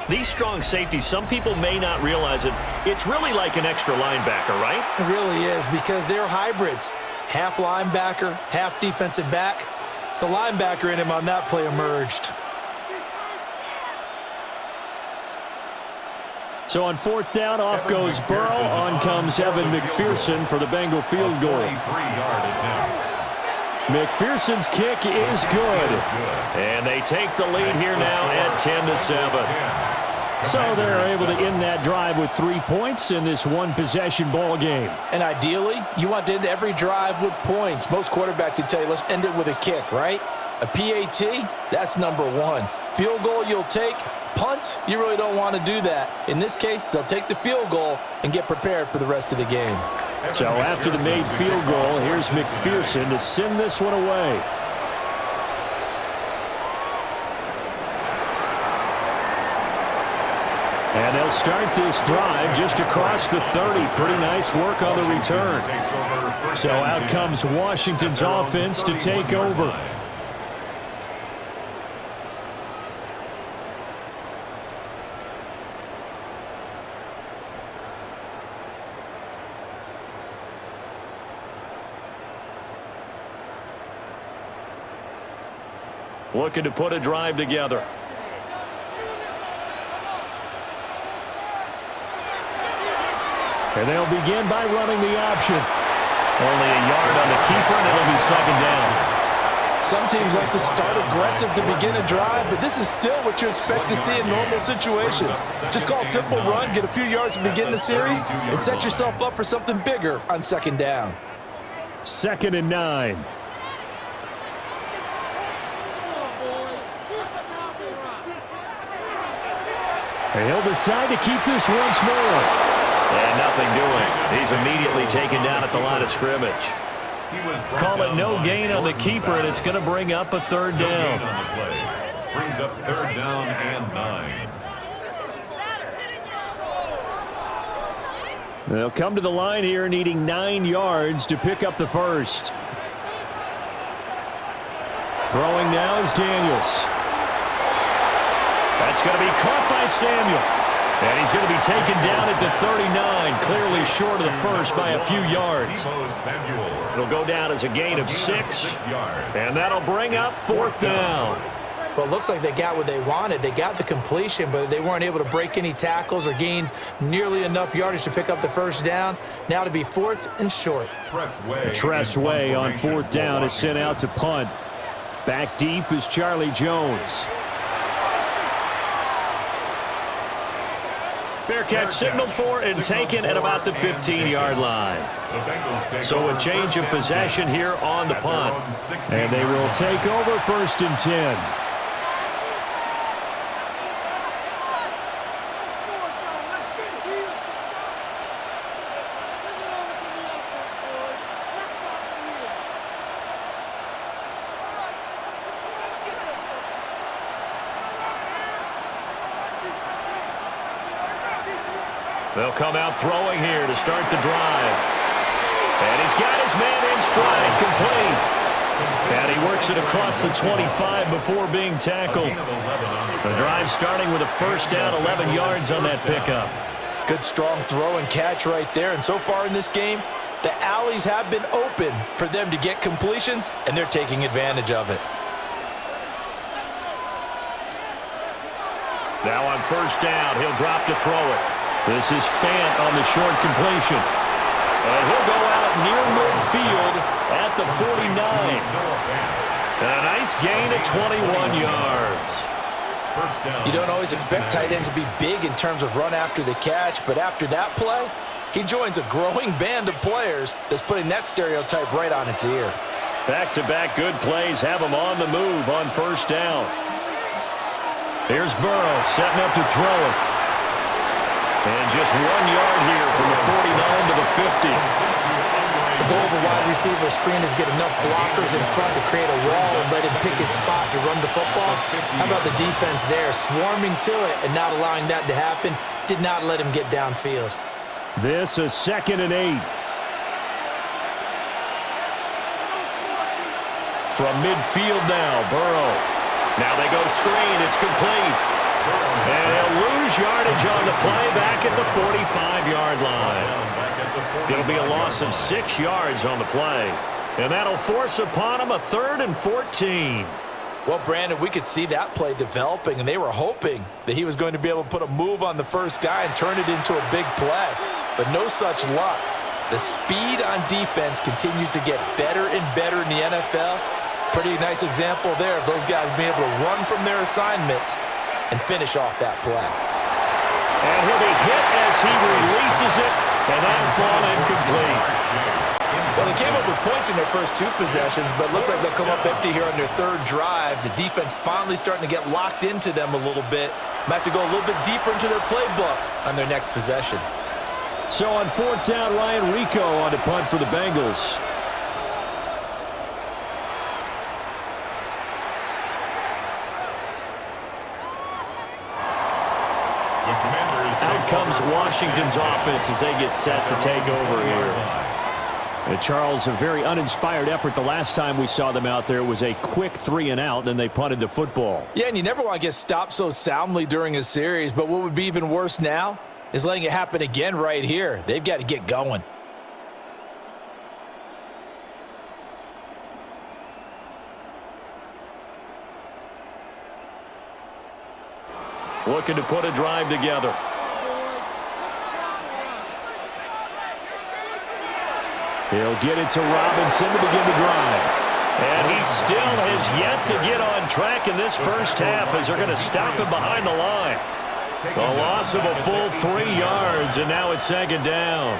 These strong safeties, some people may not realize it. It's really like an extra linebacker, right? It really is because they're hybrids. Half linebacker, half defensive back. The linebacker in him on that play emerged. So on 4th down, off goes Burrow. On comes Evan McPherson for the Bengal field goal. 23-yard attempt. McPherson's kick is good. And they take the lead here now at 10-7. So they're able to end that drive with 3 points in this one-possession ball game. And ideally, you want to end every drive with points. Most quarterbacks would tell you, let's end it with a kick, right? A PAT, that's number 1. Field goal you'll take. Punts, you really don't want to do that. In this case, they'll take the field goal and get prepared for the rest of the game. So after the made field goal, here's McPherson to send this one away. And they'll start this drive just across the 30. Pretty nice work on the return. So out comes Washington's offense to take over. Looking to put a drive together. And they'll begin by running the option. Only a yard on the keeper, and it'll be second down. Some teams like to start aggressive to begin a drive, but this is still what you expect to see in normal situations. Just call a simple run, get a few yards to begin the series, and set yourself up for something bigger on second down. 2nd and 9. And he'll decide to keep this once more. And nothing doing. He's immediately taken down at the line of scrimmage. Call it no gain on the keeper, and it's going to bring up a 3rd down. Brings up 3rd down and 9. They'll come to the line here needing 9 yards to pick up the first. Throwing now is Daniels. That's going to be caught by Samuel. And he's going to be taken down at the 39, clearly short of the first by a few yards. It'll go down as a gain of 6, and that'll bring up 4th down. Well, it looks like they got what they wanted. They got the completion, but they weren't able to break any tackles or gain nearly enough yardage to pick up the first down. Now to be 4th and short. Tressway on 4th down is sent out to punt. Back deep is Charlie Jones. Fair catch signaled for and taken at about the 15-yard line. So a change of possession here on the punt. And they will take over 1st and 10. They'll come out throwing here to start the drive. And he's got his man in stride, complete. And he works it across the 25 before being tackled. The drive starting with a 1st down, 11 yards on that pickup. Good strong throw and catch right there. And so far in this game, the alleys have been open for them to get completions, and they're taking advantage of it. Now on 1st down, he'll drop to throw it. This is Fant on the short completion. And he'll go out near midfield at the 49. And a nice gain of 21 yards. You don't always expect tight ends to be big in terms of run after the catch, but after that play, he joins a growing band of players that's putting that stereotype right on its ear. Back-to-back good plays have him on the move on 1st down. Here's Burrow setting up to throw it. And just 1 yard here from the 49 to the 50. The goal of a wide receiver screen is get enough blockers in front to create a wall and let him pick his spot to run the football. How about the defense there, swarming to it and not allowing that to happen? Did not let him get downfield. This is 2nd and 8. From midfield now, Burrow. Now they go screen. It's complete. And he'll lose yardage on the play back at the 45-yard line. It'll be a loss of 6 yards on the play. And that'll force upon him a 3rd and 14. Well, Brandon, we could see that play developing, and they were hoping that he was going to be able to put a move on the first guy and turn it into a big play. But no such luck. The speed on defense continues to get better and better in the NFL. Pretty nice example there of those guys being able to run from their assignments and finish off that play. And he'll be hit as he releases it, and that'll fall incomplete. Well, they came up with points in their first 2 possessions, but it looks like they'll come up empty here on their 3rd drive. The defense finally starting to get locked into them a little bit. Might have to go a little bit deeper into their playbook on their next possession. So on 4th down, Ryan Rico on to punt for the Bengals. Out comes Washington's offense as they get set to take over here. And Charles, a very uninspired effort the last time we saw them out there was a quick 3 and out, and they punted the football. Yeah, and you never want to get stopped so soundly during a series, but what would be even worse now is letting it happen again right here. They've got to get going. Looking to put a drive together. He'll get it to Robinson to begin the drive. And he still has yet to get on track in this first half as they're going to stop him behind the line. A loss of a full 3 yards, and now it's second down.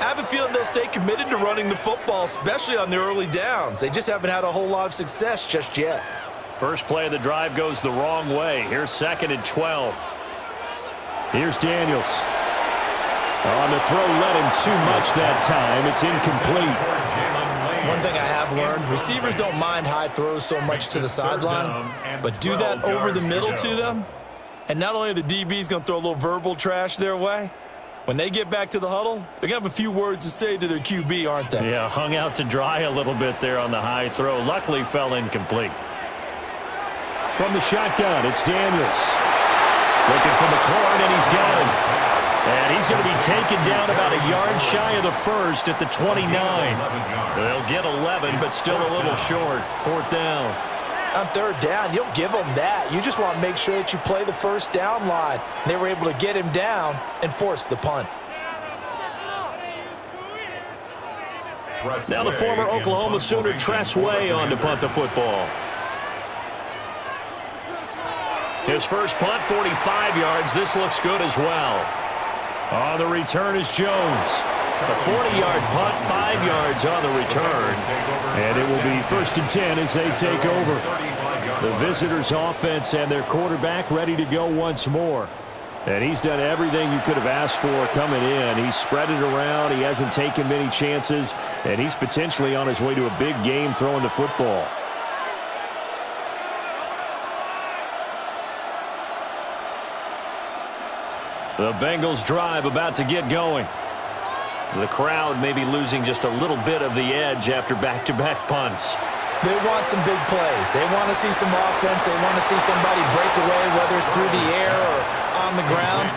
I have a feeling they'll stay committed to running the football, especially on the early downs. They just haven't had a whole lot of success just yet. First play of the drive goes the wrong way. Here's 2nd and 12. Here's Daniels. On the throw, led him too much that time. It's incomplete. One thing I have learned, receivers don't mind high throws so much to the sideline, but do that over the middle to them, and not only are the DBs going to throw a little verbal trash their way, when they get back to the huddle, they're going to have a few words to say to their QB, aren't they? Yeah, hung out to dry a little bit there on the high throw. Luckily fell incomplete. From the shotgun, it's Daniels. Looking for McLaurin, and he's got him. And he's going to be taken down about a yard shy of the first at the 29. They'll get 11, but still a little short. 4th down. On 3rd down, you'll give them that. You just want to make sure that you play the first down line. They were able to get him down and force the punt. Now the former Oklahoma Sooner Tress Way on to punt the football. His first punt, 45 yards. This looks good as well. On the return is Jones. A 40-yard punt, 5 yards on the return. And it will be 1st and 10 as they take over. The visitors' offense and their quarterback ready to go once more. And he's done everything you could have asked for coming in. He's spread it around. He hasn't taken many chances. And he's potentially on his way to a big game throwing the football. The Bengals drive about to get going. The crowd may be losing just a little bit of the edge after back-to-back punts. They want some big plays. They want to see some offense. They want to see somebody break away, whether it's through the air or on the ground.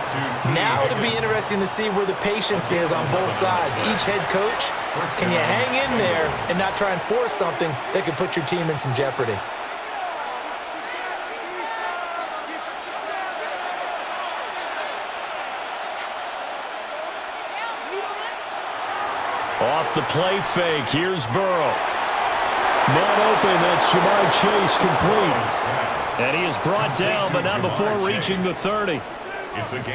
Now it'll be interesting to see where the patience is on both sides. Each head coach, can you hang in there and not try and force something that could put your team in some jeopardy? Off the play fake, here's Burrow. Man open, that's Jamar Chase complete. And he is brought down, but not before reaching the 30.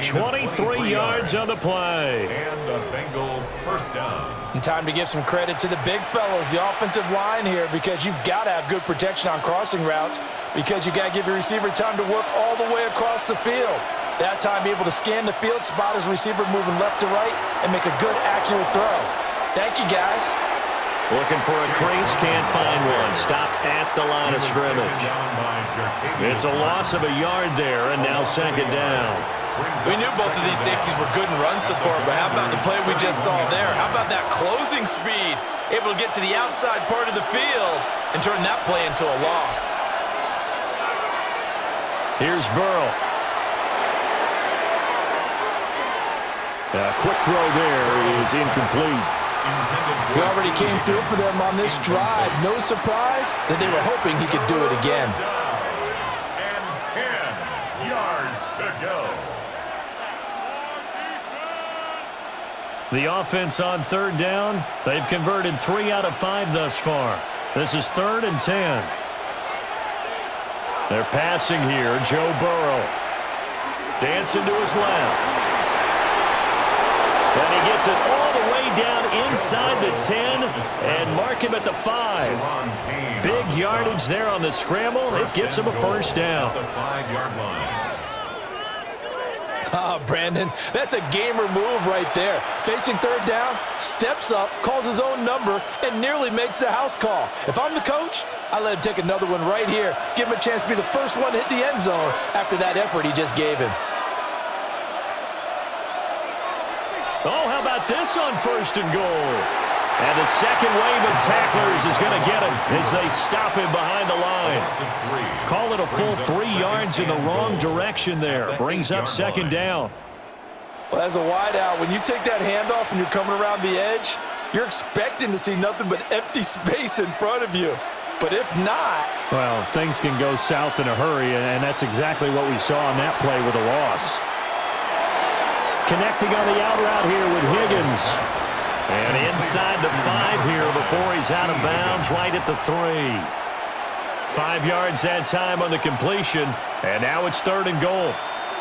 23 yards on the play. And a Bengal first down. And time to give some credit to the big fellows, the offensive line here, because you've got to have good protection on crossing routes, because you've got to give your receiver time to work all the way across the field. That time, able to scan the field, spot his receiver moving left to right, and make a good, accurate throw. Thank you, guys. Looking for a crease, can't find one. Stopped at the line of scrimmage. It's a loss of a yard there, and now 2nd down. We knew both of these safeties were good in run support, but how about the play we just saw there? How about that closing speed? Able to get to the outside part of the field and turn that play into a loss. Here's Burrow. A quick throw there is incomplete. He already came through for them on this drive. No surprise that they were hoping he could do it again. And 10 yards to go. The offense on 3rd down, they've converted 3 out of 5 thus far. This is 3rd and 10. They're passing here, Joe Burrow. Dancing to his left. And he gets it all the way down inside the 10 and mark him at the 5. Big yardage there on the scramble. It gets him a first down. The 5-yard line. Oh, Brandon, that's a gamer move right there. Facing 3rd down, steps up, calls his own number, and nearly makes the house call. If I'm the coach, I let him take another one right here. Give him a chance to be the first one to hit the end zone after that effort he just gave him. Oh, how about this on 1st and goal? And the second wave of tacklers is going to get him as they stop him behind the line. Call it a full 3 yards in the wrong direction there. Brings up 2nd down. Well, as a wideout, when you take that handoff and you're coming around the edge, you're expecting to see nothing but empty space in front of you. But if not... Well, things can go south in a hurry, and that's exactly what we saw on that play with a loss. Connecting on the out route here with Higgins. And inside the 5 here before he's is out of bounds right at the 3. 5 yards that time on the completion, and now it's 3rd and goal.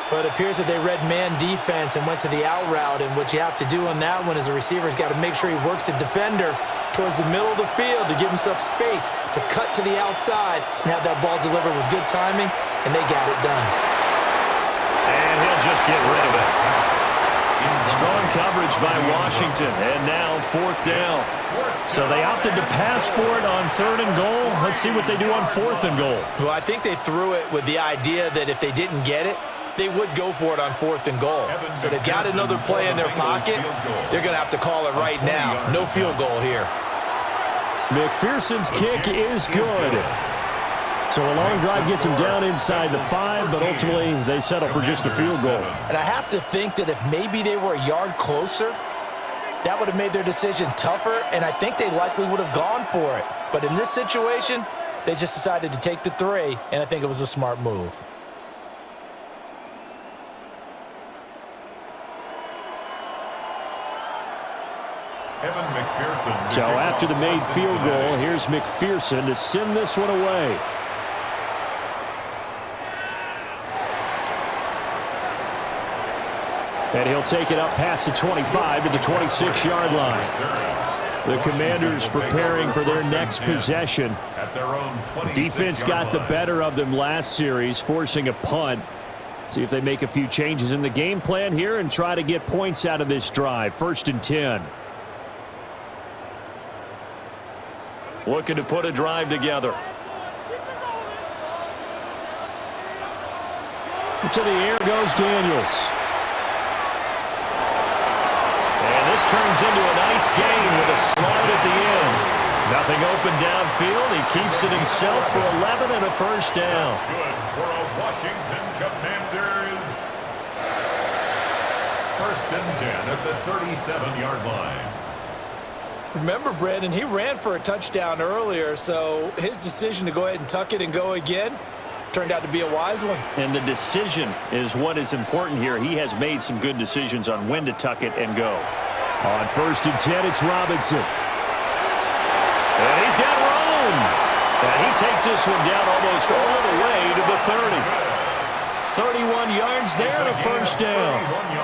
But it appears that they read man defense and went to the out route, and what you have to do on that one is the receiver's got to make sure he works the defender towards the middle of the field to give himself space to cut to the outside and have that ball delivered with good timing, and they got it done. And he'll just get rid of it. Strong coverage by Washington, and now 4th down. So they opted to pass for it on 3rd and goal. Let's see what they do on 4th and goal. Well, I think they threw it with the idea that if they didn't get it, they would go for it on 4th and goal. So they've got another play in their pocket. They're going to have to call it right now. No field goal here. McPherson's kick is good. So a long drive gets him down inside the 5, but ultimately they settle for just the field goal. And I have to think that if maybe they were a yard closer, that would have made their decision tougher, and I think they likely would have gone for it. But in this situation, they just decided to take the 3, and I think it was a smart move. So after the made field goal, here's McPherson to send this one away. And he'll take it up past the 25 to the 26-yard line. The Commanders preparing for their next possession. Defense got the better of them last series, forcing a punt. See if they make a few changes in the game plan here and try to get points out of this drive. 1st and 10. Looking to put a drive together. To the air goes Daniels. And this turns into a nice gain with a slide at the end. Nothing open downfield. He keeps it himself for 11 and a 1st down. That's good for a Washington Commanders. 1st and 10 at the 37-yard line. Remember, Brandon, he ran for a touchdown earlier, so his decision to go ahead and tuck it and go again turned out to be a wise one. And the decision is what is important here. He has made some good decisions on when to tuck it and go. On 1st and 10, it's Robinson. And he's got room. And he takes this one down almost all the way to the 30. 31 yards there and a 1st down.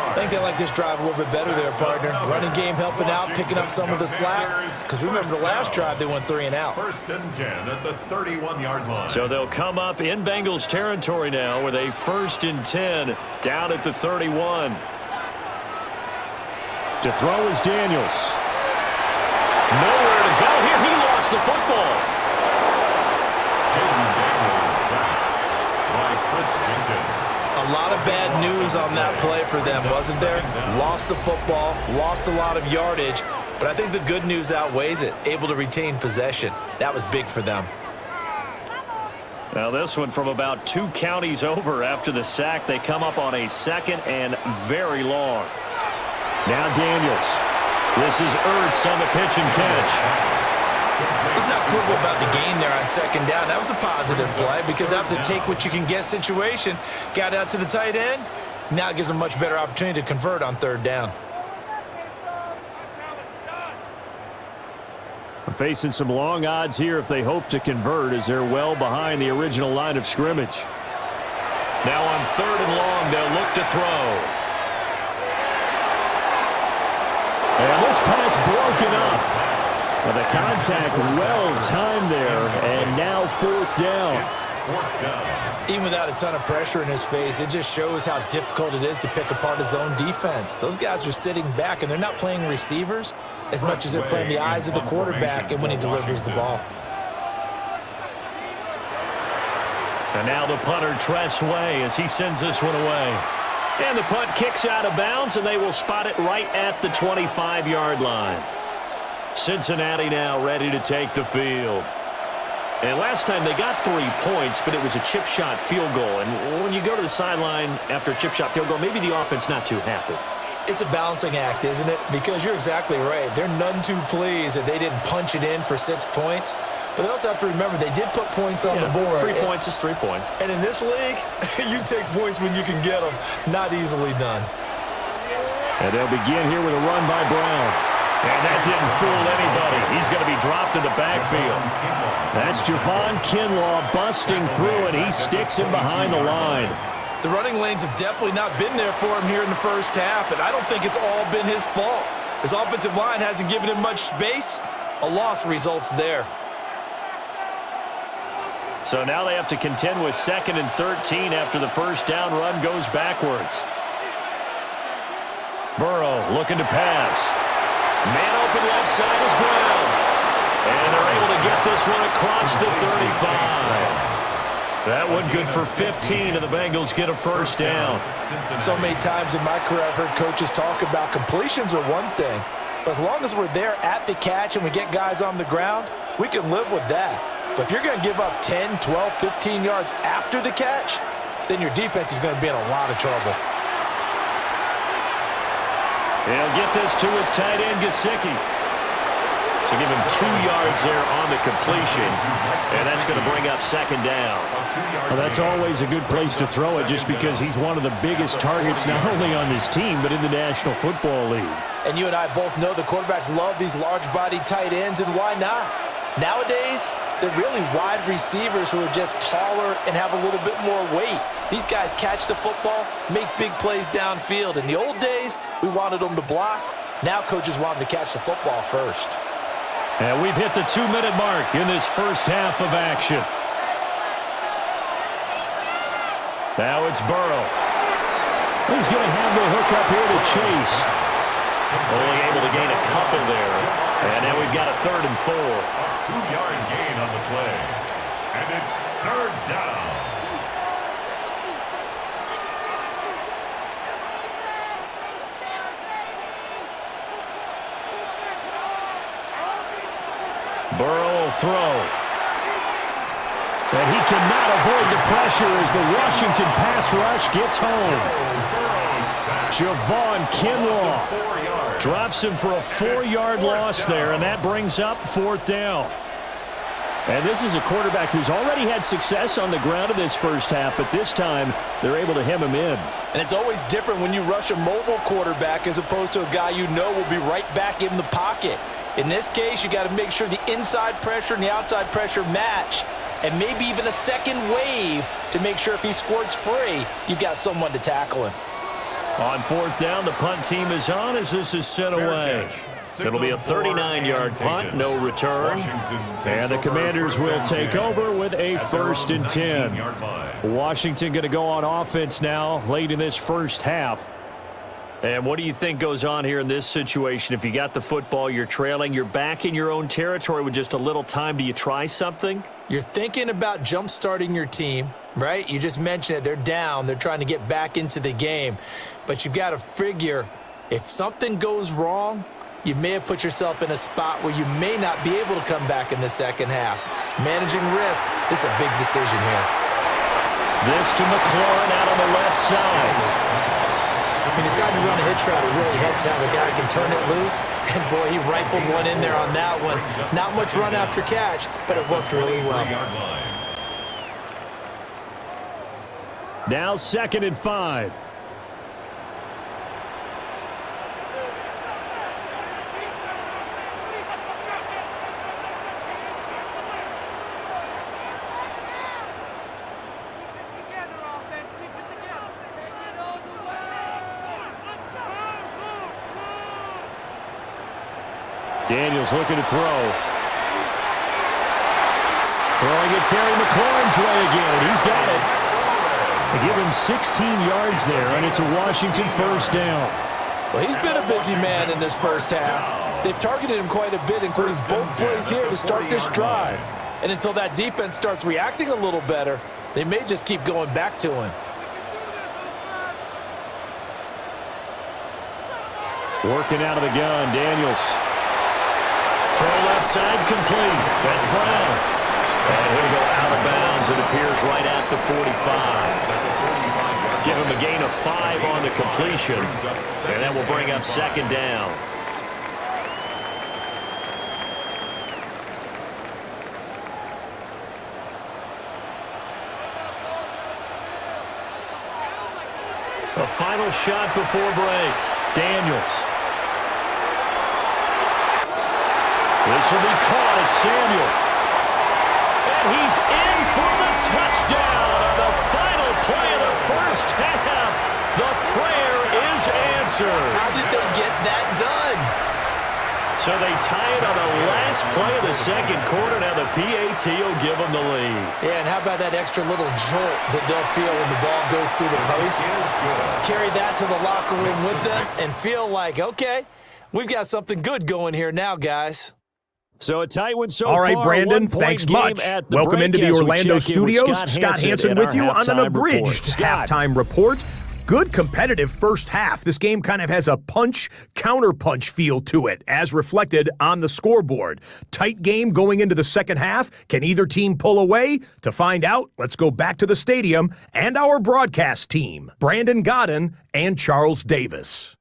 I think they like this drive a little bit better there, partner. Running game helping out, picking up some of the slack. Because remember the last drive, they went 3 and out. 1st and 10 at the 31-yard line. So they'll come up in Bengals territory now with a 1st and 10 down at the 31. To throw is Daniels. Nowhere to go here. He lost the football. Jaden Daniels sacked by Chris Jenkins. A lot of bad news on that play for them, wasn't there? Lost the football, lost a lot of yardage, but I think the good news outweighs it. Able to retain possession. That was big for them. Now this one from about 2 counties over after the sack. They come up on a 2nd and very long. Now Daniels. This is Ertz on the pitch and catch. He's not quibble about the gain there on 2nd down. That was a positive play because that was a take-what-you-can-get situation. Got out to the tight end. Now it gives them a much better opportunity to convert on 3rd down. Facing some long odds here if they hope to convert as they're well behind the original line of scrimmage. Now on 3rd and long, they'll look to throw. And this pass broken up. Well, the contact well timed there, and now 4th down. Even without a ton of pressure in his face, it just shows how difficult it is to pick apart his own defense. Those guys are sitting back, and they're not playing receivers as much as they're playing the eyes of the quarterback and when he delivers the ball. And now the punter, Tress Way, as he sends this one away. And the punt kicks out of bounds, and they will spot it right at the 25-yard line. Cincinnati now ready to take the field. And last time they got 3 points, but it was a chip shot field goal. And when you go to the sideline after a chip shot field goal, maybe the offense not too happy. It's a balancing act, isn't it? Because you're exactly right. They're none too pleased that they didn't punch it in for 6 points. But they also have to remember they did put points on the board. 3 points is 3 points. And in this league, you take points when you can get them. Not easily done. And they'll begin here with a run by Brown. And that didn't fool anybody. He's going to be dropped in the backfield. That's Javon Kinlaw busting through, and he sticks him behind the line. The running lanes have definitely not been there for him here in the first half, and I don't think it's all been his fault. His offensive line hasn't given him much space. A loss results there. So now they have to contend with 2nd and 13 after the first down run goes backwards. Burrow looking to pass. Man open left side is Brown. And they're able to get this one across the 35. That one good for 15, and the Bengals get a first down. So many times in my career I've heard coaches talk about completions are one thing, but as long as we're there at the catch and we get guys on the ground, we can live with that. But if you're going to give up 10, 12, 15 yards after the catch, then your defense is going to be in a lot of trouble. He'll get this to his tight end, Gesicki. So give him 2 yards there on the completion, and that's going to bring up 2nd down. Well, that's always a good place to throw it just because he's one of the biggest targets not only on this team but in the National Football League. And you and I both know the quarterbacks love these large-bodied tight ends, and why not? Nowadays, they're really wide receivers who are just taller and have a little bit more weight. These guys catch the football, make big plays downfield. In the old days, we wanted them to block. Now coaches want them to catch the football first. And we've hit the 2-minute mark in this first half of action. Now it's Burrow. He's going to have the hook up here to Chase. Only able to gain a couple there. And now we've got a 3rd and 4. 2-yard gain on the play. And it's 3rd down. Burrow will throw. And he cannot avoid the pressure as the Washington pass rush gets home. Javon Kinlaw drops him for a 4-yard loss there, and that brings up 4th down. And this is a quarterback who's already had success on the ground in this first half, but this time they're able to hem him in. And it's always different when you rush a mobile quarterback as opposed to a guy you know will be right back in the pocket. In this case, you got to make sure the inside pressure and the outside pressure match, and maybe even a second wave to make sure if he squirts free, you've got someone to tackle him. On 4th down, the punt team is on as this is sent away. It'll be a 39-yard punt, no return. And the Commanders will take over with a 1st and 10. Washington going to go on offense now late in this first half. And what do you think goes on here in this situation? If you got the football, you're trailing, you're back in your own territory with just a little time. Do you try something? You're thinking about jump-starting your team, right? You just mentioned it. They're down. They're trying to get back into the game. But you've got to figure if something goes wrong, you may have put yourself in a spot where you may not be able to come back in the second half. Managing risk, this is a big decision here. This to McLaurin out on the left side. He decided to run a hitch route. It really helps to have a guy who can turn it loose. And, boy, he rifled one in there on that one. Not much run after catch, but it worked really well. Now 2nd and 5. Daniels looking to throw. Throwing it Terry McLaurin's way again. He's got it. They give him 16 yards there, and it's a Washington first down. Well, he's been a busy man in this first half. They've targeted him quite a bit, including both plays here to start this drive. And until that defense starts reacting a little better, they may just keep going back to him. Working out of the gun, Daniels. Throw left side complete. That's Brown. And he'll go out of bounds. It appears right at the 45. Give him a gain of 5 on the completion. And that will bring up 2nd down. A final shot before break. Daniels. This will be caught at Samuel. And he's in for the touchdown on the final play of the first half. The prayer is answered. How did they get that done? So they tie it on the last play of the second quarter. Now the PAT will give them the lead. Yeah, and how about that extra little jolt that they'll feel when the ball goes through the post? Carry that to the locker room with them and feel like, okay, we've got something good going here now, guys. So a tight one so All right, far. Brandon, thanks much. Welcome into the Orlando studios. Scott Hansen with you on an abridged halftime report. Good competitive first half. This game kind of has a punch-counter-punch feel to it, as reflected on the scoreboard. Tight game going into the second half. Can either team pull away? To find out, let's go back to the stadium and our broadcast team, Brandon Godden and Charles Davis.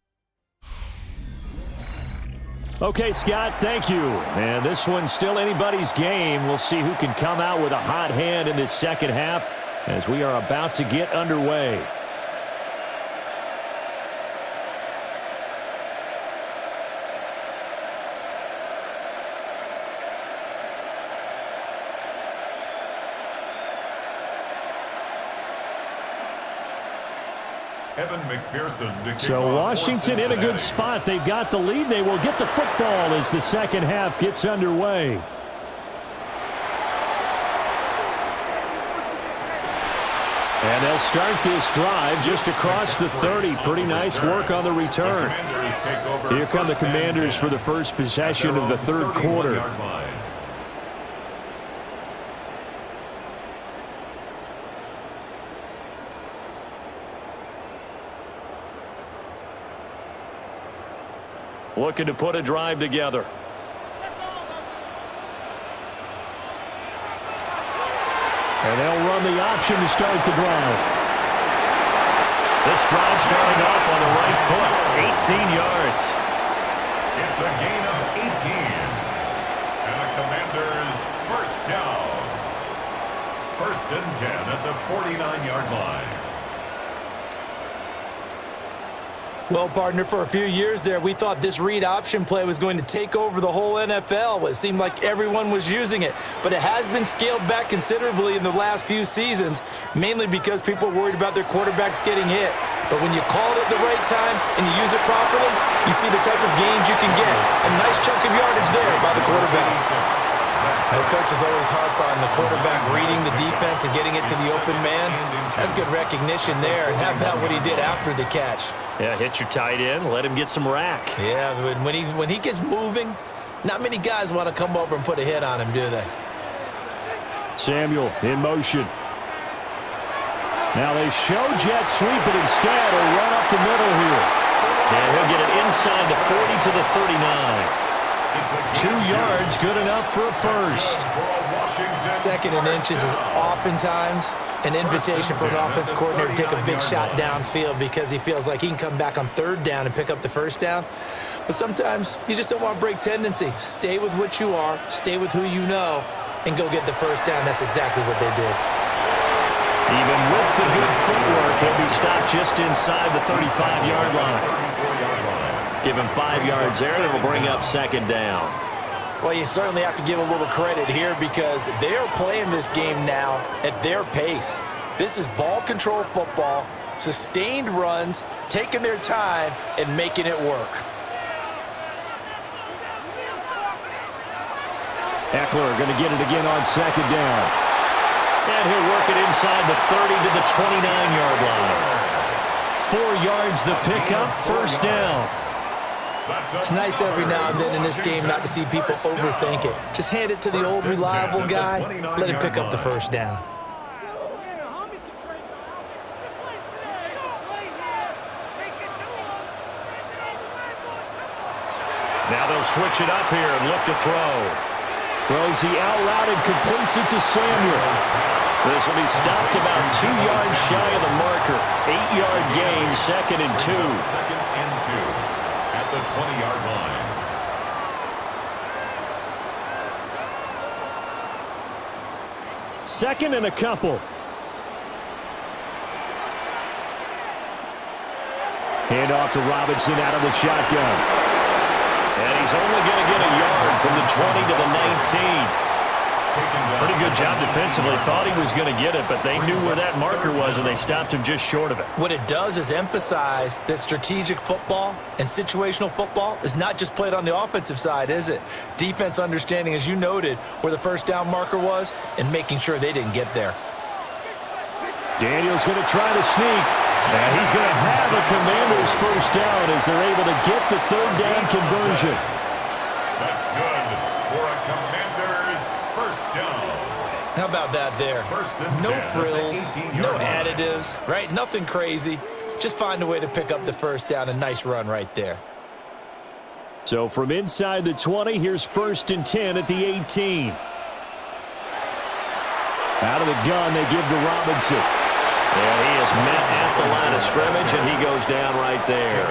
Okay, Scott, thank you. And this one's still anybody's game. We'll see who can come out with a hot hand in this second half as we are about to get underway. So Washington in a good spot. They've got the lead. They will get the football as the second half gets underway. And they'll start this drive just across the 30. Pretty nice work on the return. Here come the Commanders for the first possession of the third quarter. Looking to put a drive together. And they'll run the option to start the drive. This drive starting off on the right foot. 18 yards. It's a gain of 18. And the Commanders first down. 1st and 10 at the 49-yard line. Well, partner, for a few years there, we thought this read option play was going to take over the whole NFL. It seemed like everyone was using it, but it has been scaled back considerably in the last few seasons, mainly because people are worried about their quarterbacks getting hit. But when you call it at the right time and you use it properly, you see the type of gains you can get. A nice chunk of yardage there by the quarterback. The coaches always harp on the quarterback reading the defense and getting it to the open man. That's good recognition there. And how about what he did after the catch? Yeah, hit your tight end, let him get some rack. Yeah, when he gets moving, not many guys want to come over and put a hit on him, do they? Samuel in motion. Now they show jet sweep, but instead a run up the middle here. And he'll get it inside the 40 to the 39. 2 yards, good enough for a first. 2nd and inches is oftentimes an invitation for an offense coordinator to take a big shot downfield because he feels like he can come back on 3rd down and pick up the 1st down. But sometimes you just don't want to break tendency. Stay with what you are, stay with who you know, and go get the 1st down. That's exactly what they did. Even with the good footwork, he'll be stopped just inside the 35-yard line. Give him 5 yards there, and it'll bring up 2nd down. Well, you certainly have to give a little credit here because they are playing this game now at their pace. This is ball control football, sustained runs, taking their time, and making it work. Eckler going to get it again on 2nd down. And he'll work it inside the 30 to the 29-yard line. 4 yards the pickup, 1st down. It's nice every now and then in this game not to see people overthink it. Just hand it to the old reliable guy, let him pick up the 1st down. Now they'll switch it up here and look to throw. Throws the out route and completes it to Samuel. This will be stopped about 2 yards shy of the marker. 8-yard gain, 2nd and 2. 2nd and 2 at the 20-yard line. Second and a couple. Hand off to Robinson out of the shotgun. And he's only going to get a yard from the 20 to the 19. Pretty good job defensively. Thought he was going to get it, but they knew where that marker was, and they stopped him just short of it. What it does is emphasize that strategic football and situational football is not just played on the offensive side, is it? Defense understanding, as you noted, where the first down marker was and making sure they didn't get there. Daniel's going to try to sneak, and he's going to have a Commanders first down as they're able to get the third down conversion. That's good for a Commanders first down. How about that there? No frills, no additives, right? Nothing crazy. Just find a way to pick up the first down. A nice run right there. So from inside the 20, here's 1st and 10 at the 18. Out of the gun, they give to Robinson. And he is met at the line of scrimmage, and he goes down right there.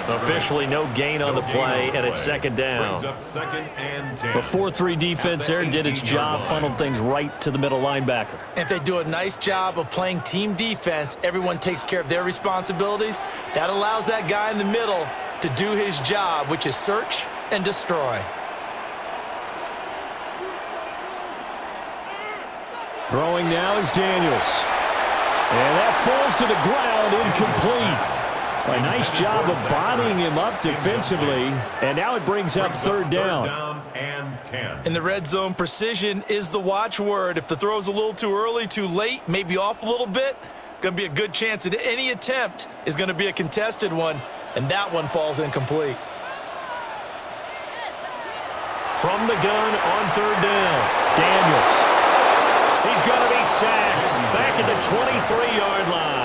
Officially no gain on the play, and it's 2nd down. The 4-3 defense there did its job, funneled things right to the middle linebacker. If they do a nice job of playing team defense, everyone takes care of their responsibilities. That allows that guy in the middle to do his job, which is search and destroy. Throwing now is Daniels. And that falls to the ground, incomplete. A nice job of bodying him up defensively, and now it brings up 3rd down. In the red zone, precision is the watchword. If the throw's a little too early, too late, maybe off a little bit, going to be a good chance that any attempt is going to be a contested one, and that one falls incomplete. From the gun on 3rd down, Daniels. He's going to be sacked back at the 23-yard line.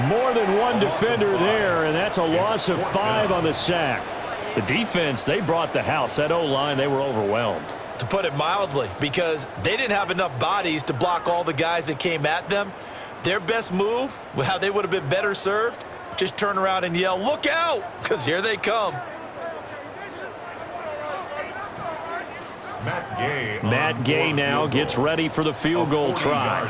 More than one defender there, and that's a loss of 5 on the sack. The defense, they brought the house. That O-line, they were overwhelmed. To put it mildly, because they didn't have enough bodies to block all the guys that came at them. Their best move, how they would have been better served, just turn around and yell, "Look out!" because here they come. Matt Gay now gets ready for the field goal try.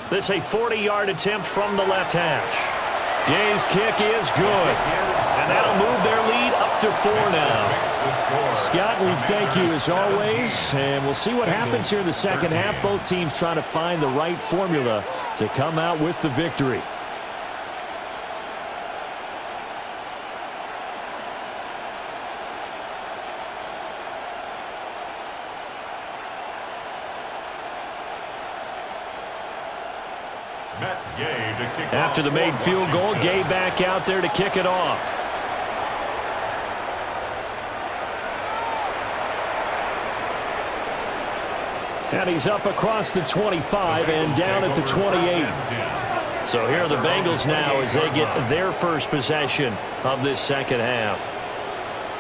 This is a 40-yard attempt from the left hash. Gay's kick is good, and that'll move their lead up to 4 now. Scott, we thank you as always, and we'll see what happens here in the second half. Both teams trying to find the right formula to come out with the victory. After the made field goal, Gay back out there to kick it off. And he's up across the 25 and down at the 28. So here are the Bengals now as they get their first possession of this second half.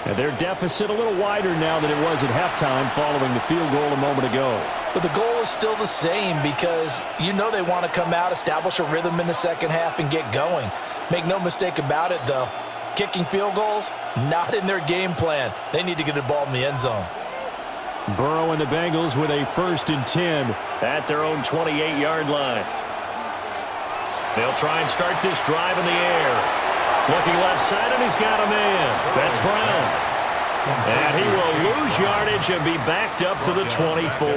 And their deficit a little wider now than it was at halftime following the field goal a moment ago. But the goal is still the same because you know they want to come out, establish a rhythm in the second half, and get going. Make no mistake about it, though. Kicking field goals, not in their game plan. They need to get the ball in the end zone. Burrow and the Bengals with a 1st and 10 at their own 28-yard line. They'll try and start this drive in the air. Looking left side, and he's got a man. That's Brown. And he will lose yardage and be backed up to the 24.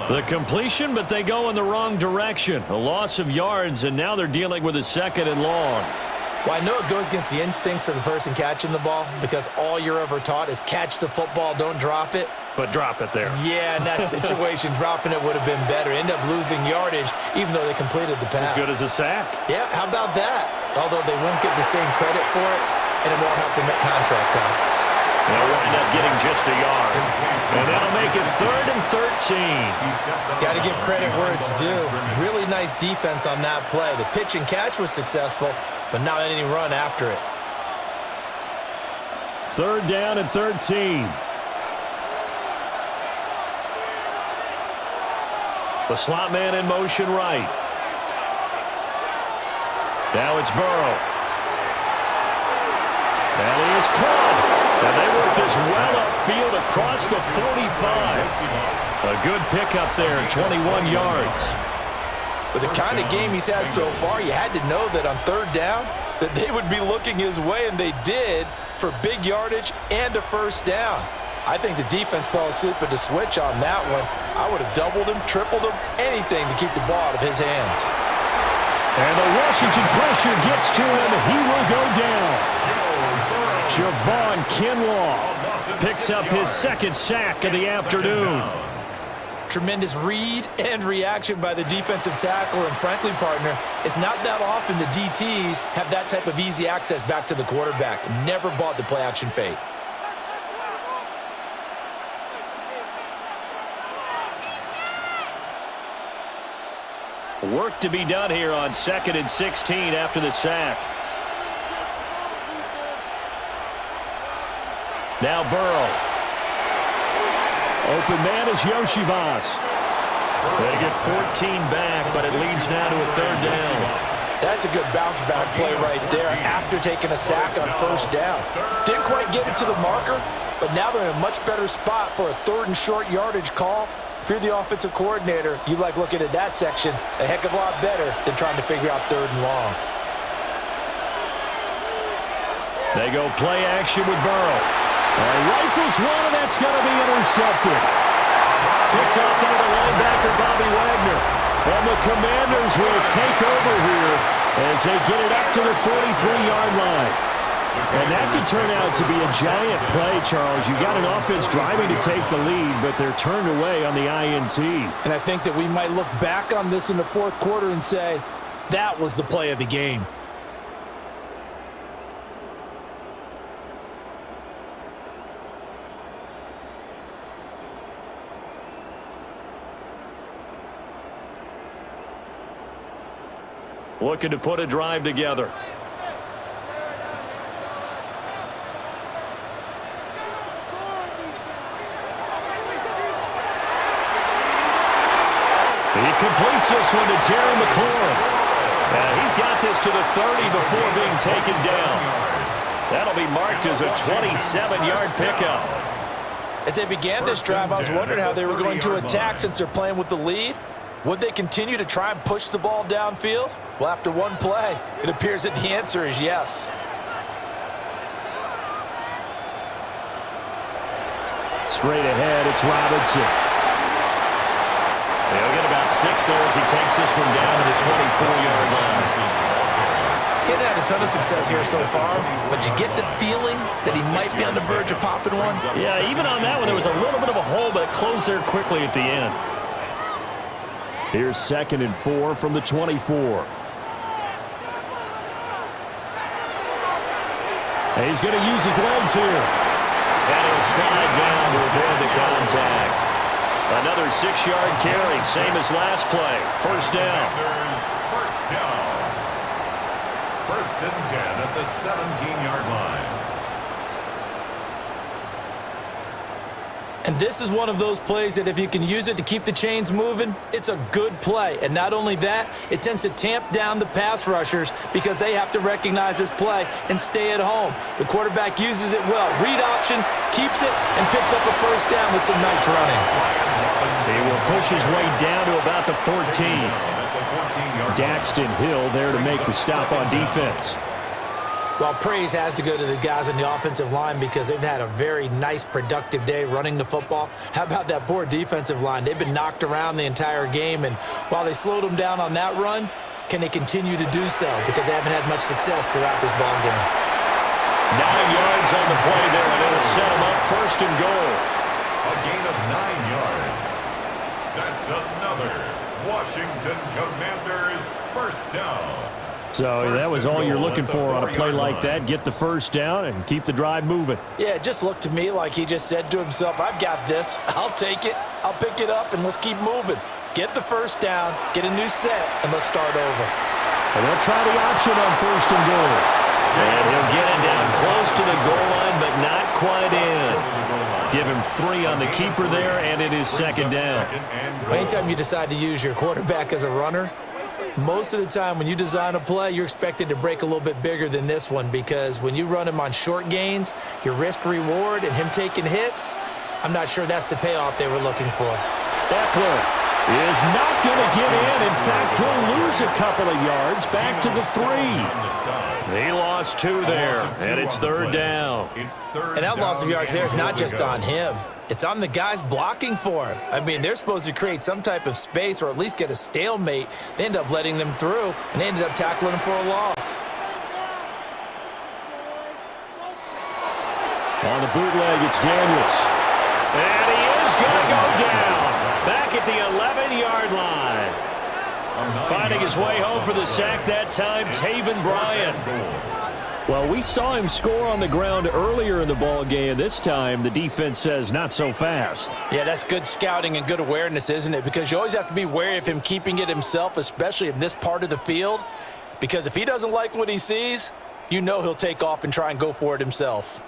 The completion, but they go in the wrong direction. A loss of yards, and now they're dealing with a 2nd and long. Well, I know it goes against the instincts of the person catching the ball because all you're ever taught is catch the football, don't drop it. But drop it there. Yeah, in that situation, dropping it would have been better. End up losing yardage, even though they completed the pass. As good as a sack. Yeah, how about that? Although they won't get the same credit for it, and it won't help them at contract time. They'll wind up getting just a yard. And that'll make it 3rd and 13. Got to give credit where it's due. Really nice defense on that play. The pitch and catch was successful, but not any run after it. 3rd down and 13. The slot man in motion right. Now it's Burrow. And he is caught. And they work this well upfield across the 45. A good pickup there, 21 yards. With the kind of game he's had so far, you had to know that on 3rd down that they would be looking his way, and they did. for big yardage and a first down. I think the defense fell asleep at the switch on that one. I would have doubled him, tripled him, anything to keep the ball out of his hands. And the Washington pressure gets to him. He will go down. Javon Kinlaw picks up his second sack of the afternoon. Tremendous read and reaction by the defensive tackle, and frankly, partner, it's not that often the DTs have that type of easy access back to the quarterback. Never bought the play-action fake. Work to be done here on 2nd and 16 after the sack. Now Burrow. Open man is Yoshivas. They get 14 back, but it leads now to a 3rd down. That's a good bounce back play right there after taking a sack on first down. Didn't quite get it to the marker, but now they're in a much better spot for a 3rd and short yardage call. If you're the offensive coordinator, you like looking at that section a heck of a lot better than trying to figure out 3rd and long. They go play action with Burrow. Rifles one, and that's going to be intercepted. Picked up by the linebacker, Bobby Wagner. And the Commanders will take over here as they get it up to the 43-yard line. And that could turn out to be a giant play, Charles. You got an offense driving to take the lead, but they're turned away on the INT. And I think that we might look back on this in the 4th quarter and say, that was the play of the game. Looking to put a drive together. He completes this one to Terry McLaurin. And he's got this to the 30 before being taken down. That'll be marked as a 27-yard pickup. As they began this drive, I was wondering how they were going to attack since they're playing with the lead. Would they continue to try and push the ball downfield? Well, after one play, it appears that the answer is yes. Straight ahead, it's Robinson. They'll get about 6 there as he takes this one down to the 24-yard line. He hasn't had a ton of success here so far, but you get the feeling that he might be on the verge of popping one. Yeah, even on that one, there was a little bit of a hole, but it closed there quickly at the end. Here's 2nd and 4 from the 24. And he's going to use his legs here. And he'll slide down to avoid the contact. Another 6-yard carry, same as last play. First down. First down. 1st and 10 at the 17-yard line. And this is one of those plays that if you can use it to keep the chains moving, it's a good play. And not only that, it tends to tamp down the pass rushers because they have to recognize this play and stay at home. The quarterback uses it well. Read option, keeps it, and picks up a first down with some nice running. He will push his way down to about the 14. Daxton Hill there to make the stop on defense. Well, praise has to go to the guys on the offensive line because they've had a very nice, productive day running the football. How about that poor defensive line? They've been knocked around the entire game, and while they slowed them down on that run, can they continue to do so? Because they haven't had much success throughout this ball game. 9 yards on the play there, and it'll set them up 1st and goal. A gain of 9 yards. That's another Washington Commanders first down. So that was all you're looking for on a play like that. Get the first down and keep the drive moving. Yeah, it just looked to me like he just said to himself, I've got this. I'll take it. I'll pick it up, and let's keep moving. Get the first down, get a new set, and let's start over. And they'll try the option on 1st and goal. And he'll get it down close to the goal line, but not quite in. Give him 3 on the keeper there, and it is 2nd down. Anytime you decide to use your quarterback as a runner, most of the time when you design a play, you're expected to break a little bit bigger than this one because when you run him on short gains, your risk-reward and him taking hits, I'm not sure that's the payoff they were looking for. Eckler is not going to get in. In fact, he'll lose a couple of yards back to the 3. He lost 2 there, and it's third down. And that loss of yards there is not just on him. It's on the guys blocking for him. I mean, they're supposed to create some type of space or at least get a stalemate. They end up letting them through, and they ended up tackling him for a loss. On the bootleg, it's Daniels. And he is going to go down. Back at the 11-yard line. Finding his way home for the sack that time, Taven Bryan. Well, we saw him score on the ground earlier in the ball game. This time, the defense says not so fast. Yeah, that's good scouting and good awareness, isn't it? Because you always have to be wary of him keeping it himself, especially in this part of the field. Because if he doesn't like what he sees, you know he'll take off and try and go for it himself.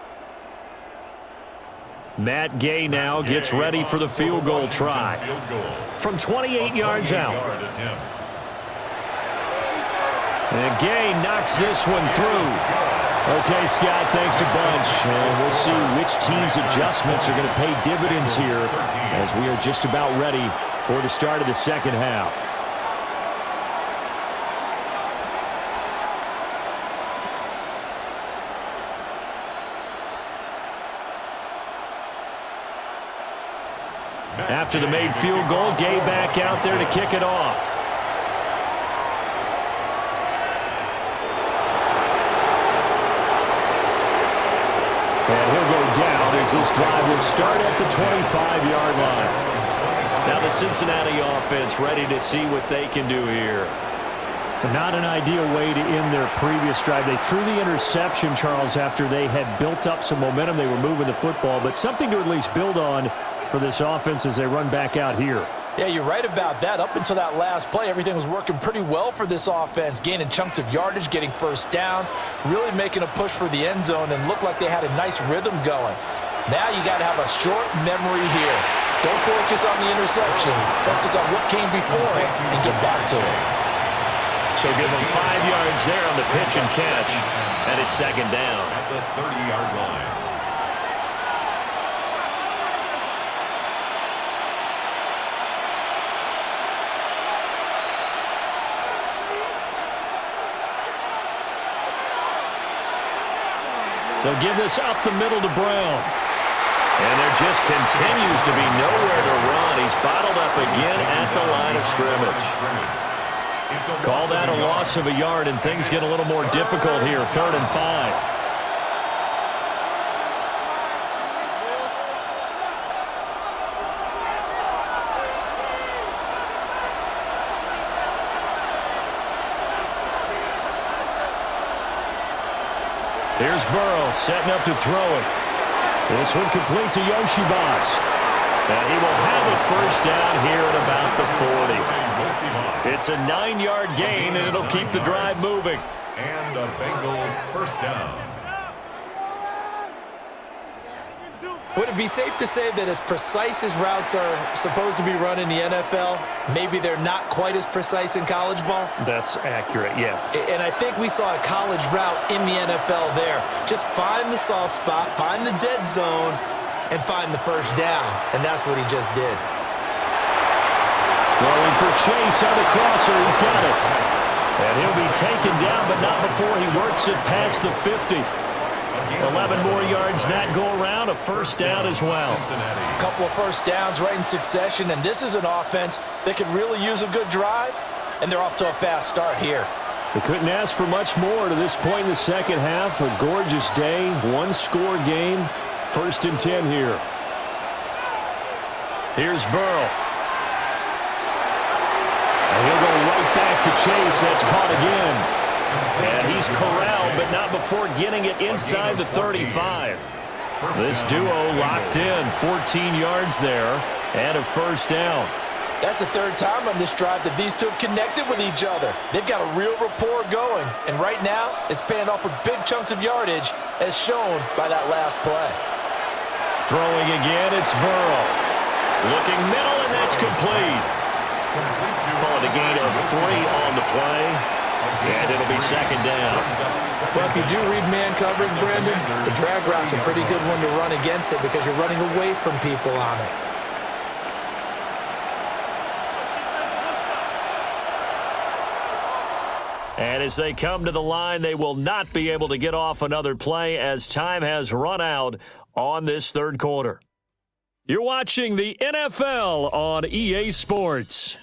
Matt Gay now gets ready for the field goal try from 28 yards out. And Gay knocks this one through. Okay, Scott, thanks a bunch. And we'll see which team's adjustments are going to pay dividends here as we are just about ready for the start of the second half. After the made field goal, Gay back out there to kick it off. And he'll go down as this drive will start at the 25-yard line. Now the Cincinnati offense ready to see what they can do here. Not an ideal way to end their previous drive. They threw the interception, Charles, after they had built up some momentum. They were moving the football, but something to at least build on for this offense as they run back out here. Yeah, you're right about that. Up until that last play, everything was working pretty well for this offense, gaining chunks of yardage, getting first downs, really making a push for the end zone, and looked like they had a nice rhythm going. Now you got to have a short memory here. Don't focus on the interception. Focus on what came before it and get back to it. So give them 5 yards there on the pitch and catch, and it's second down. At the 30-yard line. They'll give this up the middle to Brown. And there just continues to be nowhere to run. He's bottled up again at the line of scrimmage. Call that a loss of a yard, and things get a little more difficult here. 3rd and 5. Here's Burrow setting up to throw it. This one complete to Yoshibas. And he will have a first down here at about the 40. It's a 9-yard gain, and it'll keep the drive moving. And a Bengal first down. Would it be safe to say that as precise as routes are supposed to be run in the NFL, maybe they're not quite as precise in college ball? That's accurate, yeah. And I think we saw a college route in the NFL there. Just find the soft spot, find the dead zone, and find the first down. And that's what he just did. Going for Chase on the crosser. He's got it. And he'll be taken down, but not before he works it past the 50. 11 more yards that go around, a first down as well. A couple of first downs right in succession, and this is an offense that could really use a good drive, and they're off to a fast start here. They couldn't ask for much more to this point in the second half. A gorgeous day, one-score game, 1st and 10 here. Here's Burrow. And he'll go right back to Chase. That's caught again. And he's corralled, but not before getting it inside the 35. This duo locked in, 14 yards there, and a first down. That's the 3rd time on this drive that these two have connected with each other. They've got a real rapport going, and right now it's paying off with big chunks of yardage, as shown by that last play. Throwing again, it's Burrow. Looking middle, and that's complete. Call it a gain of 3 on the play. And it'll be second down. Well, if you do read man coverage, Brandon, the drag route's a pretty good one to run against it because you're running away from people on it. And as they come to the line, they will not be able to get off another play as time has run out on this third quarter. You're watching the NFL on EA Sports.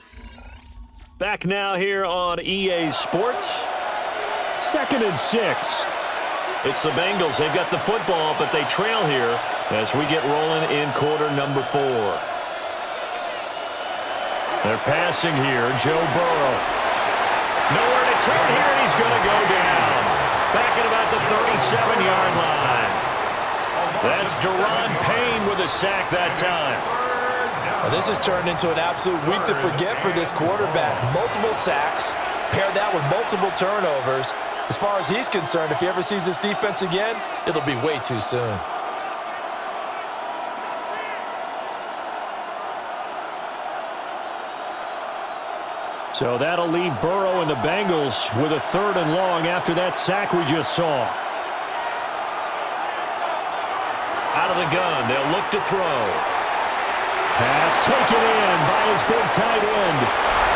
Back now here on EA Sports. 2nd and 6. It's the Bengals. They've got the football, but they trail here as we get rolling in quarter number 4. They're passing here. Joe Burrow. Nowhere to turn here, and he's going to go down. Back at about the 37-yard line. That's Deron Payne with a sack that time. Well, this has turned into an absolute week to forget for this quarterback. Multiple sacks, pair that with multiple turnovers. As far as he's concerned, if he ever sees this defense again, it'll be way too soon. So that'll leave Burrow and the Bengals with a 3rd and long after that sack we just saw. Out of the gun, they'll look to throw. Pass taken in by his big tight end.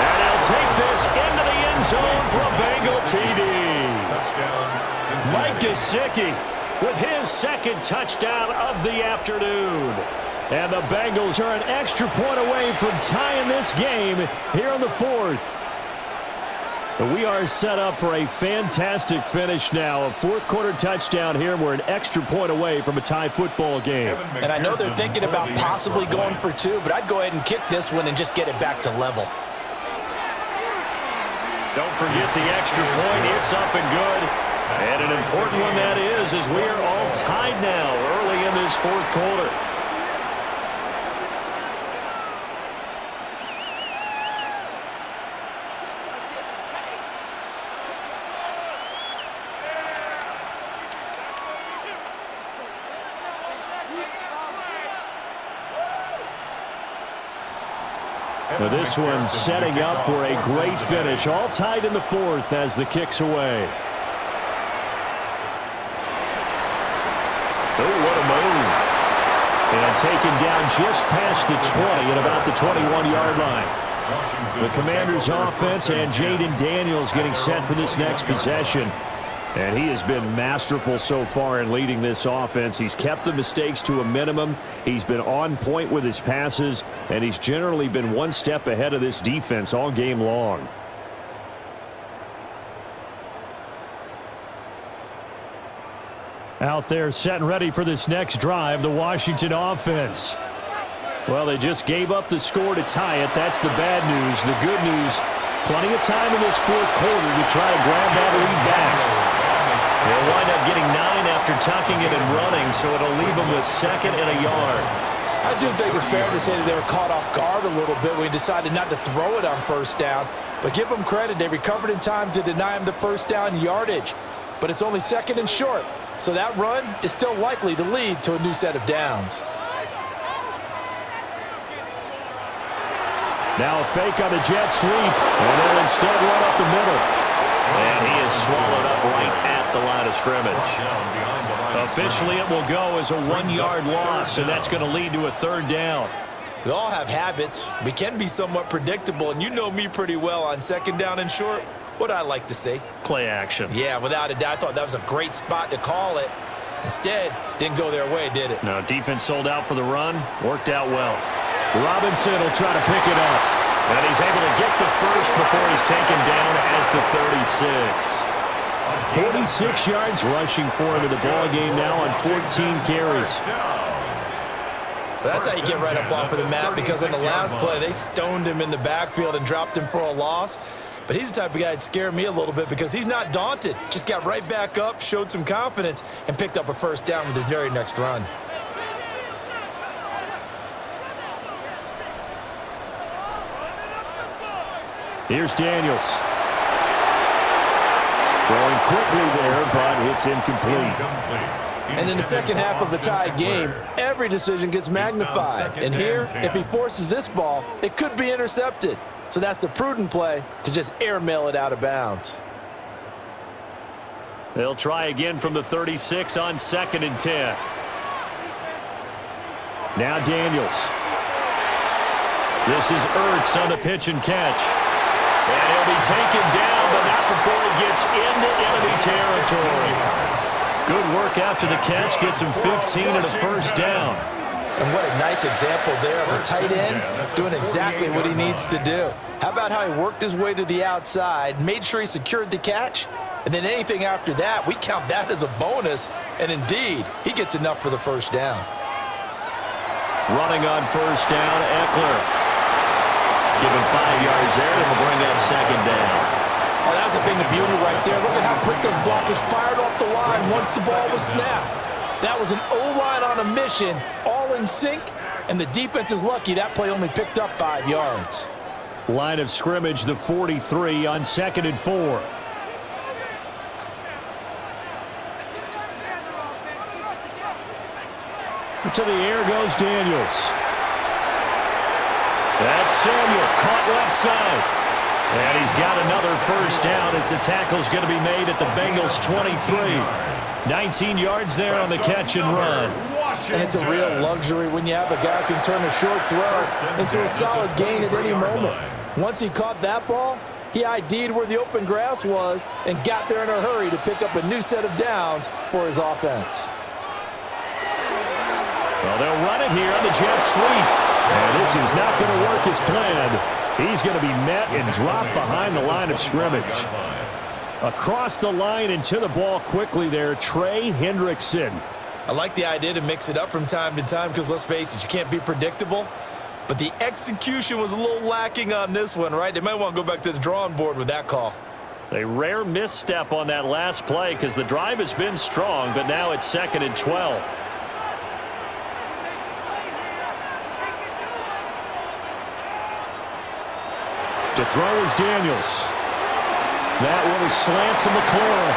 And he'll take this into the end zone for a Bengal TD. Touchdown, Cincinnati. Mike Gesicki with his 2nd touchdown of the afternoon. And the Bengals are an extra point away from tying this game here in the 4th. But we are set up for a fantastic finish now. A 4th quarter touchdown here. We're an extra point away from a tie football game. And I know they're thinking about possibly going for 2, but I'd go ahead and kick this one and just get it back to level. Don't forget the extra point. It's up and good. And an important one that is, as we are all tied now early in this 4th quarter. Now this one setting up for a great finish. All tied in the 4th as the kick's away. Oh, what a move. And taken down just past the 20 at about the 21-yard line. The Commanders' offense and Jaden Daniels getting set for this next possession. And he has been masterful so far in leading this offense. He's kept the mistakes to a minimum. He's been on point with his passes, and he's generally been one step ahead of this defense all game long. Out there set and ready for this next drive, the Washington offense. Well, they just gave up the score to tie it. That's the bad news. The good news, plenty of time in this 4th quarter to try to grab that lead back. They'll wind up getting 9 after tucking it and running, so it'll leave them with 2nd and a yard. I do think it's fair to say that they were caught off guard a little bit when he decided not to throw it on 1st down. But give them credit, they recovered in time to deny him the 1st down yardage. But it's only 2nd and short, so that run is still likely to lead to a new set of downs. Now a fake on the jet sweep, and they'll instead run up the middle. And he is swallowed up right at the line of scrimmage. Officially, it will go as a 1-yard loss, and that's going to lead to a 3rd down. We all have habits. We can be somewhat predictable, and you know me pretty well on 2nd down and short. What I like to say? Play action. Yeah, without a doubt. I thought that was a great spot to call it. Instead, didn't go their way, did it? No, defense sold out for the run. Worked out well. Robinson will try to pick it up. And he's able to get the first before he's taken down at the 36. 46 yards rushing for him in the ball game now on 14 carries. That's how you get right up off of the map, because on the last play, they stoned him in the backfield and dropped him for a loss. But he's the type of guy that scared me a little bit because he's not daunted. Just got right back up, showed some confidence, and picked up a 1st down with his very next run. Here's Daniels. Throwing quickly there, but it's incomplete. And in the 2nd half of the tie game, every decision gets magnified. And here, if he forces this ball, it could be intercepted. So that's the prudent play to just airmail it out of bounds. They'll try again from the 36 on 2nd and 10. Now Daniels. This is Ertz on the pitch and catch. And he'll be taken down, but not before he gets into enemy territory. Good work after the catch. Gets him 15 and a first down. And what a nice example there of a tight end doing exactly what he needs to do. How about how he worked his way to the outside, made sure he secured the catch, and then anything after that, we count that as a bonus. And indeed, he gets enough for the first down. Running on first down, Eckler. Given 5 yards there, and will bring up second down. Oh, that was a thing of beauty right there. Look at how quick those blockers fired off the line once the ball was snapped. That was an O-line on a mission, all in sync, and the defense is lucky that play only picked up 5 yards. Line of scrimmage, the 43 on 2nd and 4. To the air goes Daniels. That's Samuel, caught left side. And he's got another first down as the tackle's going to be made at the Bengals 23. 19 yards there on the catch and run. And it's a real luxury when you have a guy who can turn a short throw into a solid gain at any moment. Once he caught that ball, he ID'd where the open grass was and got there in a hurry to pick up a new set of downs for his offense. Well, they'll run it here on the jet sweep. And this is not going to work as planned. He's going to be met and dropped behind the line of scrimmage. Across the line and to the ball quickly there, Trey Hendrickson. I like the idea to mix it up from time to time because, let's face it, you can't be predictable. But the execution was a little lacking on this one, right? They might want to go back to the drawing board with that call. A rare misstep on that last play because the drive has been strong, but now it's 2nd and 12. To throw is Daniels. That one is slant to McLaurin.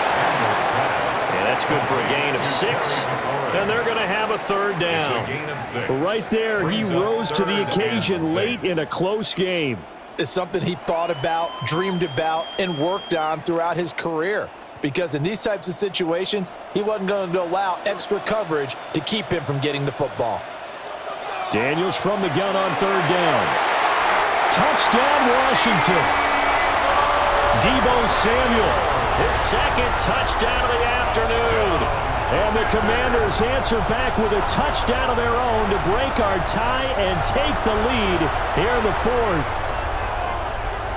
And that's good for a gain of 6. And they're going to have a third down. Right there, he rose to the occasion late in a close game. It's something he thought about, dreamed about, and worked on throughout his career. Because in these types of situations, he wasn't going to allow extra coverage to keep him from getting the football. Daniels from the gun on third down. Touchdown, Washington. Deebo Samuel, his second touchdown of the afternoon. And the Commanders answer back with a touchdown of their own to break our tie and take the lead here in the 4th.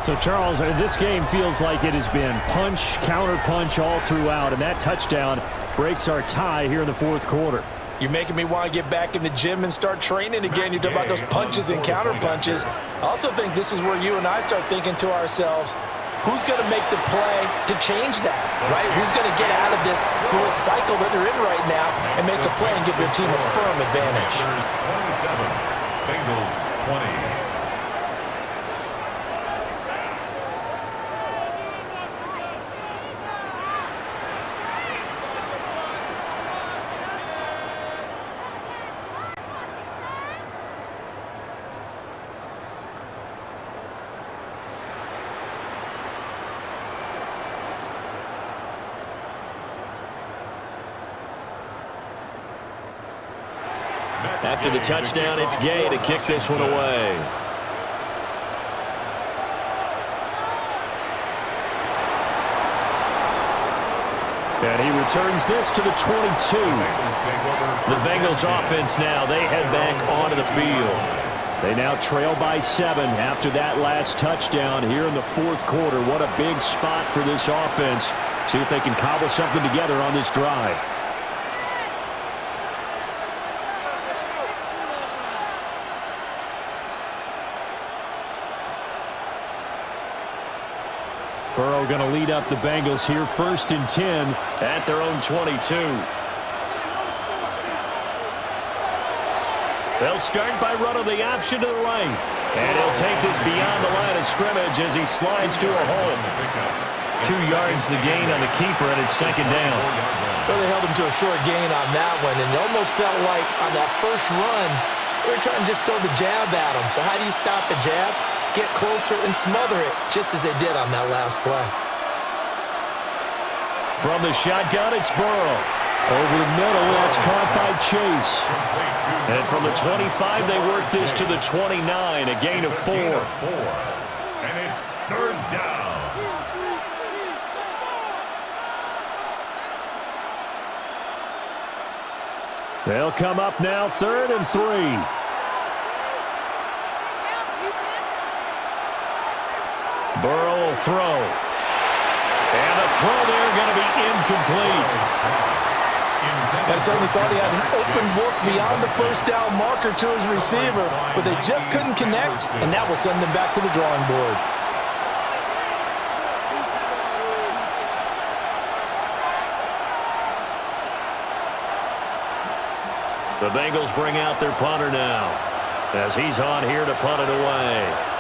So, Charles, this game feels like it has been punch, counter-punch all throughout, and that touchdown breaks our tie here in the 4th quarter. You're making me want to get back in the gym and start training again. You're talking about those punches and counter-punches. I also think this is where you and I start thinking to ourselves, who's going to make the play to change that, right? Who's going to get out of this little cycle that they're in right now and make a play and give their team a firm advantage? 27, Bengals 20. After the touchdown, it's Gay to kick this one away. And he returns this to the 22. The Bengals offense now, they head back onto the field. They now trail by 7 after that last touchdown here in the 4th quarter. What a big spot for this offense. See if they can cobble something together on this drive. Burrow going to lead up the Bengals here, 1st and 10 at their own 22. They'll start by running the option to the right. And he'll take this beyond the line of scrimmage as he slides to a hole. 2 yards the gain on the keeper, and it's 2nd down. Well, they held him to a short gain on that one, and it almost felt like on that first run, they were trying to just throw the jab at him. So how do you stop the jab? Get closer and smother it, just as they did on that last play. From the shotgun, it's Burrow. Over the middle, that's caught by Chase. And from the 25, they work this to the 29, a gain of 4. And it's third down. They'll come up now, 3rd and 3. Burrow will throw. And the throw there going to be incomplete. I certainly thought he had an open look beyond the first down marker to his receiver, but they just couldn't connect, and that will send them back to the drawing board. The Bengals bring out their punter now as he's on here to punt it away.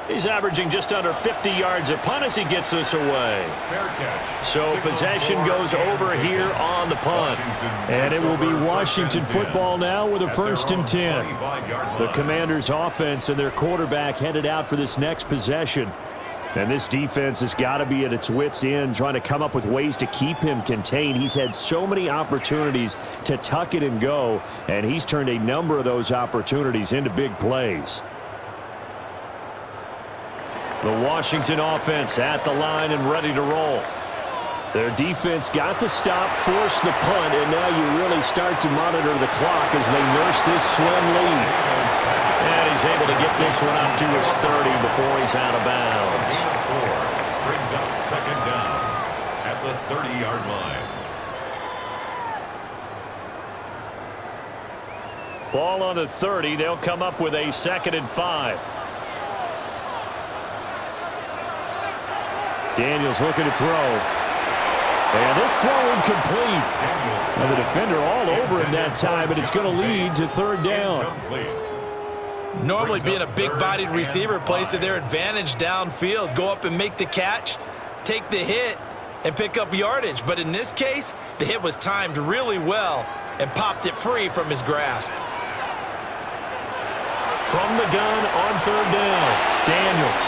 He's averaging just under 50 yards a punt as he gets this away. Fair catch. So possession goes over here on the punt. And it will be Washington football now with a 1st and 10. The Commanders' offense and their quarterback headed out for this next possession. And this defense has got to be at its wits' end, trying to come up with ways to keep him contained. He's had so many opportunities to tuck it and go, and he's turned a number of those opportunities into big plays. The Washington offense at the line and ready to roll. Their defense got to stop, force the punt, and now you really start to monitor the clock as they nurse this slim lead. And he's able to get this one up to his 30 before he's out of bounds. Brings up 2nd down at the 30-yard line. Ball on the 30. They'll come up with a 2nd and 5. Daniels looking to throw. And this throw incomplete. And the defender all over him that time, but it's going to lead to 3rd down. Normally being a big-bodied receiver plays to their advantage downfield. Go up and make the catch, take the hit, and pick up yardage. But in this case, the hit was timed really well and popped it free from his grasp. From the gun on 3rd down. Daniels.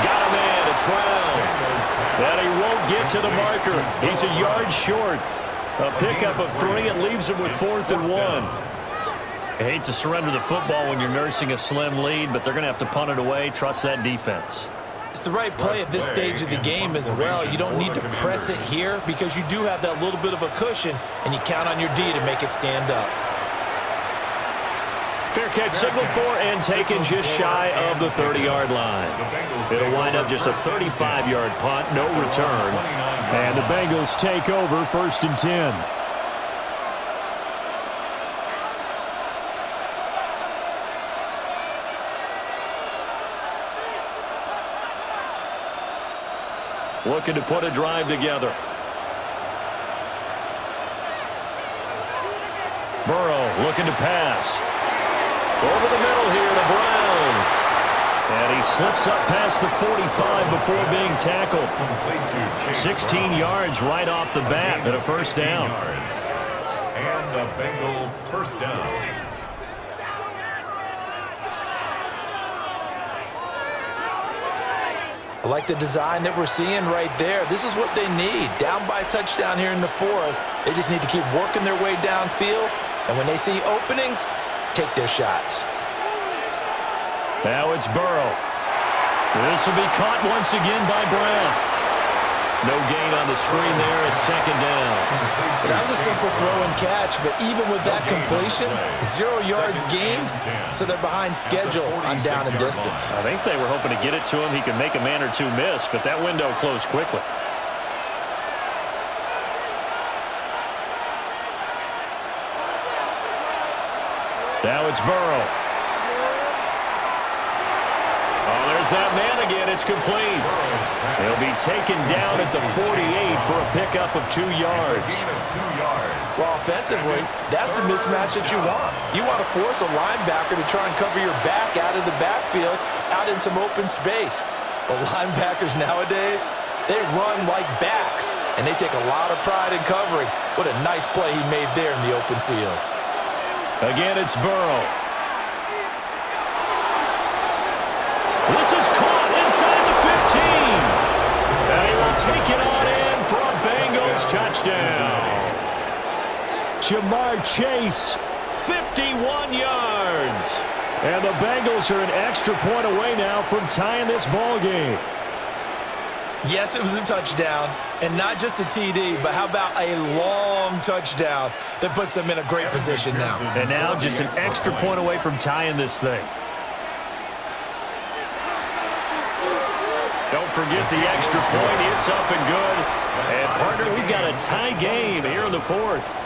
Got a man. It's Brown. And he won't get to the marker. He's a yard short. A pickup of 3. It leaves him with 4th and 1. I hate to surrender the football when you're nursing a slim lead, but they're going to have to punt it away. Trust that defense. It's the right play at this stage of the game as well. You don't need to press it here because you do have that little bit of a cushion, and you count on your D to make it stand up. Fair catch signaled for and taken just shy of the 30-yard line. It'll wind up just a 35-yard punt, no return. And the Bengals take over 1st and 10. Looking to put a drive together. Burrow looking to pass. Over the middle here to Brown. And he slips up past the 45 before being tackled. 16 yards right off the bat and a 1st down. And a Bengal 1st down. I like the design that we're seeing right there. This is what they need. Down by a touchdown here in the 4th. They just need to keep working their way downfield. And when they see openings, take their shots. Now it's Burrow. This will be caught once again by Brown. No gain on the screen there. It's 2nd down. That was a simple throw and catch, but even with that completion, 0 yards gained, so they're behind schedule on down and distance. I think they were hoping to get it to him. He could make a man or two miss, but that window closed quickly. Now it's Burrow. Oh, there's that man again. It's complete. He'll be taken down at the 48 for a pickup of 2 yards. Well, offensively, that's the mismatch that you want. You want to force a linebacker to try and cover your back out of the backfield, out in some open space. But linebackers nowadays, they run like backs, and they take a lot of pride in covering. What a nice play he made there in the open field. Again, it's Burrow. This is caught inside the 15. And he will take it on in for a Bengals touchdown. Jamar Chase. 51 yards. And the Bengals are an extra point away now from tying this ball game. Yes, it was a touchdown, and not just a TD, but how about a long touchdown that puts them in a great position now. And now just an extra point away from tying this thing. Don't forget the extra point. It's up and good. And, partner, we've got a tie game here in the fourth.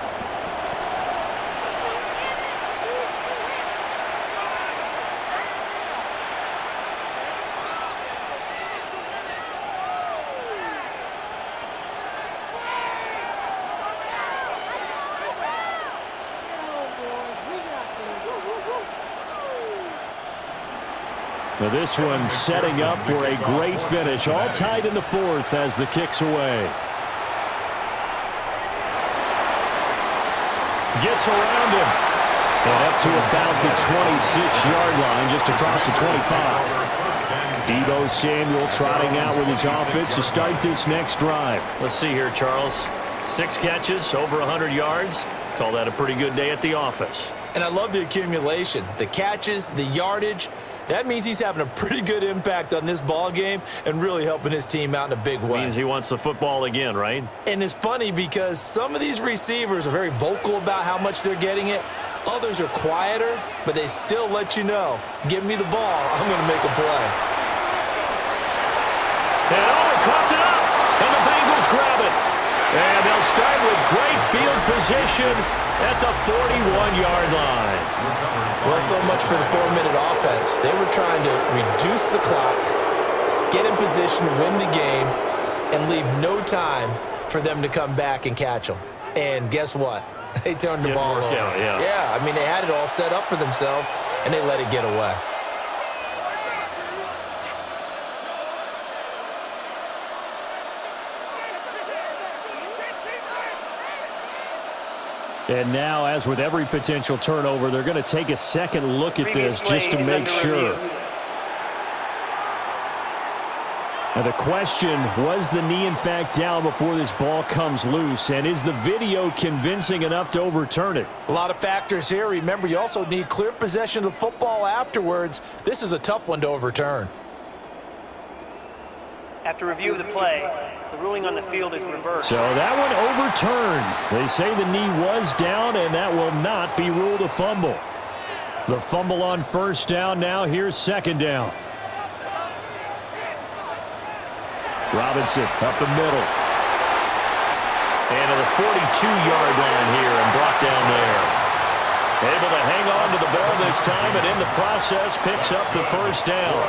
Now this one setting up for a great finish. All tied in the fourth as the kick's away. Gets around him. And up to about the 26-yard line, just across the 25. Deebo Samuel trotting out with his offense to start this next drive. Let's see here, Charles. 6 catches, over 100 yards. Call that a pretty good day at the office. And I love the accumulation, the catches, the yardage. That means he's having a pretty good impact on this ball game and really helping his team out in a big way. Means he wants the football again, right? And it's funny because some of these receivers are very vocal about how much they're getting it. Others are quieter, but they still let you know, give me the ball, I'm going to make a play. And he coughed it up, and the Bengals grab it. And they'll start with great field position at the 41-yard line. Well, so much for the 4-minute offense. They were trying to reduce the clock, get in position to win the game, and leave no time for them to come back and catch them. And guess what? They turned the ball over. Yeah, I mean, they had it all set up for themselves, and they let it get away. And now, as with every potential turnover, they're going to take a second look at this just to make sure. Now the question, was the knee in fact down before this ball comes loose? And is the video convincing enough to overturn it? A lot of factors here. Remember, you also need clear possession of the football afterwards. This is a tough one to overturn. After review of the play, the ruling on the field is reversed. So that one overturned. They say the knee was down, and that will not be ruled a fumble. The fumble on first down now. Here's second down. Robinson up the middle. And to the 42-yard line here and brought down there. Able to hang on to the ball this time, and in the process picks up the first down.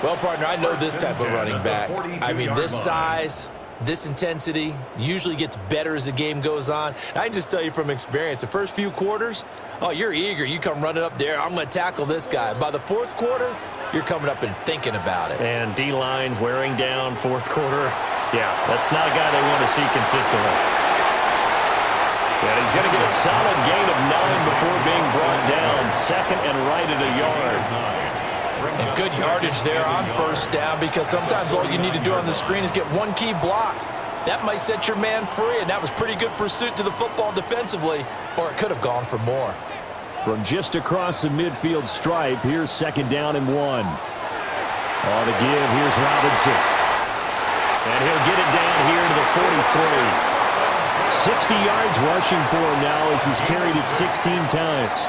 Well, partner, I know this type of running back. I mean, this size, this intensity usually gets better as the game goes on. I can just tell you from experience, the first few quarters, oh, you're eager. You come running up there, I'm going to tackle this guy. By the fourth quarter, you're coming up and thinking about it. And D-line wearing down fourth quarter. Yeah, that's not a guy they want to see consistently. And he's going to get a solid gain of 9 before being brought down. Second and right at a yard. And good yardage there on first down, because sometimes all you need to do on the screen is get one key block. That might set your man free, and that was pretty good pursuit to the football defensively, or it could have gone for more. From just across the midfield stripe, here's second down and 1. All to give, here's Robinson. And he'll get it down here to the 43. 60 yards rushing for him now as he's carried it 16 times.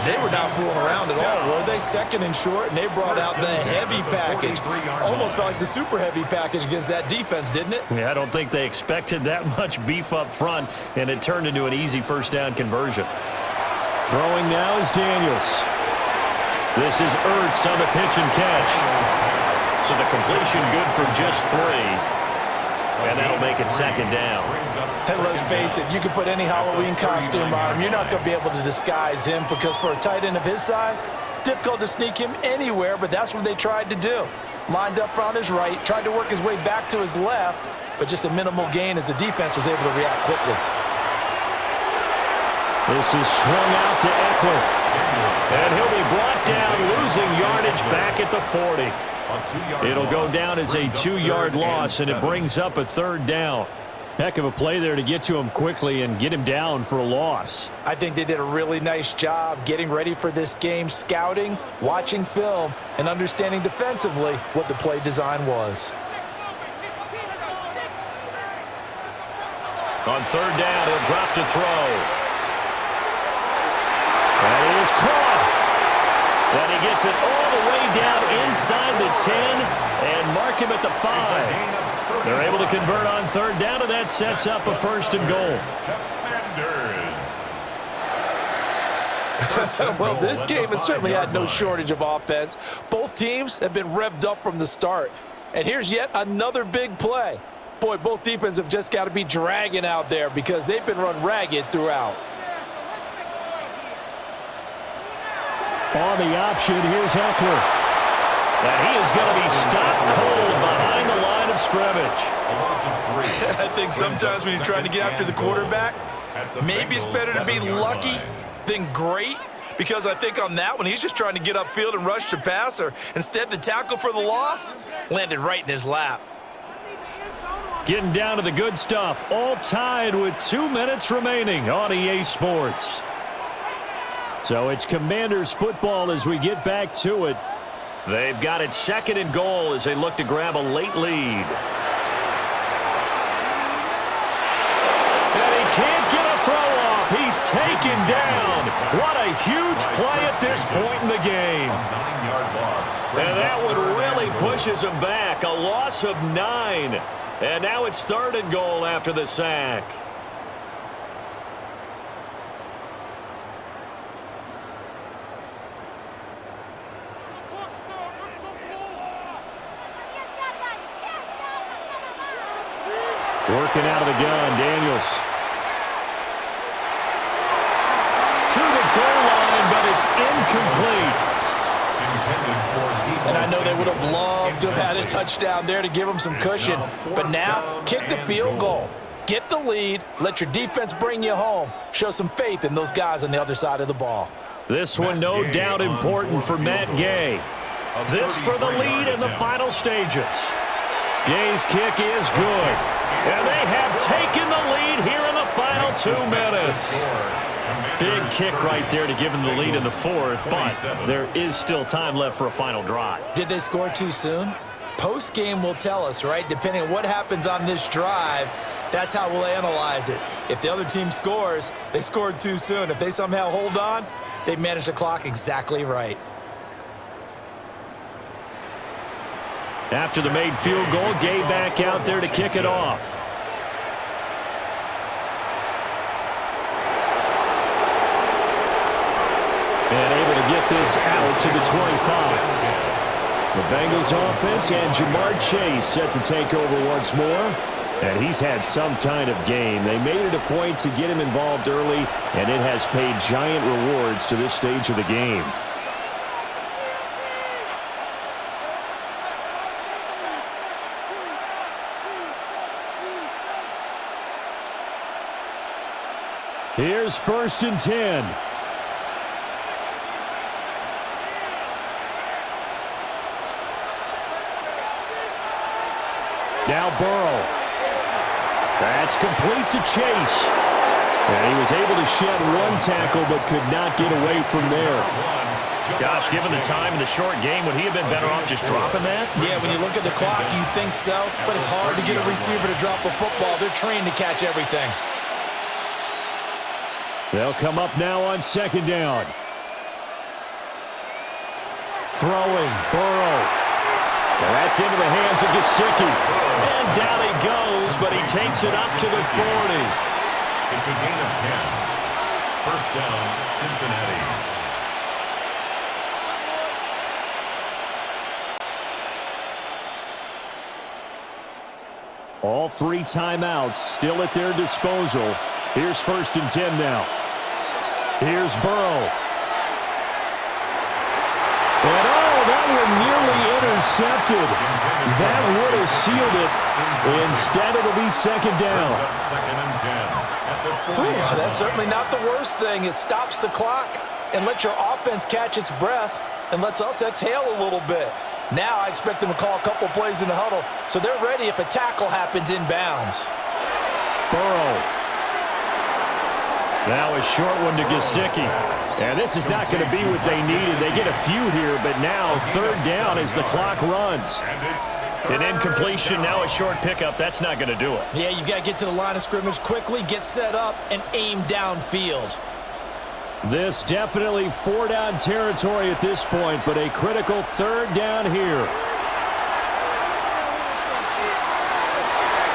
They were not fooling around at all, were they? Second and short, and they brought out the heavy package. Almost felt like the super heavy package against that defense, didn't it? Yeah, I don't think they expected that much beef up front, and it turned into an easy first down conversion. Throwing now is Daniels. This is Ertz on the pitch and catch. So the completion good for just 3. And that'll make it second down. And let's face it, you can put any Halloween costume on him. You're not going to be able to disguise him, because for a tight end of his size, difficult to sneak him anywhere, but that's what they tried to do. Lined up on his right, tried to work his way back to his left, but just a minimal gain as the defense was able to react quickly. This is swung out to Eckler. And he'll be brought down, losing yardage back at the 40. It'll go down as a 2-yard loss, and it brings up a third down. Heck of a play there to get to him quickly and get him down for a loss. I think they did a really nice job getting ready for this game, scouting, watching film, and understanding defensively what the play design was. On third down, he'll drop to throw. That is caught. And he gets it all the way down inside the 10 and mark him at the 5. They're able to convert on third down, and that sets up a first and goal. Well, this game has certainly had no shortage of offense. Both teams have been revved up from the start. And here's yet another big play. Boy, both defenses have just got to be dragging out there because they've been run ragged throughout. On the option, here's Eckler. And he is going to be stopped cold behind the line of scrimmage. I think sometimes when you're trying to get after the quarterback, maybe it's better to be lucky than great, because I think on that one, he's just trying to get upfield and rush the passer. Instead, the tackle for the loss landed right in his lap. Getting down to the good stuff, all tied with 2 minutes remaining on EA Sports. So it's Commanders football as we get back to it. They've got it second and goal as they look to grab a late lead. And he can't get a throw off. He's taken down. What a huge play at this point in the game. And that one really pushes him back. A loss of 9. And now it's third and goal after the sack. Working out of the gun, Daniels. To the goal line, but it's incomplete. And I know they would have loved to have had a touchdown there to give them some cushion. But now, kick the field goal. Get the lead. Let your defense bring you home. Show some faith in those guys on the other side of the ball. This one no doubt important for Matt Gay. This for the lead in the final stages. Gay's kick is good. And they have taken the lead here in the final 2 minutes. Big kick right there to give them the lead in the fourth, but there is still time left for a final drive. Did they score too soon? Post-game will tell us, right? Depending on what happens on this drive, that's how we'll analyze it. If the other team scores, they scored too soon. If they somehow hold on, they managed the clock exactly right. After the made field goal, Gay back out there to kick it off. And able to get this out to the 25. The Bengals offense and Jamar Chase set to take over once more. And he's had some kind of game. They made it a point to get him involved early, and it has paid giant rewards to this stage of the game. Here's 1st and 10. Now Burrow. That's complete to Chase. And he was able to shed one tackle but could not get away from there. Gosh, given the time in the short game, would he have been better off just dropping that? Yeah, when you look at the clock, you think so. But it's hard to get a receiver to drop a football. They're trained to catch everything. They'll come up now on 2nd down. Throwing, Burrow. Well, that's into the hands of Gesicki. And down he goes, but he takes it up to the 40. It's a gain of 10. First down, Cincinnati. All 3 timeouts still at their disposal. Here's 1st and 10 now. Here's Burrow. And that one nearly intercepted. That would have sealed it. Instead, it'll be 2nd down. That's certainly not the worst thing. It stops the clock and lets your offense catch its breath and lets us exhale a little bit. Now I expect them to call a couple plays in the huddle, so they're ready if a tackle happens inbounds. Burrow. Now a short one to Gesicki. And this is not going to be what they needed. They get a few here, but now third down as the clock runs. An incompletion, now a short pickup. That's not going to do it. Yeah, you've got to get to the line of scrimmage quickly, get set up, and aim downfield. This definitely four-down territory at this point, but a critical third down here.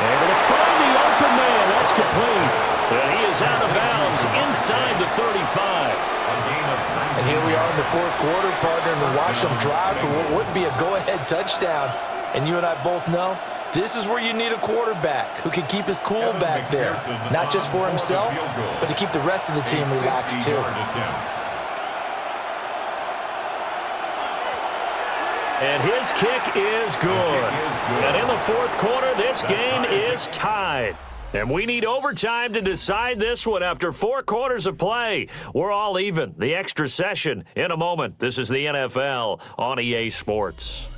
Able to find the open man. That's complete. And he is out of bounds inside the 35. And here we are in the fourth quarter, partner, and watch them drive for what would be a go-ahead touchdown. And you and I both know this is where you need a quarterback who can keep his cool back there, not just for himself, but to keep the rest of the team relaxed too. And his kick is good. And in the fourth quarter, this game is tied. And we need overtime to decide this one after 4 quarters of play. We're all even. The extra session in a moment. This is the NFL on EA Sports.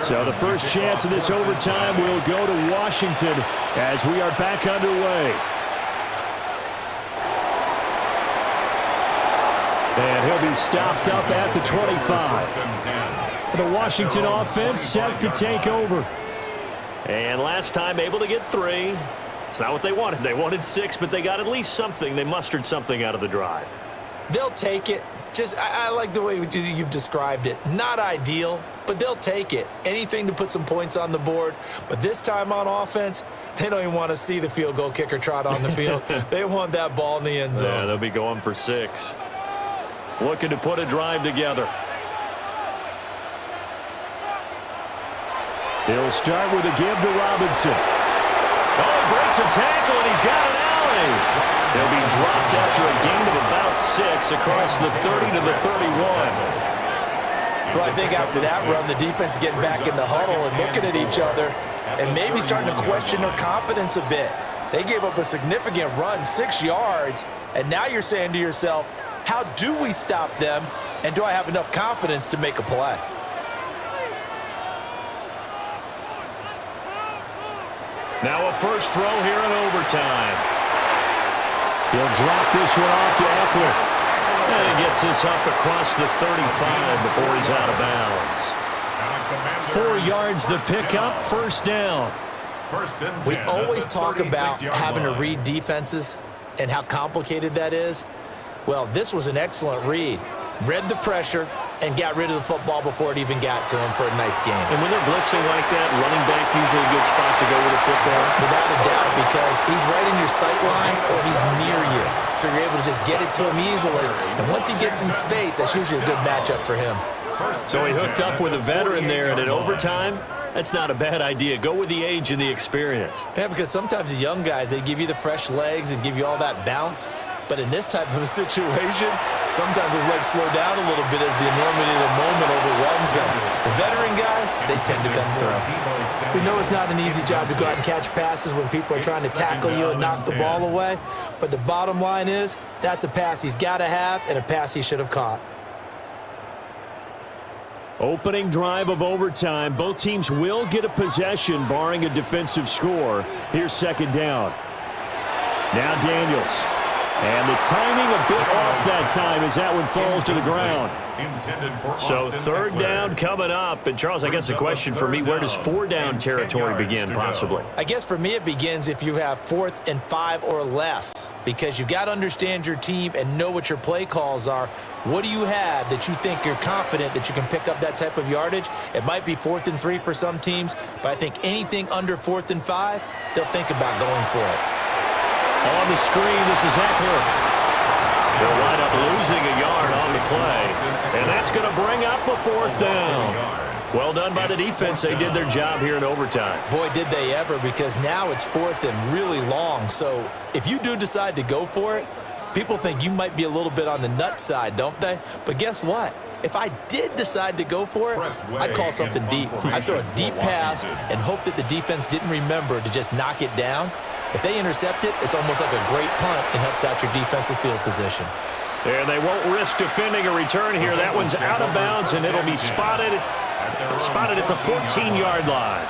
So the first chance of this overtime will go to Washington as we are back underway. And he'll be stopped up at the 25. The Washington offense set to take over. And last time able to get 3. It's not what they wanted. They wanted 6, but they got at least something. They mustered something out of the drive. They'll take it. I like the way you've described it. Not ideal, but they'll take it. Anything to put some points on the board. But this time on offense, they don't even want to see the field goal kicker trot on the field. They want that ball in the end zone. Yeah, they'll be going for 6. Looking to put a drive together. He'll start with a give to Robinson. Oh, breaks a tackle, and he's got an alley. He'll be dropped after a gain of about 6 across the 30 to the 31. Well, I think after that run, the defense is getting back in the huddle and looking at each other and maybe starting to question their confidence a bit. They gave up a significant run, 6 yards, and now you're saying to yourself, how do we stop them, and do I have enough confidence to make a play? Now a first throw here in overtime. He'll drop this one off to Eckler. And he gets this up across the 35 before he's out of bounds. 4 yards the pickup, first down. We always talk about having to read defenses and how complicated that is. Well, this was an excellent read. Read the pressure and got rid of the football before it even got to him for a nice game. And when they're blitzing like that, running back usually a good spot to go with the football. Without a doubt, because he's right in your sight line or he's near you. So you're able to just get it to him easily. And once he gets in space, that's usually a good matchup for him. So he hooked up with a veteran there, and in overtime, that's not a bad idea. Go with the age and the experience. Yeah, because sometimes the young guys, they give you the fresh legs and give you all that bounce. But in this type of a situation, sometimes his legs slow down a little bit as the enormity of the moment overwhelms them. The veteran guys, they tend to come through. We know it's not an easy job to go out and catch passes when people are trying to tackle you and knock the ball away. But the bottom line is, that's a pass he's got to have and a pass he should have caught. Opening drive of overtime. Both teams will get a possession, barring a defensive score. Here's second down. Now Daniels. And the timing a bit off that time as that one falls to the ground. So third down coming up. And, Charles, I guess the question for me, where does 4-down territory begin possibly? I guess for me it begins if you have 4th and 5 or less, because you've got to understand your team and know what your play calls are. What do you have that you think you're confident that you can pick up that type of yardage? It might be 4th and 3 for some teams, but I think anything under 4th and 5, they'll think about going for it. On the screen, this is Eckler. They'll wind up losing a yard on the play, and that's going to bring up a 4th down. Well done by the defense. They did their job here in overtime. Boy, did they ever, because now it's 4th and really long. So if you do decide to go for it, people think you might be a little bit on the nut side, don't they? But guess what? If I did decide to go for it, I'd call something deep. I'd throw a deep pass and hope that the defense didn't remember to just knock it down. If they intercept it, it's almost like a great punt and helps out your defense with field position. And they won't risk defending a return here. That one's out of bounds, and it'll be spotted at the 14-yard line.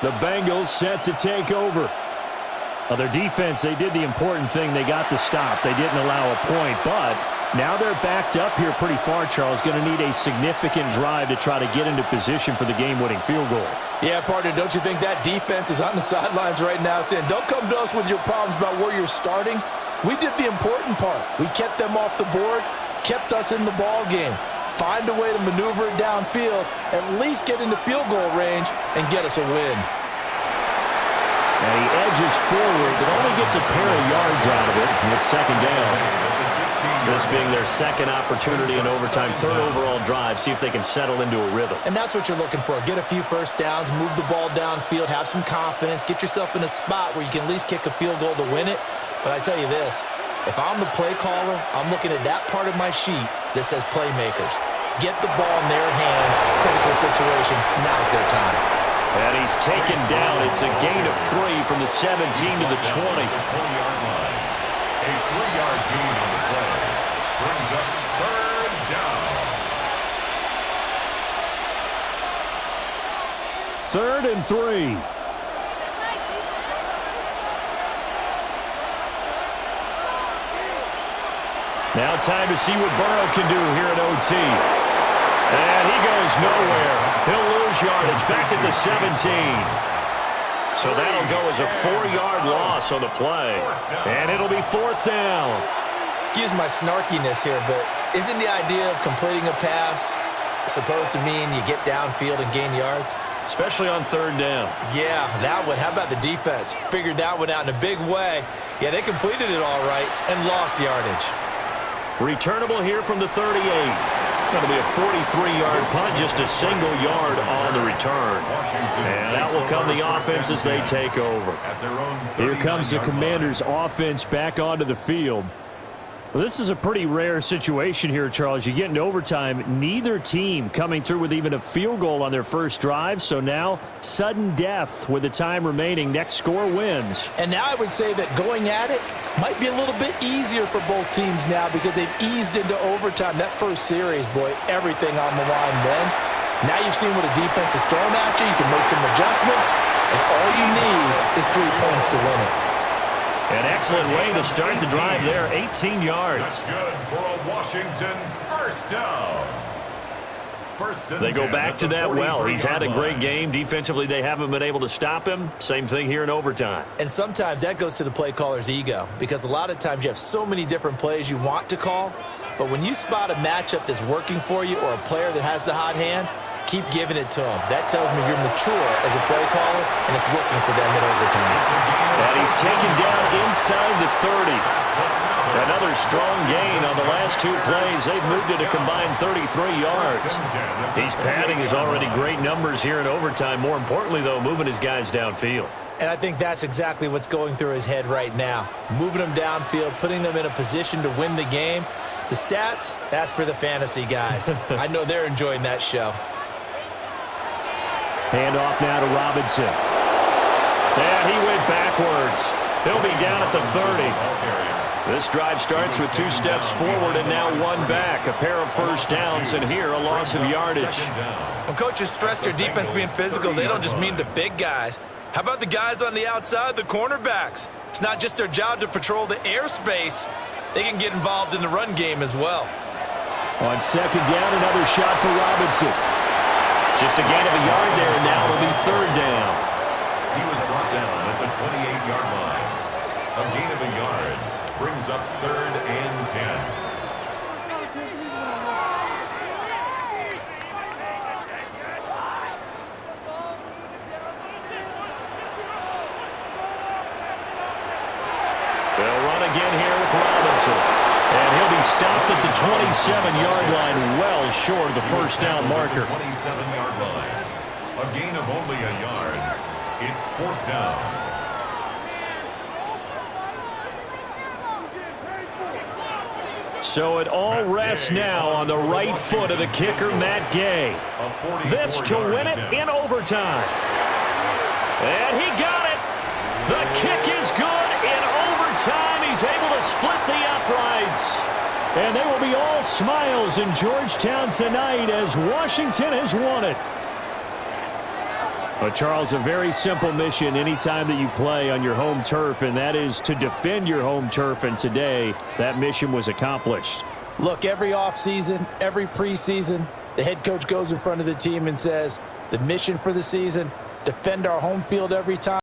The Bengals set to take over. Their defense, they did the important thing. They got the stop. They didn't allow a point, but now they're backed up here pretty far, Charles. Going to need a significant drive to try to get into position for the game-winning field goal. Yeah, partner, don't you think that defense is on the sidelines right now saying, don't come to us with your problems about where you're starting? We did the important part. We kept them off the board, kept us in the ball game. Find a way to maneuver it downfield, at least get into field goal range, and get us a win. And he edges forward, but only gets a pair of yards out of it, and it's 2nd down. This being their 2nd opportunity in overtime, 3rd overall drive, see if they can settle into a rhythm. And that's what you're looking for. Get a few first downs, move the ball downfield, have some confidence, get yourself in a spot where you can at least kick a field goal to win it. But I tell you this, if I'm the play caller, I'm looking at that part of my sheet that says playmakers. Get the ball in their hands, critical situation, now's their time. And he's taken down. It's a gain of 3 from the 17 to the 20. 20-yard line. A 3-yard gain on the play brings up 3rd down. 3rd and 3. Now time to see what Burrow can do here at OT. And he goes nowhere. He'll lose yardage back at the 17. So that'll go as a 4-yard loss on the play. And it'll be 4th down. Excuse my snarkiness here, but isn't the idea of completing a pass supposed to mean you get downfield and gain yards? Especially on 3rd down. Yeah, that one. How about the defense? Figured that one out in a big way. Yeah, they completed it all right and lost yardage. Returnable here from the 38. That'll be a 43-yard punt, just a single yard on the return. And that will come the offense as they take over. Here comes the Commanders' offense back onto the field. Well, this is a pretty rare situation here, Charles. You get into overtime, neither team coming through with even a field goal on their first drive. So now, sudden death with the time remaining. Next score wins. And now I would say that going at it might be a little bit easier for both teams now because they've eased into overtime. That first series, boy, everything on the line then. Now you've seen what a defense is throwing at you. You can make some adjustments, and all you need is 3 points to win it. An excellent way to start the drive there, 18 yards. That's good for a Washington first down. They go back to that well. He's had a great game. Defensively, they haven't been able to stop him. Same thing here in overtime. And sometimes that goes to the play caller's ego because a lot of times you have so many different plays you want to call, but when you spot a matchup that's working for you or a player that has the hot hand, keep giving it to him. That tells me you're mature as a play caller, and it's working for them in overtime. And he's taken down inside the 30. Another strong gain on the last 2 plays. They've moved it a combined 33 yards. He's padding his already great numbers here in overtime. More importantly, though, moving his guys downfield. And I think that's exactly what's going through his head right now. Moving them downfield, putting them in a position to win the game. The stats, that's for the fantasy guys. I know they're enjoying that show. Hand off now to Robinson. And he went backwards. He'll be down at the 30. This drive starts with 2 steps forward and now 1 back. A pair of first downs, and here a loss of yardage. When coaches stress their defense being physical, they don't just mean the big guys. How about the guys on the outside, the cornerbacks? It's not just their job to patrol the airspace. They can get involved in the run game as well. On 2nd down, another shot for Robinson. Just a gain of a yard there, and now it'll be 3rd down. He was brought down at the 28-yard line. A gain of a yard brings up 3rd and 10. They'll run again here with Robinson. And 27-yard line, well short of the first down marker. 27-yard line. A gain of only a yard. It's 4th down. So it all rests now on the right foot of the kicker, Matt Gay. This to win it in overtime. And he got it. The kick is good. In overtime, he's able to split the uprights. And they will be all smiles in Georgetown tonight as Washington has won it. But, Charles, a very simple mission anytime that you play on your home turf, and that is to defend your home turf. And today, that mission was accomplished. Look, every offseason, every preseason, the head coach goes in front of the team and says, the mission for the season, defend our home field every time.